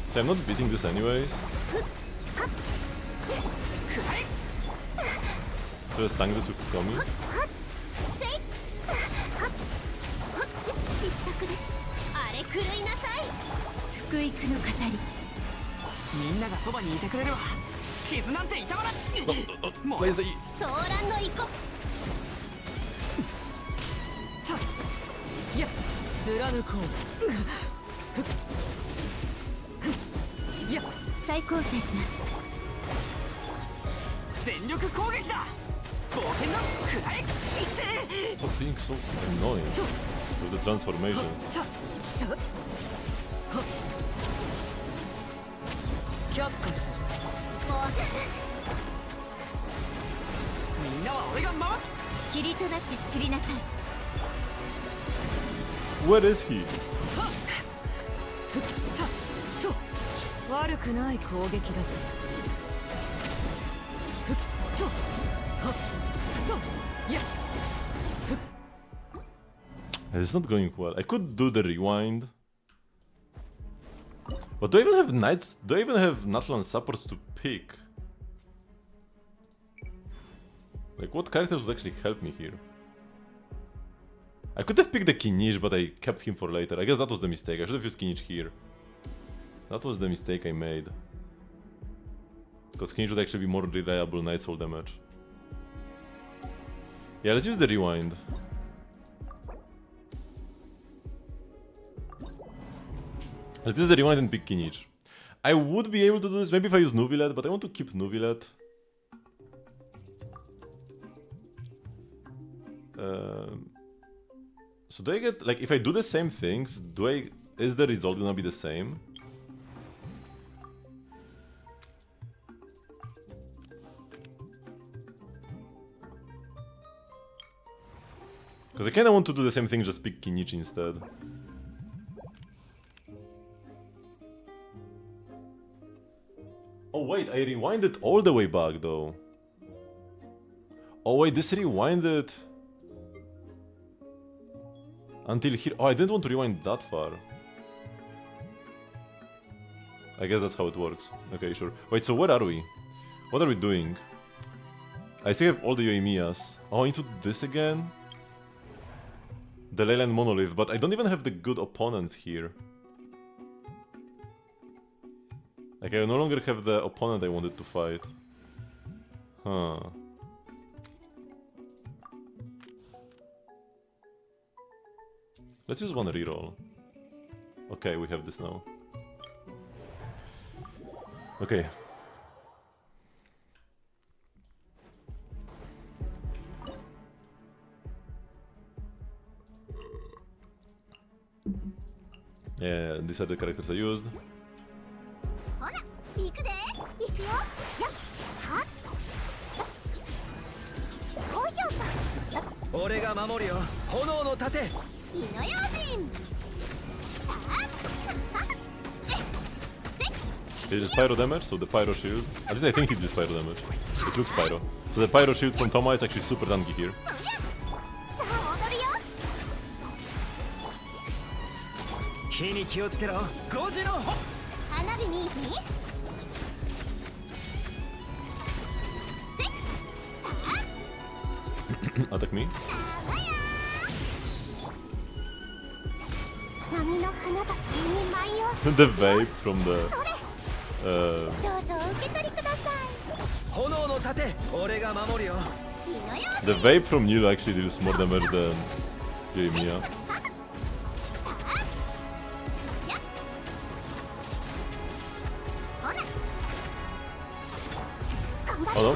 So I'm not beating this anyways. So let's tank this with Kokomi. 失策です。あれ狂いなさい。福育の語り。みんながそばにいてくれるわ。傷なんて痛まらん。 Where's the E? ソーランの意向。いや、貫こう。いや、再構成します。全力攻撃だ。冒険のくらい。 Stop being so annoying with the transformation. 却下する。みんなは俺が守る。霧となって散りなさい。 Where is he? 悪くない攻撃だった。 It's not going well. I could do the rewind. But do I even have knights? Do I even have Natlan supports to pick? Like, what characters would actually help me here? I could have picked the Kinich, but I kept him for later. I guess that was the mistake. I should have used Kinich here. That was the mistake I made. Because Kinich would actually be more reliable Night Soul damage. Yeah, let's use the rewind. Let's use the rewind and pick Kinich. I would be able to do this maybe if I use Nuvilet, but I want to keep Nuvilet. So do I get, like, if I do the same things, is the result gonna be the same? Because I kinda want to do the same thing, just pick Kinich instead. Oh wait, I rewinded all the way back though. Oh wait, this rewinded until here. Oh, I didn't want to rewind that far. I guess that's how it works. Okay, sure. Wait, so where are we? What are we doing? I still have all the Yoimiyas. Oh, I need to do this again? The Leyland Monolith, but I don't even have the good opponents here. Like, I no longer have the opponent I wanted to fight. Huh. Let's use one reroll. Okay, we have this now. Okay. Yeah, these are the characters I used. ほな行くで行くよやっはっ高評価俺が守るよ炎の盾火の用心さあ He did pyro damage, so the pyro shield. At least I think he did pyro damage. It looks pyro. So the pyro shield from Toma is actually super tanky here. さあ踊るよ火に気をつけろ5時のほ花火にAttack me. 波の花がに舞いを The vape from the... どうぞお受け取りください炎の盾俺が守るよ火の用心 The vape from Nilo actually deals more damage than Yoimiya. Oh no.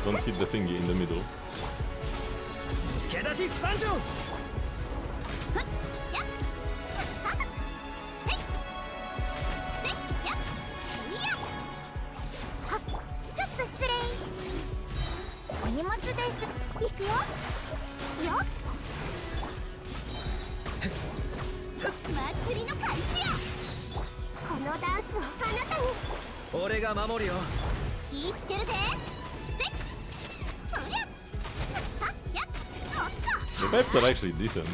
Don't hit the thingy in the middle. 助立ち参上ちょっと失礼お荷物です行くよよっ祭りの開始やこのダンスをあなたに俺が守るよ気ぃつけるでせっそりゃはっやっおっと The vapes are actually decent.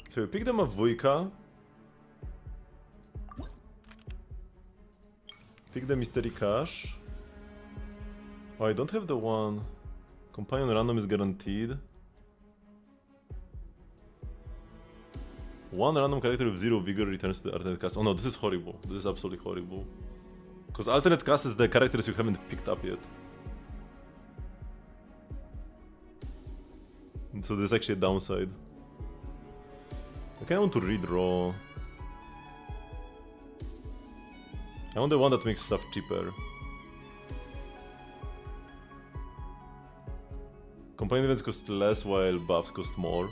So we pick them a Vuika. Pick the Mystery Cache. Oh, I don't have the one. Companion random is guaranteed. One random character with 0 vigor returns to the alternate cast. Oh no, this is horrible. This is absolutely horrible. Because alternate cast is the characters you haven't picked up yet. And so there's actually a downside. I kinda want to redraw. I want the one that makes stuff cheaper. Companion events cost less while buffs cost more.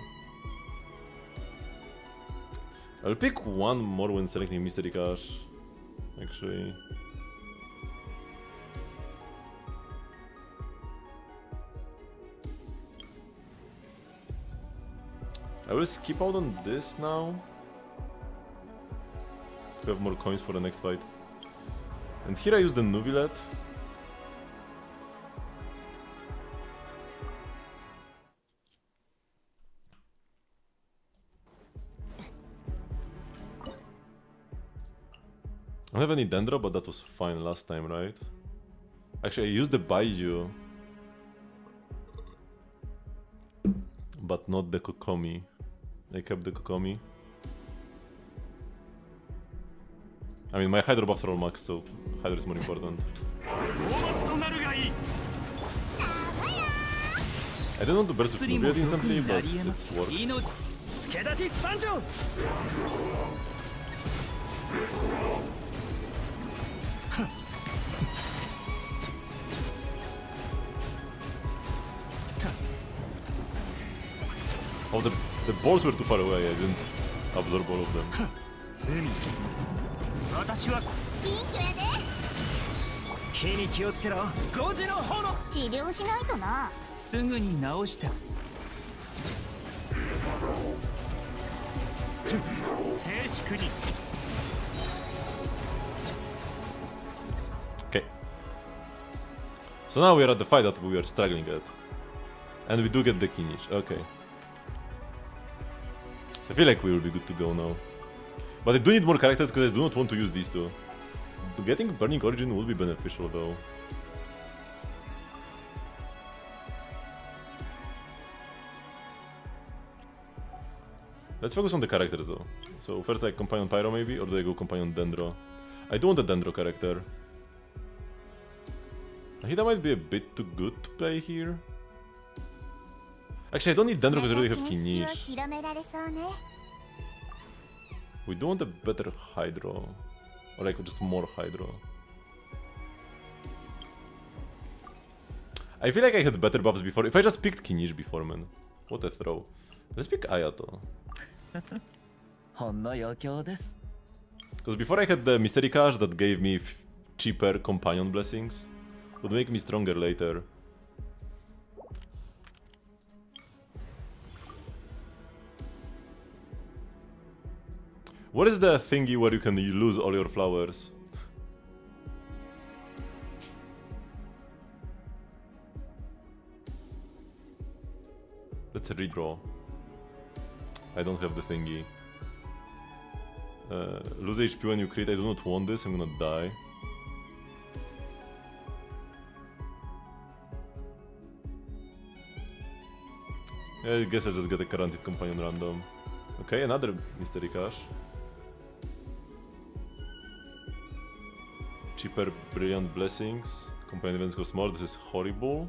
I'll pick one more when selecting Mystery Cache. Actually. I will skip out on this now. To have more coins for the next fight. And here I use the Nuvilet. I don't have any Dendro, but that was fine last time, right? Actually, I used the Baiju. But not the Kokomi. I kept the Kokomi. I mean, my Hydro buffs are all maxed, so Hydro is more important. 討伐となるがいい さあ I don't want to burst Suri Fury mo instantly, yoku but nariemasu. it works. Inochi tsukedachi sanjo. Oh, the balls were too far away. I didn't absorb all of them. 私はピンクやで。火に気をつけろ。5時の炎。治療しないとな。すぐに治した。静粛に。 Okay. So now we are at the fight that we are struggling at. And we do get the Kinish. Okay. I feel like we will be good to go now. But I do need more characters because I do not want to use these two. Getting Burning Origin will be beneficial though. Let's focus on the characters though. So first like Companion Pyro maybe, or do I go Companion Dendro? I do want a Dendro character. Ahida might be a bit too good to play here. Actually, I don't need Dendro because I already have また見識を Kinish. 広められそうね。 We do want a better Hydro. Or like just more Hydro. I feel like I had better buffs before. If I just picked Kinish before, man. What a throw. Let's pick Ayato. ほんの余興です。 Because before I had the Mystery Cash that gave me cheaper Companion Blessings. Would make me stronger later. What is the thingy where you can lose all your flowers? Let's redraw. I don't have the thingy. Lose HP when you crit. I do not want this. I'm gonna die. I guess I just get a guaranteed companion random. Okay, another mystery cache. Cheaper brilliant blessings. Companion events cost more. This is horrible.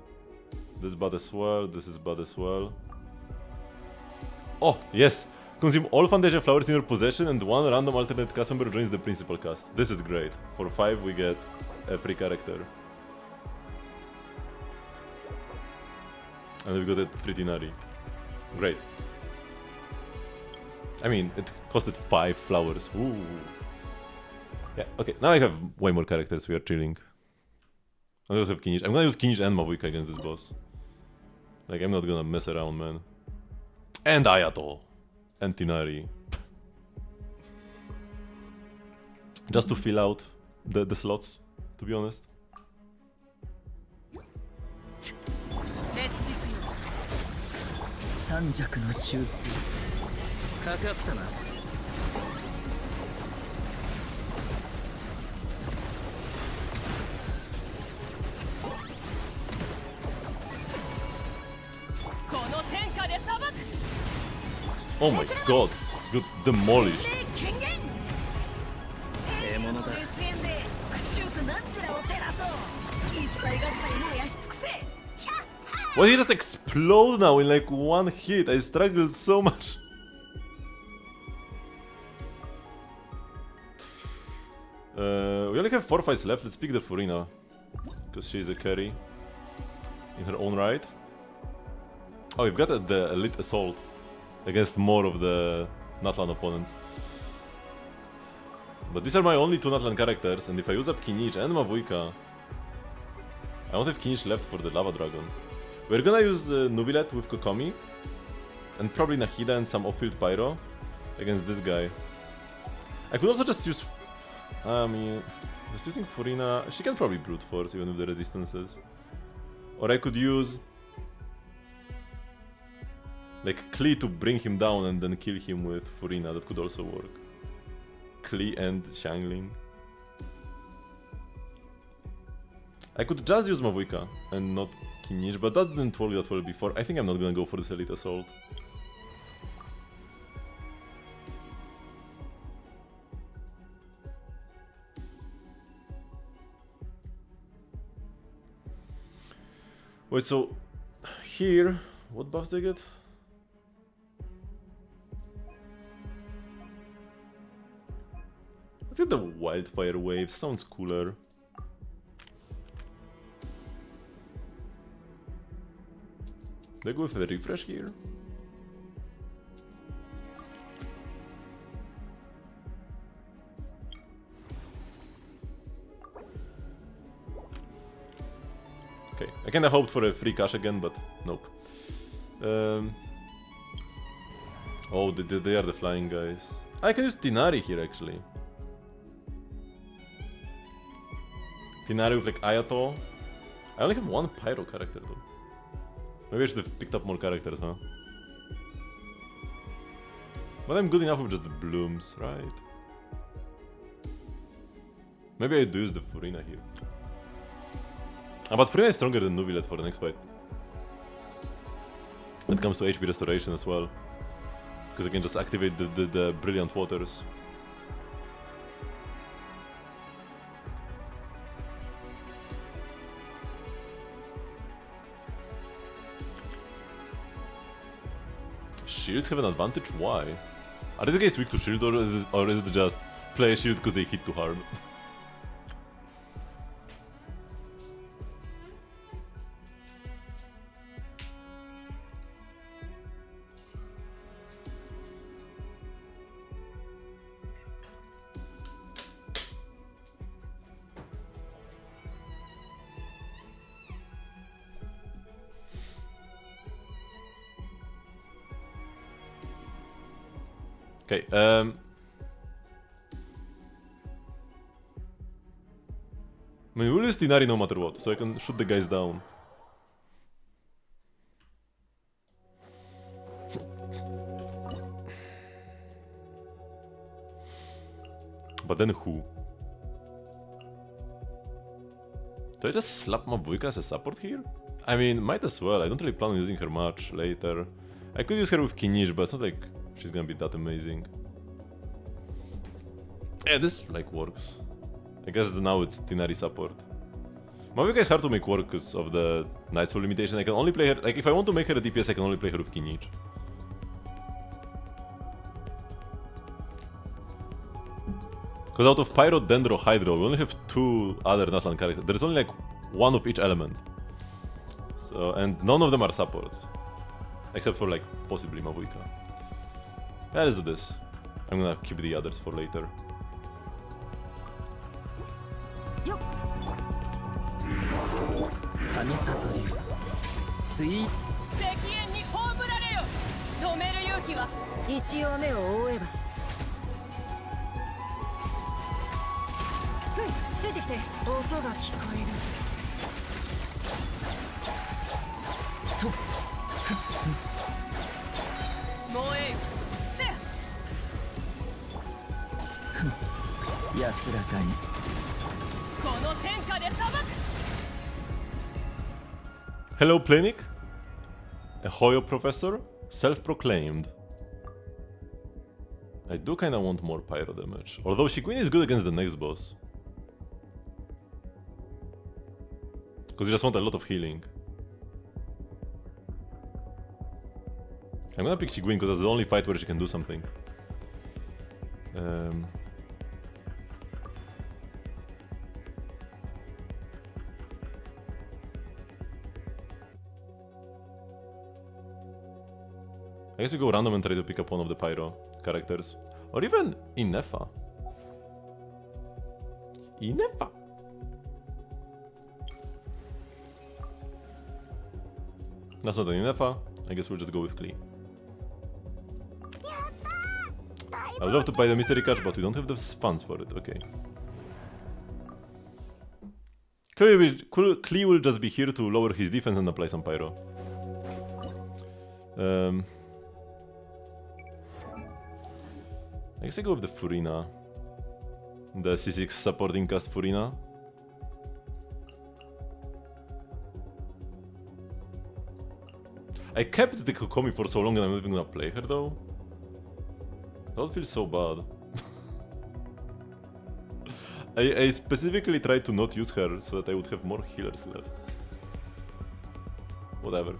This is bad as well. This is bad as well. Oh, yes! Consume all Fantasia flowers in your possession and one random alternate cast member joins the principal cast. This is great. For 5 we get a free character. And we got a free Tinari. Great. I mean, it costed 5 flowers. Ooh. Yeah, okay, now I have way more characters, we are chilling. I also have Kinish. I'm gonna use Kinish and Mavuika against this boss. Like, I'm not gonna mess around, man. And Ayato! And Tinari. Just to fill out the slots, to be honest. 三弱の修正かかったな。この天下で裁く。 Oh my god, got demolished. えものだ。 Why did he just explode now in like one hit? I struggled so much. We only have 4 fights left. Let's pick the Furina. Because she's a carry in her own right. Oh, we've got the Elite Assault against more of the Natlan opponents. But these are my only 2 Natlan characters, and if I use up Kinish and Mavuika, I won't have Kinish left for the Lava Dragon. We're gonna use Nubilet with Kokomi, and probably Nahida and some off-field Pyro against this guy. I could also just use... I mean, just using Furina... She can probably brute force even with the resistances. Or I could use... like Klee to bring him down and then kill him with Furina. That could also work. Klee and Xiangling. I could just use Mavuika and not Kinish, but that didn't work that well before. I think I'm not gonna go for this Elite Assault. Wait, so here What buffs they get? Let's get the wildfire wave, sounds cooler. They go with a refresh here. Okay, I kinda hoped for a free cash again, but nope. Oh, they are the flying guys. I can use Tinari here actually. Tinari with like Ayato. I only have one Pyro character though. Maybe I should have picked up more characters, huh? But I'm good enough with just the blooms, right? Maybe I do use the Furina here. But Furina is stronger than Nuvilet for the next fight. When it comes to HP restoration as well. Because I can just activate the Brilliant Waters. Shields have an advantage? Why? Are these guys weak to shield, or is it just play a shield because they hit too hard? Okay, I mean, we'll use Tinari no matter what, so I can shoot the guys down. But then who? Do I just slap Mavuika as a support here? I mean, might as well. I don't really plan on using her much later. I could use her with Kinij, but it's not like she's gonna be that amazing. Yeah, this like works. I guess now it's Tinari support. Mavuika is hard to make work because of the Nightfall limitation. I can only play her, like if I want to make her a DPS, I can only play her with Kinij. Because out of Pyro, Dendro, Hydro, we only have 2 other Natlan characters. There's only like 1 of each element. So, and none of them are supports. Except for like possibly Mavuika. Yeah, let's do this. I'm gonna keep the others for later. Hello, Plenic. A Hoyo professor, self-proclaimed. I do kinda want more pyro damage. Although Shiguin is good against the next boss. Because you just want a lot of healing. I'm gonna pick Shiguin because that's the only fight where she can do something. I guess we go random and try to pick up one of the pyro characters. Or even Inefa. Inefa! That's not an Inefa. I guess we'll just go with Klee. I would love to buy the mystery cache, but we don't have the funds for it. Okay. Klee will just be here to lower his defense and apply some pyro. I guess I go with the Furina. The C6 supporting cast Furina. I kept the Kokomi for so long and I'm not even gonna play her though. That would feel so bad. I specifically tried to not use her so that I would have more healers left. Whatever.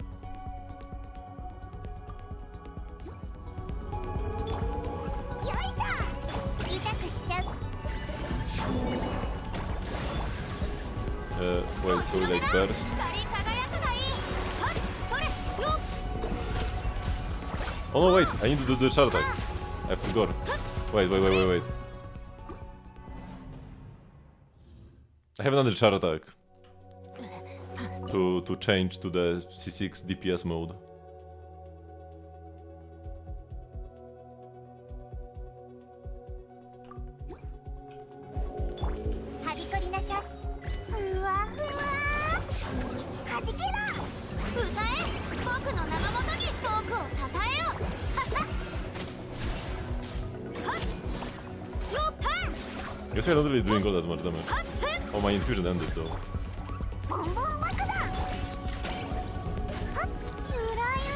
Wait, so we like burst? 光り輝くがいい。はっ、それ、よっ。 Oh no, wait, I need to do the charge attack. I forgot. Wait. I have another charge attack. To change to the C6 DPS mode. I guess we're not really doing all that much damage. Oh, my infusion ended though. ボンボン爆弾。はっ、ゆらゆ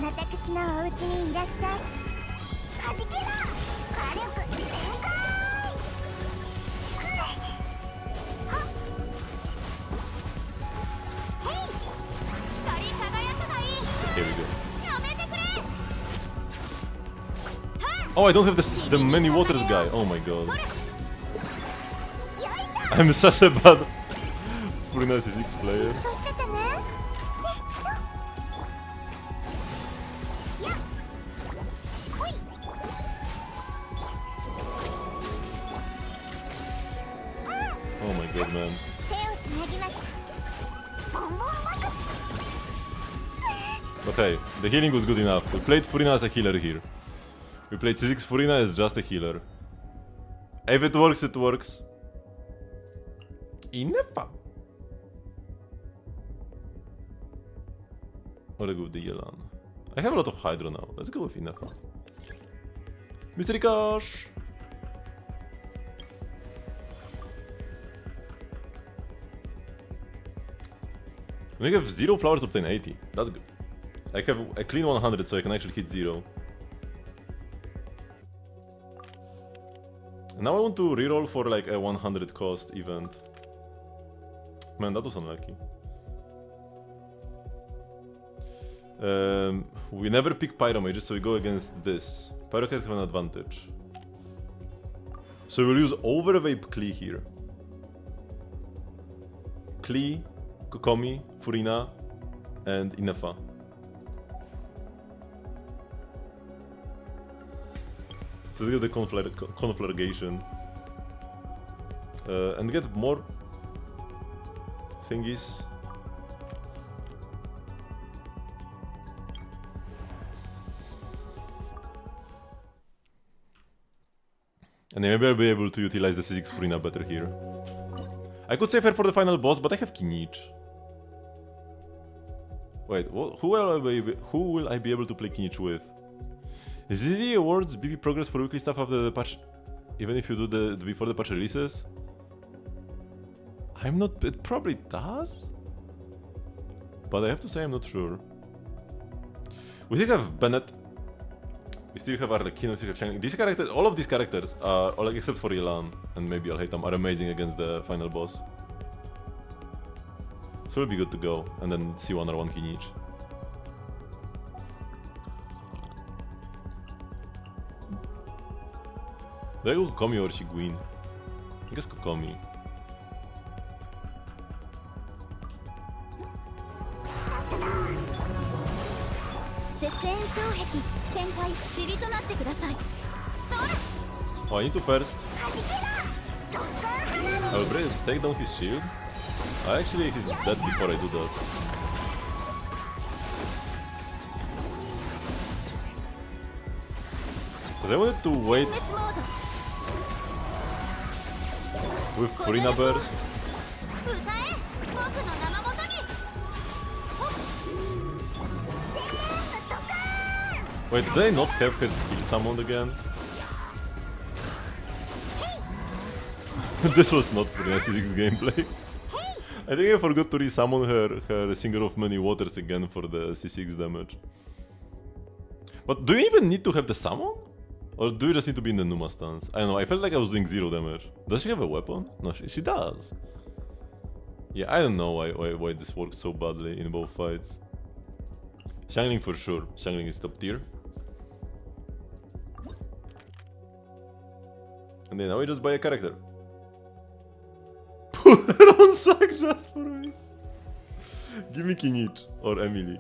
ら。私のお家にいらっしゃい。はじけろ。火力全開。はっ。へい。光り輝くがいい。 Here we go. やめてくれ。 Oh, I don't have the many waters guy. Oh my god. I'm such a bad Furina C6 player. としててね。やっ。ほい。 Oh my god, man. 手をつなぎましょう。ボンボン爆。 Okay, the healing was good enough. We played Furina as a healer here. We played C6 Furina as just a healer. If it works, it works. Inefa. Or I go with the Yelan. I have a lot of Hydra now. Let's go with Inefa. Mystery Cash! When you have 0 flowers, obtain 80. That's good. I have a clean 100, so I can actually hit 0. Now I want to reroll for like a 100 cost event. Man, that was unlucky. We never pick Pyro Mages, so we go against this. Pyro Mages have an advantage. So we'll use Overvape Klee here. Klee, Kokomi, Furina, and Inefa. So let's get the conflagration. And get more thingies. And maybe I'll be able to utilize the C6 Furina better here. I could save her for the final boss, but I have Kinich. Wait, who will I be able to play Kinich with? ZZ awards BP progress for weekly stuff after the patch, even if you do the before the patch releases? I'm not. It probably does, but I have to say I'm not sure. We still have Bennett. We still have Arlecchino. We still have Shang. These characters, all of these characters, are all except for Yelan and maybe Alhaitham, are amazing against the final boss. So it'll be good to go, and then C1 or 1 Kinich. Do I go Kokomi or Shiguin? I guess Kokomi. Oh, I need to first. I will take down his shield. Actually, he's dead before I do that. Because I wanted to wait with Furina burst. Wait, did I not have her skill summoned again? This was not Furina C6 gameplay. I think I forgot to resummon her Singer of Many Waters again for the C6 damage. But do you even need to have the summon? Or do you just need to be in the Numa stance? I don't know, I felt like I was doing 0 damage. Does she have a weapon? No, she does. Yeah, I don't know why this worked so badly in both fights. Xiangling for sure. Xiangling is top tier. And then now we just buy a character. Put her on sack just for me. Give me Kinich or Emily.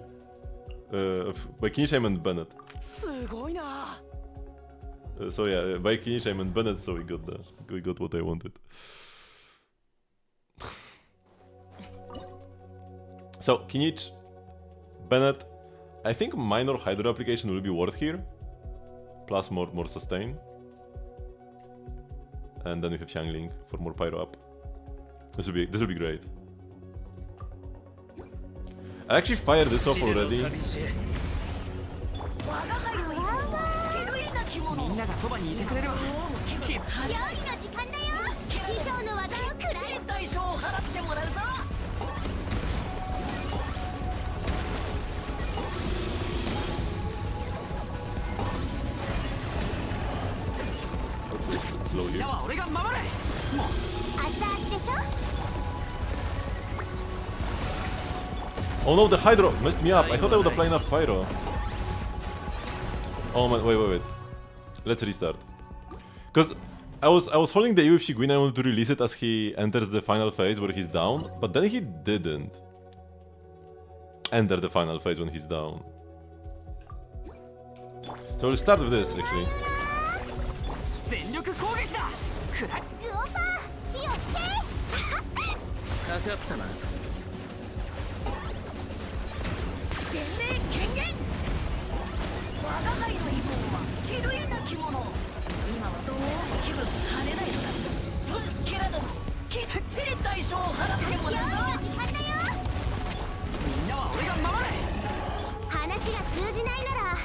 By Kinich I meant Bennett. So yeah, by Kinich I meant Bennett, so we got what I wanted. So Kinich, Bennett, I think minor Hydro application will be worth here. Plus more sustain. And then we have Xiangling for more pyro up. This will be great. I actually fired this off already. みんながそばにいてくれるわ料理の時間だよ師匠の技を食らえ代償を払ってもらうぞ Slowly. みんなは俺が守れもう熱々でしょ Oh no, the Hydro messed me up. I thought I would apply enough pyro. Oh man, wait. Let's restart. Cause I was holding the E with Shiguin, I wanted to release it as he enters the final phase where he's down, but then he didn't enter the final phase when he's down. So we'll start with this actually. 全力攻撃だくらいルオパー火をつけかかったな全霊権限我が輩の異名は気類なき者今はどう気分跳ねないのだトルスケラドきっちり代償を払ってもらうぞ時間だよみんなは俺が守れ話が通じないなら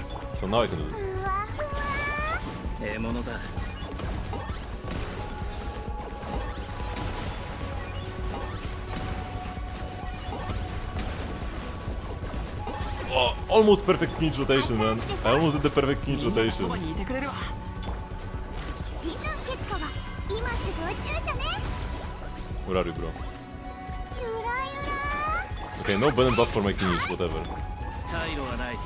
So now I can do this. ふわふわ獲物だ Oh, almost perfect pinch rotation, man. I almost did the perfect pinch みんなが rotation. そばにいてくれるわ診断結果は今すぐ宇宙じゃね Where are you, bro? ゆらゆら Okay, no button buff for my Kinich, whatever. 退路はない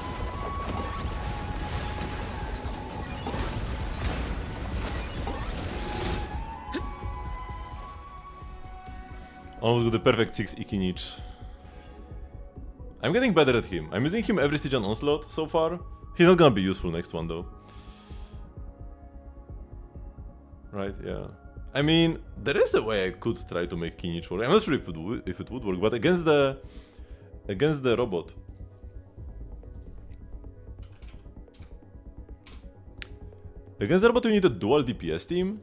Almost got the perfect 6 Kinich. I'm getting better at him. I'm using him every Stygian Onslaught so far. He's not gonna be useful next one though. Right, yeah. I mean, there is a way I could try to make Kinich work. I'm not sure if it would work, but against the robot. Against the robot you need a dual DPS team.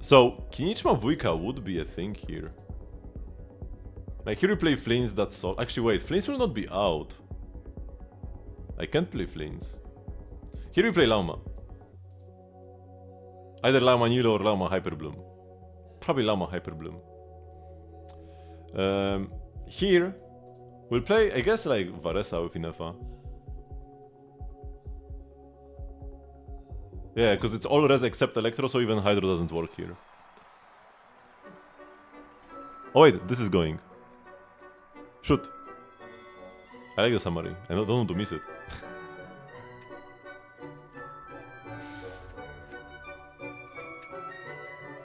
So, Kinich Mavujka would be a thing here. Like, here we play Flains, that's all. Actually, wait, Flains will not be out. I can't play Flains. Here we play Lauma. Either Lauma Nilo or Lauma Hyperbloom. Probably Lauma Hyperbloom. Here, we'll play, I guess, like, Varesa with Inefa. Yeah, because it's all res except Electro, so even Hydro doesn't work here. Oh wait, this is going. Shoot. I like the summary. I don't want to miss it.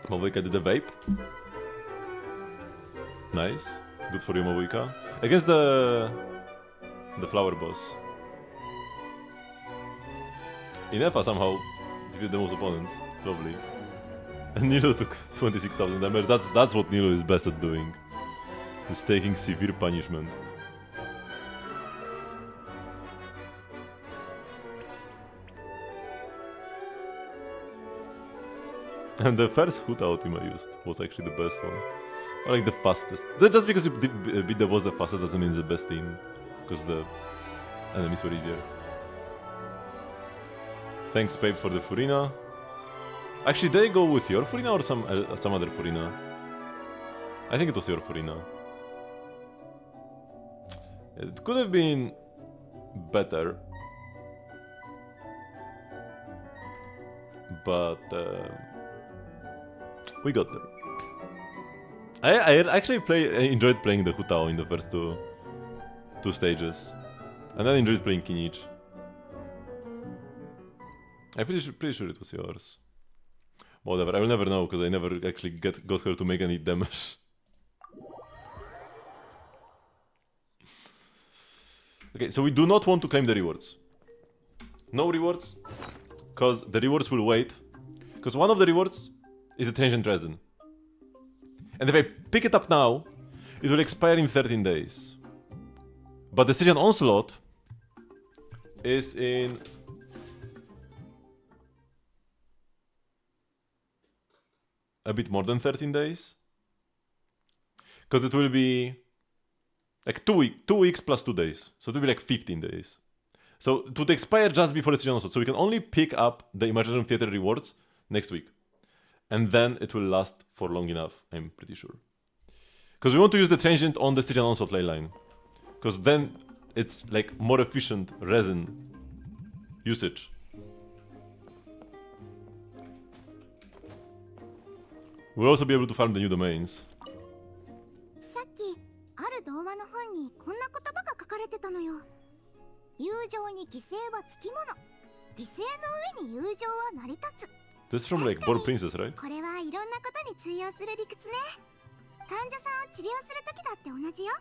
Mavujka did a vape. Nice. Good for you, Mavujka. Against the flower boss. Inefa somehow defeated the most opponents. Lovely. And Nilo took 26,000 damage. That's what Nilo is best at doing. Is taking severe punishment. And the first Huta ultima used was actually the best one. Or like the fastest. Just because you beat the boss the fastest doesn't mean it's the best team. Because the enemies were easier. Thanks, Pape, for the Furina. Actually, did they go with your Furina or some other Furina? I think it was your Furina. It could have been better. But we got there. I actually enjoyed playing the Hutao in the first two stages. And then enjoyed playing Kinich. I'm pretty sure it was yours. Whatever, I will never know because I never actually got her to make any damage. Okay, so we do not want to claim the rewards. No rewards, because the rewards will wait. Because one of the rewards is a transient resin. And if I pick it up now, it will expire in 13 days. But the Stygian Onslaught is in... a bit more than 13 days. Because it will be... like 2 weeks plus 2 days. So it will be like 15 days. So it would expire just before the Stygian Onslaught. So we can only pick up the Imaginarium Theater rewards next week. And then it will last for long enough, I'm pretty sure. Because we want to use the transient on the Stygian Onslaught ley line. Because then it's like more efficient resin usage. We'll also be able to farm the new domains. さっきある童話の本にこんな言葉が書かれてたのよ。友情に犠牲はつきもの。犠牲の上に友情は成り立つ。 This is from like Born Princess, right? これはいろんなことに通用する理屈ね。患者さんを治療するときだって同じよ。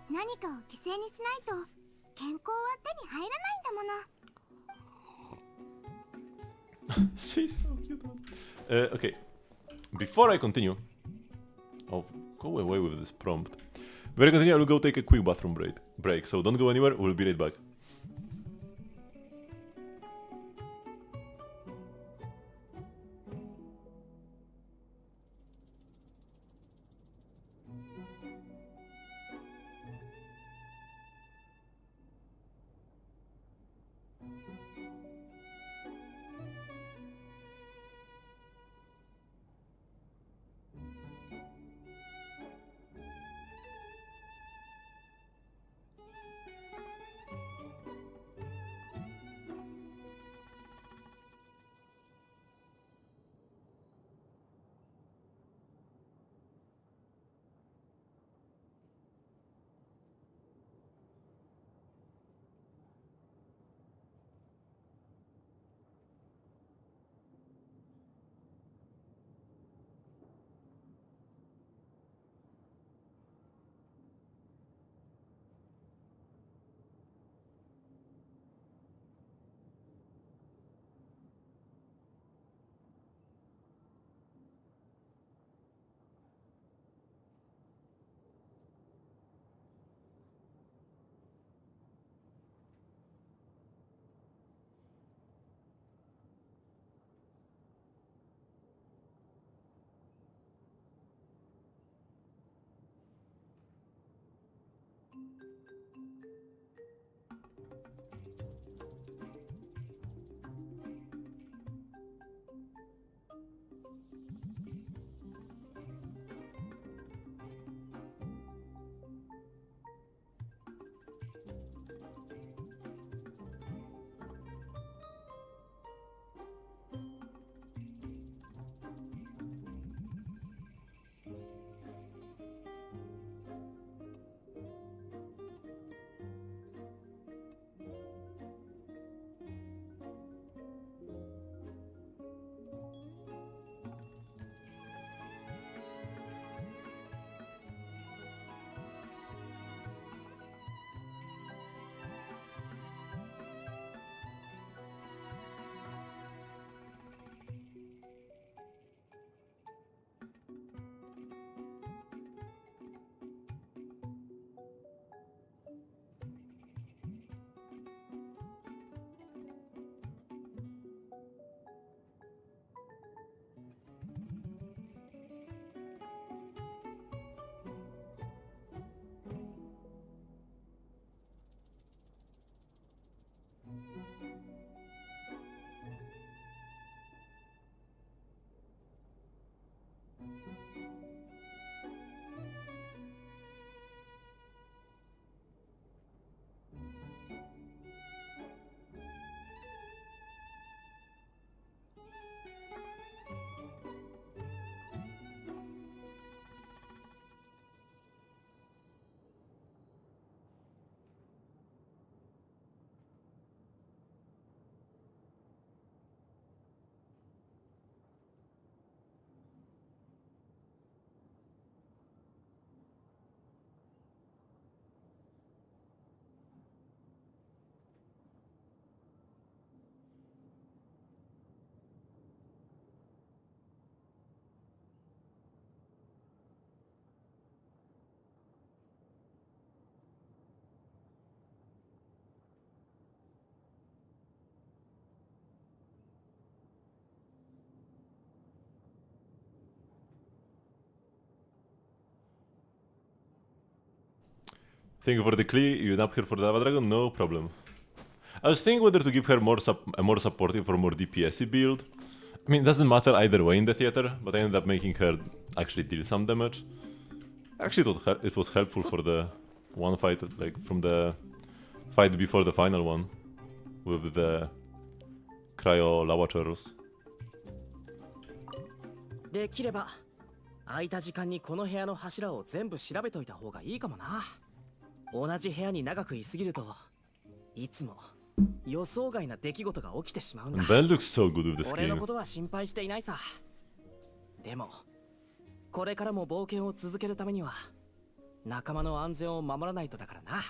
何かを犠牲にしないと健康は手に入らないんだもの。 She's so cute. Okay, before I continue, oh, go away with this prompt. Before I continue, I will go take a quick bathroom break. So don't go anywhere. We'll be right back. Thank you for the Klee, you up here for the Lava Dragon? No problem. I was thinking whether to give her a more supportive or more DPS-y build. I mean, it doesn't matter either way in the theater, but I ended up making her actually deal some damage. Actually, it was helpful for the one fight, like from the fight before the final one, with the Cryo Lava Churros. できれば空いた時間にこの部屋の柱を全部調べといた方がいいかもな。同じ部屋に長く居すぎるといつも予想外な出来事が起きてしまうんだ。 Ben looks so good with the 俺の skin. ことは心配していないさ。でもこれからも冒険を続けるためには仲間の安全を守らないとだからな。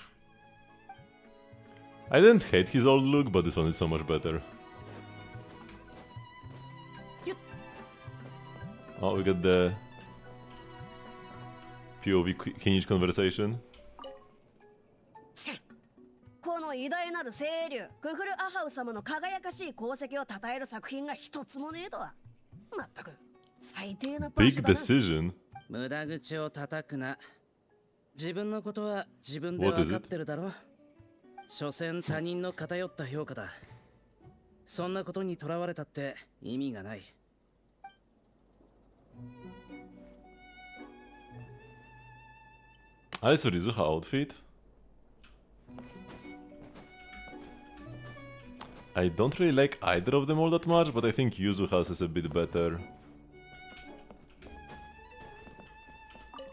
I didn't hate his old look, but this one is so much better. Oh, we got the POV Kinich conversation. この偉大なる精霊クフルアハウ様の輝かしい功績を称える作品が一つもねえとは。まったく最低な場所 Big だな。 decision. 無駄口を叩くな。自分のことは自分で What 分 is かっ it? てるだろ。所詮他人の偏った評価だ。そんなことにとらわれたって意味がない。 I saw Rizuha outfit. I don't really like either of them all that much, but I think Yuzuha's is a bit better.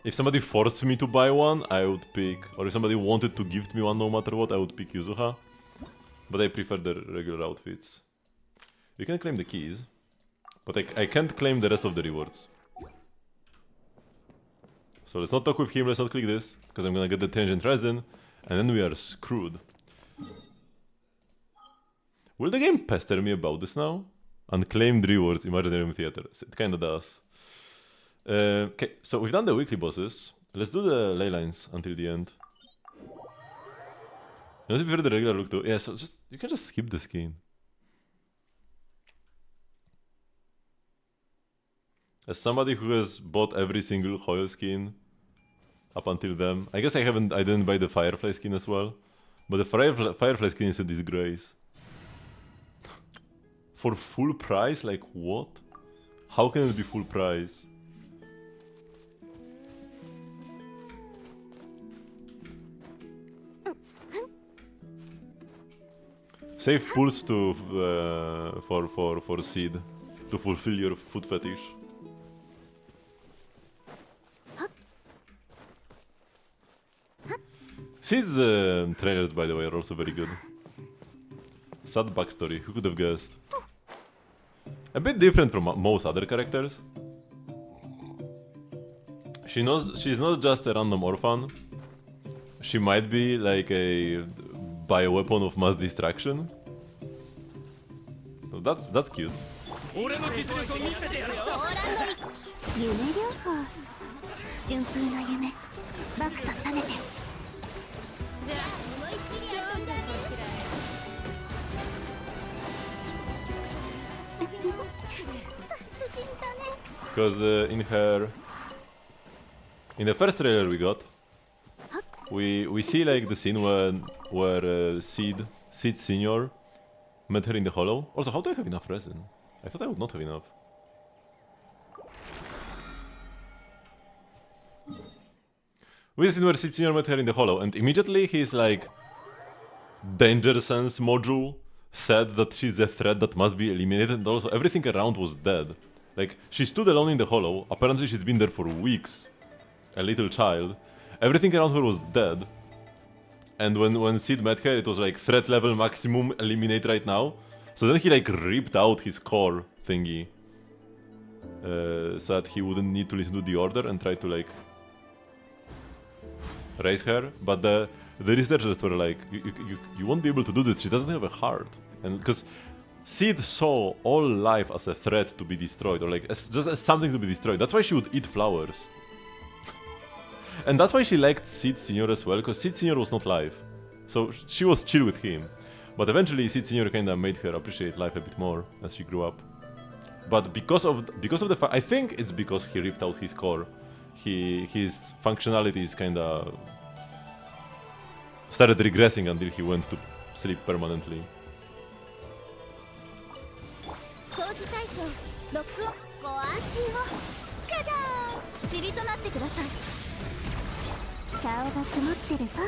If somebody forced me to buy one, I would pick, or if somebody wanted to gift me one no matter what, I would pick Yuzuha. But I prefer the regular outfits. You can claim the keys, but I can't claim the rest of the rewards. So let's not talk with him, let's not click this, because I'm gonna get the tangent resin, and then we are screwed. Will the game pester me about this now? Unclaimed rewards, Imaginarium Theater. It kinda does. Okay, so we've done the weekly bosses. Let's do the ley lines until the end. Does it prefer the regular look too? Yeah, so you can just skip the skin. As somebody who has bought every single Hoyo skin up until them, I guess I didn't buy the Firefly skin as well, but the Firefly skin is a disgrace. For full price? Like what? How can it be full price? Save pools to for seed to fulfill your food fetish. Seed's trailers, by the way, are also very good. Sad backstory, who could have guessed? A bit different from most other characters. She's not just a random orphan. She might be like a bioweapon of mass destruction. So that's cute. 夢療法春風の夢バクと覚めてじゃあ思いっきり遊んであげる達人だね Because in the first trailer we got, we see like the scene where Seed Senior met her in the hollow. Also, how do I have enough resin? I thought I would not have enough. We see where Seed Senior met her in the hollow, and immediately his like danger sense module said that she's a threat that must be eliminated, and also everything around was dead. Like, she stood alone in the hollow, apparently she's been there for weeks. A little child. Everything around her was dead. And when Sid met her, it was like threat level maximum, eliminate right now. So then he like ripped out his core thingy. So that he wouldn't need to listen to the order and try to like raise her. But the researchers were like, you won't be able to do this, she doesn't have a heart. And because Sid saw all life as a threat to be destroyed, or like just as something to be destroyed. That's why she would eat flowers. And that's why she liked Sid Senior as well, because Sid Senior was not live. So she was chill with him. But eventually Sid Senior kinda made her appreciate life a bit more as she grew up. But because of the I think it's because he ripped out his core. His functionality is kinda started regressing until he went to sleep permanently. 掃除対象ロックオンご安心をカジャー塵となってください顔が曇ってるぞ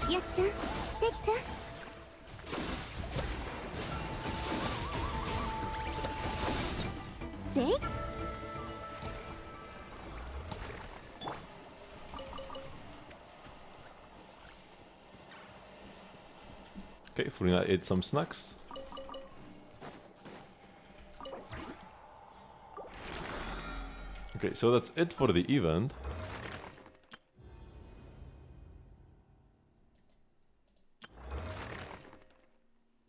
やっちゃんてっちゃんせい Okay, Furina ate some snacks. Okay, so that's it for the event.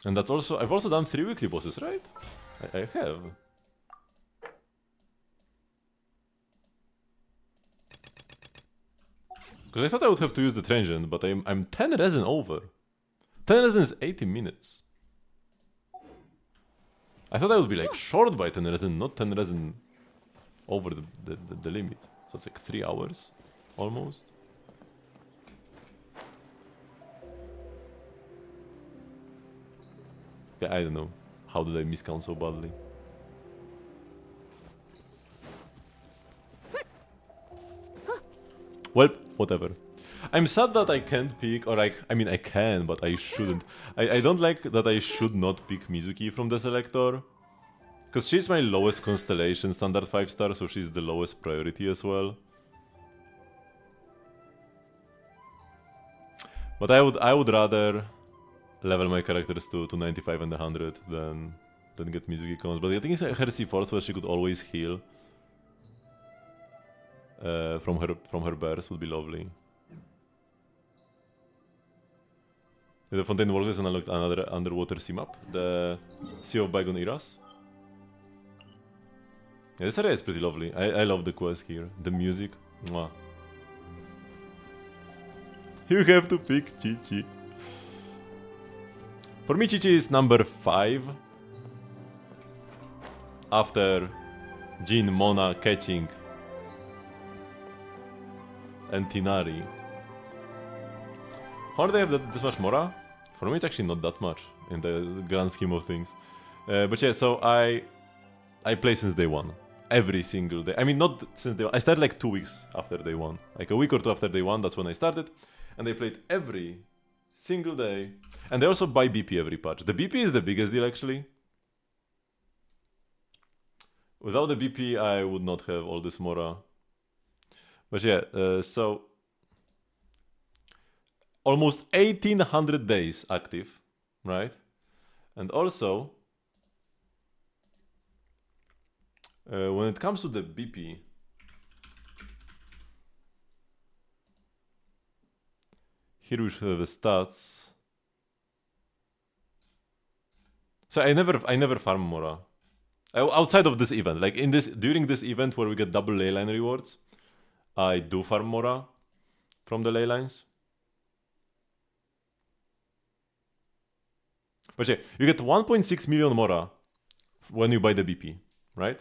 And that's also... I've also done 3 weekly bosses, right? I have. Because I thought I would have to use the transient, but I'm 10 resin over. 10 resin is 80 minutes. I thought I would be like short by 10 resin, not 10 resin over the limit. So it's like 3 hours, almost. Yeah, I don't know. How did I miscount so badly? Well, whatever. I'm sad that I can't pick, or I mean I can, but I shouldn't. I don't like that I should not pick Mizuki from the selector. Because she's my lowest constellation, standard 5-star, so she's the lowest priority as well. But I would rather level my characters to 95 and 100 than get Mizuki cons. But I think it's her C4 so that she could always heal from her burst would be lovely. The Fontaine Walkers and unlocked another underwater sea map, the Sea of Bygone Eras. Yeah, this area is pretty lovely. I love the quest here. The music. Mwah. You have to pick Chi-Chi. For me, Chi-Chi is number 5. After Jin, Mona, Ketching, and Tinari. How do they have this much Mora? For me, it's actually not that much in the grand scheme of things. But yeah, so I play since day 1. Every single day. I mean, not since day 1. I started like 2 weeks after day 1. Like a week or 2 after day 1, that's when I started. And I played every single day. And they also buy BP every patch. The BP is the biggest deal, actually. Without the BP, I would not have all this Mora. But yeah, so... almost 1800 days active, right? And also... when it comes to the BP... here we should have the stats. So I never farm Mora. Outside of this event, like during this event where we get double leyline rewards, I do farm Mora from the leylines. But yeah, you get 1.6 million Mora when you buy the BP, right?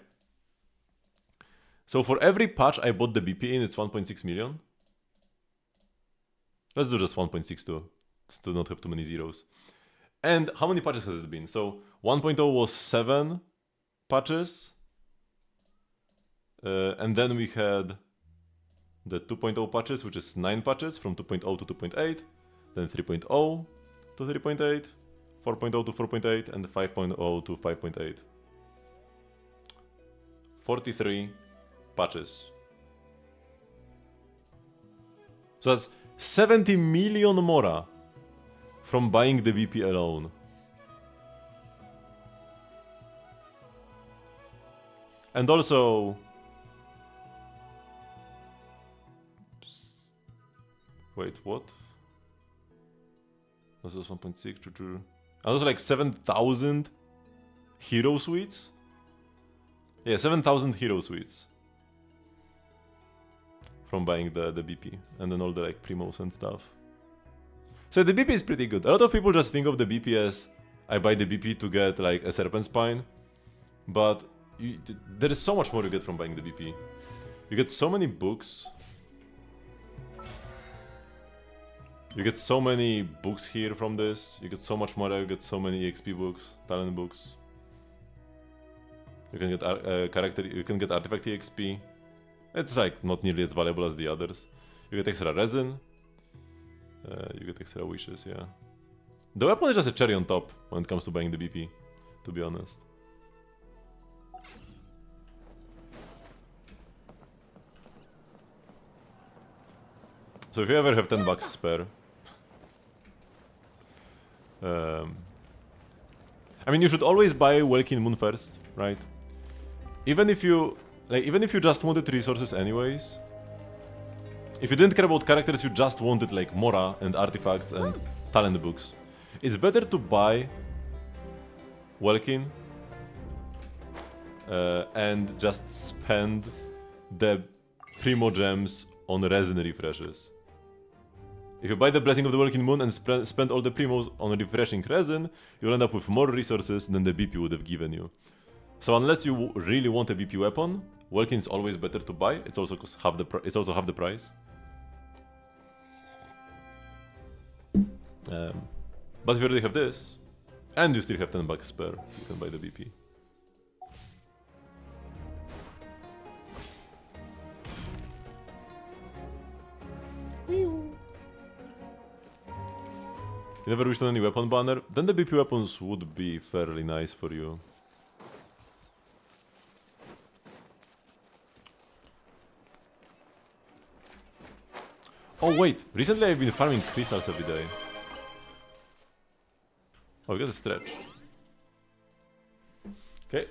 So for every patch I bought the BP in, it's 1.6 million. Let's do just 1.6 to not have too many zeros. And how many patches has it been? So 1.0 was 7 patches. And then we had the 2.0 patches, which is 9 patches from 2.0 to 2.8. Then 3.0 to 3.8. 4.0 to 4.8 and 5.0 to 5.8. 43 patches. So that's 70 million Mora from buying the VP alone. And also... wait, what? This was 1.6 to... and also like 7,000 hero suites? Yeah, 7,000 hero suites. From buying the BP. And then all the like primos and stuff. So the BP is pretty good. A lot of people just think of the BP as I buy the BP to get like a Serpent Spine. But there is so much more you get from buying the BP. You get so many books. You get so many books here from this. You get so much more. You get so many EXP books, talent books. You can get character. You can get artifact EXP. It's like not nearly as valuable as the others. You get extra resin. You get extra wishes. Yeah. The weapon is just a cherry on top when it comes to buying the BP. To be honest. So if you ever have 10 bucks spare, I mean, you should always buy Welkin Moon first, right? Even if you just wanted resources anyways. If you didn't care about characters, you just wanted like Mora and artifacts and talent books. It's better to buy Welkin and just spend the Primo gems on resin refreshes. If you buy the Blessing of the Welkin Moon and spend all the Primos on refreshing resin, you'll end up with more resources than the BP would have given you. So unless you really want a BP weapon, Welkin is always better to buy. It's also half the price. But if you already have this, and you still have 10 bucks spare, you can buy the BP. You never wished on any weapon banner? Then the BP weapons would be fairly nice for you. Oh wait, recently I've been farming crystals every day. Oh, we got a stretch. Okay.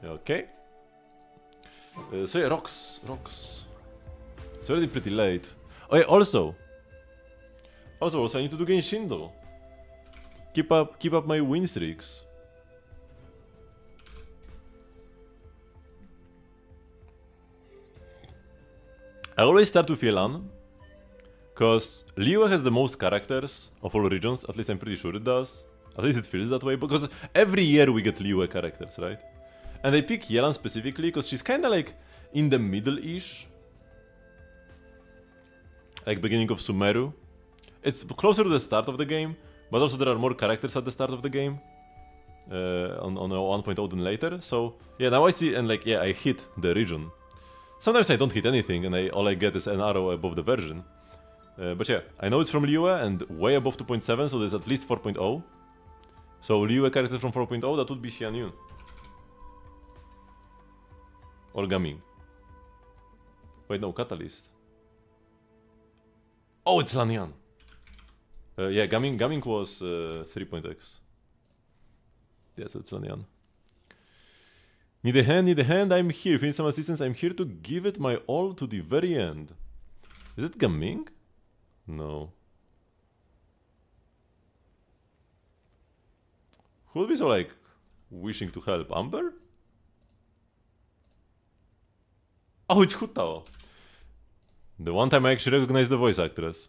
Okay. So yeah, rocks. It's already pretty late. Oh yeah, also I need to do Genshin though. Keep up my win streaks. I always start with Yelan, because Liyue has the most characters of all regions, at least I'm pretty sure it does. At least it feels that way, because every year we get Liyue characters, right? And I pick Yelan specifically because she's kinda like in the middle-ish. Like beginning of Sumeru. It's closer to the start of the game, but also there are more characters at the start of the game. On 1.0 than later, so yeah, now I see, and like, yeah, I hit the region. Sometimes I don't hit anything, and all I get is an arrow above the version. But yeah, I know it's from Liyue, and way above 2.7, so there's at least 4.0. So Liyue character from 4.0, that would be Xianyun. Or Gaming. Wait, no, Catalyst. Oh, it's Lanyan. Yeah, Gaming was 3.x. Yeah, so it's Lanyan. Need a hand, I'm here. If you need some assistance, I'm here to give it my all to the very end. Is it Gaming? No. Who would be so, like, wishing to help? Amber? Oh, it's Hutao. The one time I actually recognized the voice actress.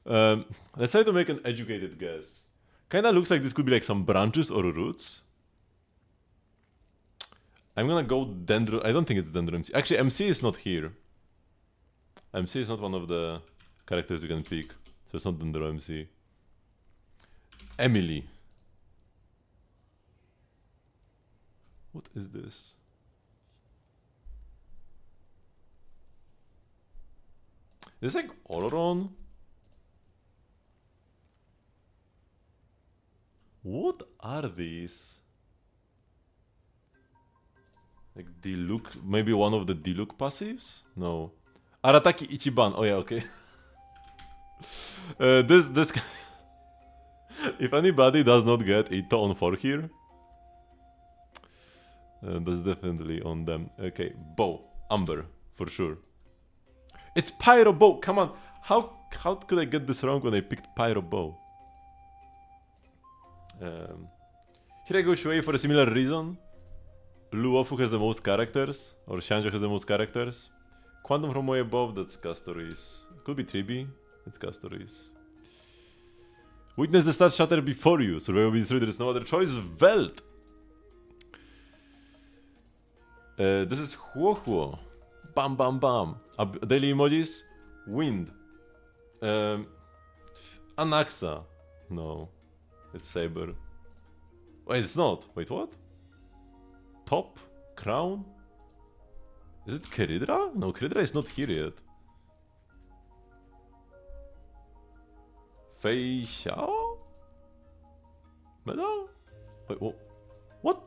Let's try to make an educated guess. Kinda looks like this could be like some branches or roots. I'm gonna go Dendro. I don't think it's Dendro MC. Actually, MC is not here. MC is not one of the characters you can pick. So it's not Dendro MC. Emily. What is this? Is this like Oloron? What are these? Like Diluc, maybe one of the Diluc passives? No. Arataki Ichiban. Oh yeah, okay. This if anybody does not get Ito on 4 here, that's definitely on them. Okay, Bow. Amber, for sure. It's Pyro Bow! Come on! How could I get this wrong when I picked Pyro Bow? Here I go Shuei for a similar reason. Luofu has the most characters, or Xianzhou has the most characters. Quantum from way above, that's Castoris. Could be 3B, it's Castoris. Witness the stars shatter before you. Survival means there is no other choice. Welt! This is Huo Huo. Bam bam bam. Daily emojis. Wind. Anaxa. No. It's Saber. Wait, it's not. Wait, what? Top? Crown? Is it Keridra? No, Keridra is not here yet. Fei Xiao? Medal? Wait, what?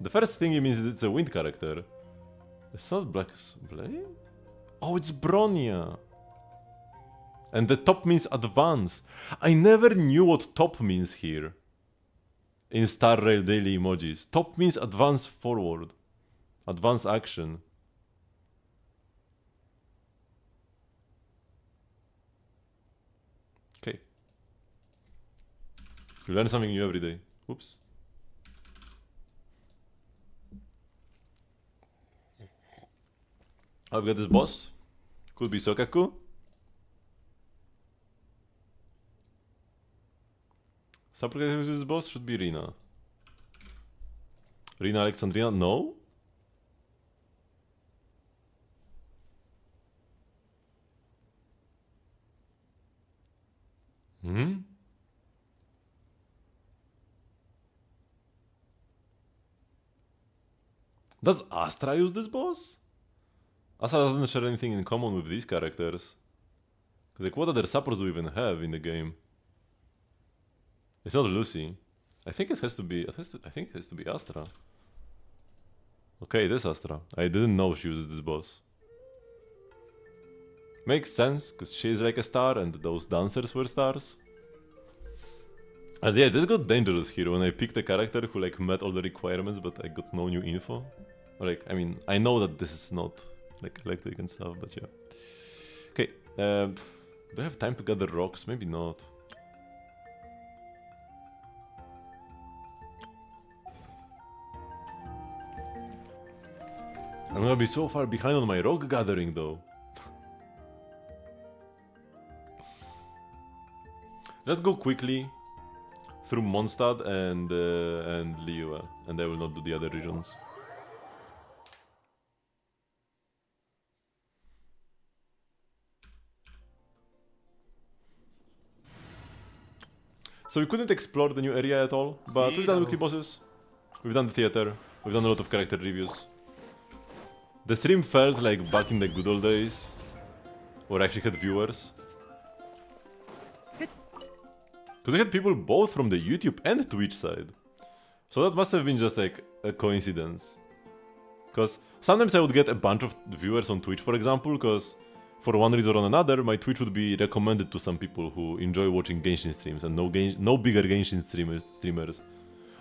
The first thing it means is it's a wind character. It's not Black Blade? Oh, it's Bronya. And the top means advance. I never knew what top means here. In Star Rail daily emojis. Top means advance forward. Advance action. Okay. You learn something new every day. Oops. I've got this boss. Could be Sokaku. Supplicate who's this boss? Should be Rina. Rina Alexandrina? No? Hmm? Does Astra use this boss? Astra doesn't share anything in common with these characters. Cause like what other supports do we even have in the game? It's not Lucy. I think it has to be I think it has to be Astra. Okay, it is Astra. I didn't know she uses this boss. Makes sense, because she is like a star and those dancers were stars. And yeah, this got dangerous here when I picked a character who like met all the requirements but I got no new info. Like, I mean, I know that this is not like electric and stuff, but yeah. Okay, do I have time to gather rocks? Maybe not. I'm gonna be so far behind on my rock gathering though. Let's go quickly through Mondstadt and Liyue, and I will not do the other regions. So we couldn't explore the new area at all, but we've done weekly bosses, we've done the theater, we've done a lot of character reviews. The stream felt like back in the good old days, where I actually had viewers. Because I had people both from the YouTube and Twitch side. So that must have been just like a coincidence. Because sometimes I would get a bunch of viewers on Twitch, for example, because for one reason or another, my Twitch would be recommended to some people who enjoy watching Genshin streams and no bigger Genshin streamers.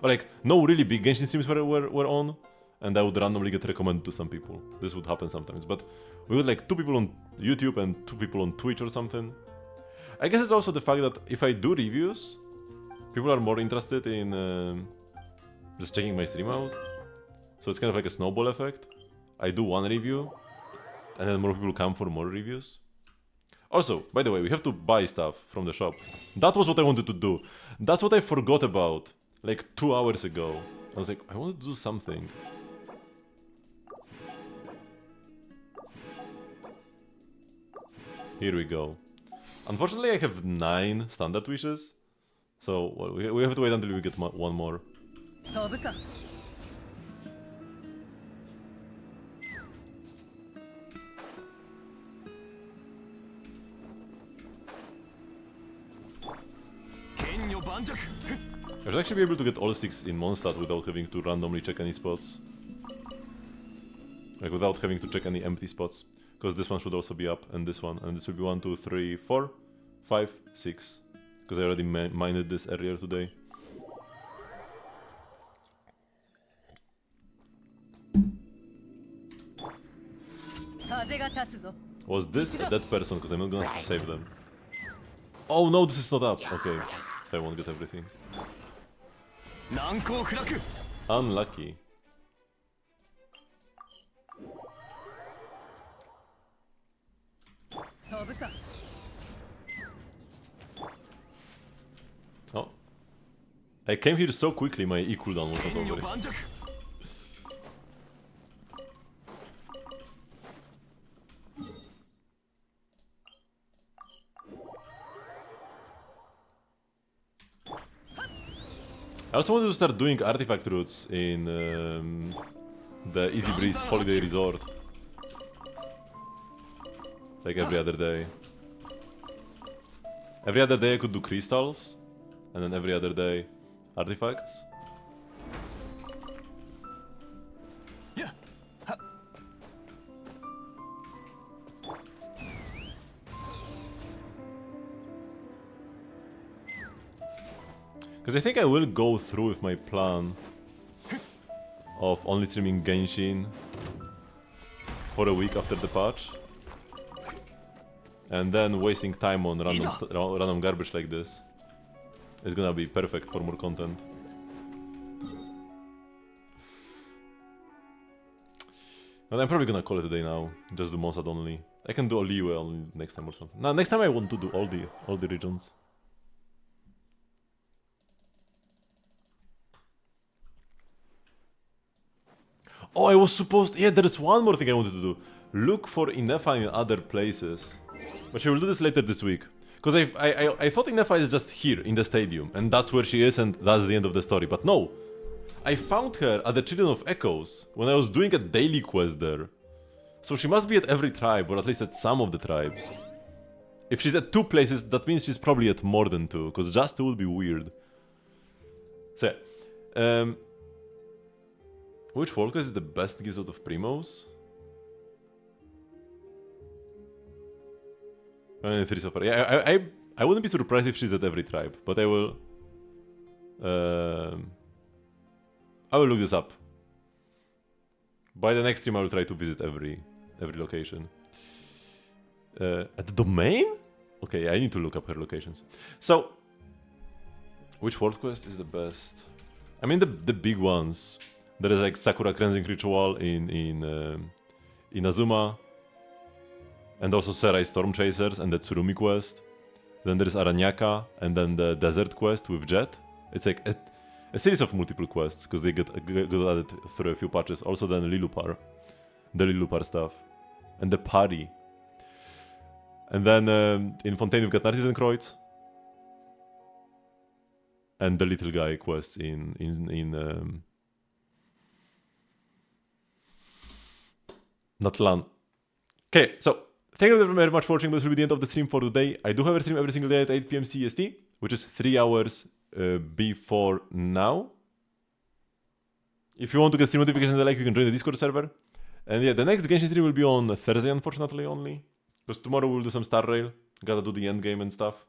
Or like, no really big Genshin streams were on, and I would randomly get recommended to some people. This would happen sometimes, but we would like 2 people on YouTube and 2 people on Twitch or something. I guess it's also the fact that if I do reviews, people are more interested in just checking my stream out. So it's kind of like a snowball effect. I do one review, and then more people come for more reviews. Also, by the way, we have to buy stuff from the shop. That was what I wanted to do. That's what I forgot about, like 2 hours ago. I was like, I wanted to do something. Here we go. Unfortunately, I have 9 standard wishes, so well, we have to wait until we get one more. I should actually be able to get all 6 in Mondstadt without having to randomly check any spots. Like without having to check any empty spots. Because this one should also be up, and this will be 1, 2, 3, 4, 5, 6. Because I already mined this earlier today. Was this a dead person? Because I'm not gonna save them. Oh no, this is not up. Okay, so I won't get everything. Unlucky. Oh. I came here so quickly, my E cooldown was not 剣女 over. 盤石 I also wanted to start doing artifact routes in the Easy Breeze Holiday Resort. Like every other day. Every other day I could do crystals, and then every other day artifacts. Because I think I will go through with my plan of only streaming Genshin for a week after the patch. And then wasting time on random garbage like this is gonna be perfect for more content. And I'm probably gonna call it a day now, just do Monsad only. I can do Oliwe only next time or something. No, next time I want to do all the regions. Oh, I was supposed... Yeah, there is one more thing I wanted to do. Look for Inefa in other places. But I will do this later this week. Because I thought Inefa is just here, in the stadium. And that's where she is, and that's the end of the story. But no! I found her at the Children of Echoes, when I was doing a daily quest there. So she must be at every tribe, or at least at some of the tribes. If she's at 2 places, that means she's probably at more than 2, because just 2 would be weird. So, which world quest is the best gift out of Primos? Only 3 so far. Yeah, I wouldn't be surprised if she's at every tribe, but I will look this up. By the next stream, I will try to visit every location. At the domain? Okay, I need to look up her locations. So, which world quest is the best? I mean the big ones. There is like Sakura cleansing ritual in Azuma, and also Serai Storm Chasers and the Tsurumi quest. Then there is Aranyaka, and then the Desert quest with Jet. It's like a series of multiple quests because they get added through a few patches. Also then Lilupar, the Lilupar stuff, and the Party. And then in Fontaine we've got Narcissenkreuz, and the little guy quests in Natlan. Okay, so thank you very much for watching. This will be the end of the stream for today. I do have a stream every single day at 8 PM CST, which is 3 hours before now. If you want to get stream notifications like, you can join the Discord server. And yeah, the next Genshin stream will be on Thursday, unfortunately, only. Because tomorrow we'll do some Star Rail. Gotta do the end game and stuff.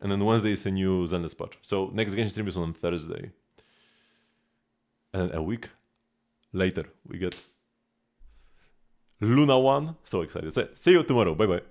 And then Wednesday is a new Zenless patch. So next Genshin stream is on Thursday. And then a week later, we get Luna 1. So excited. So, see you tomorrow. Bye bye.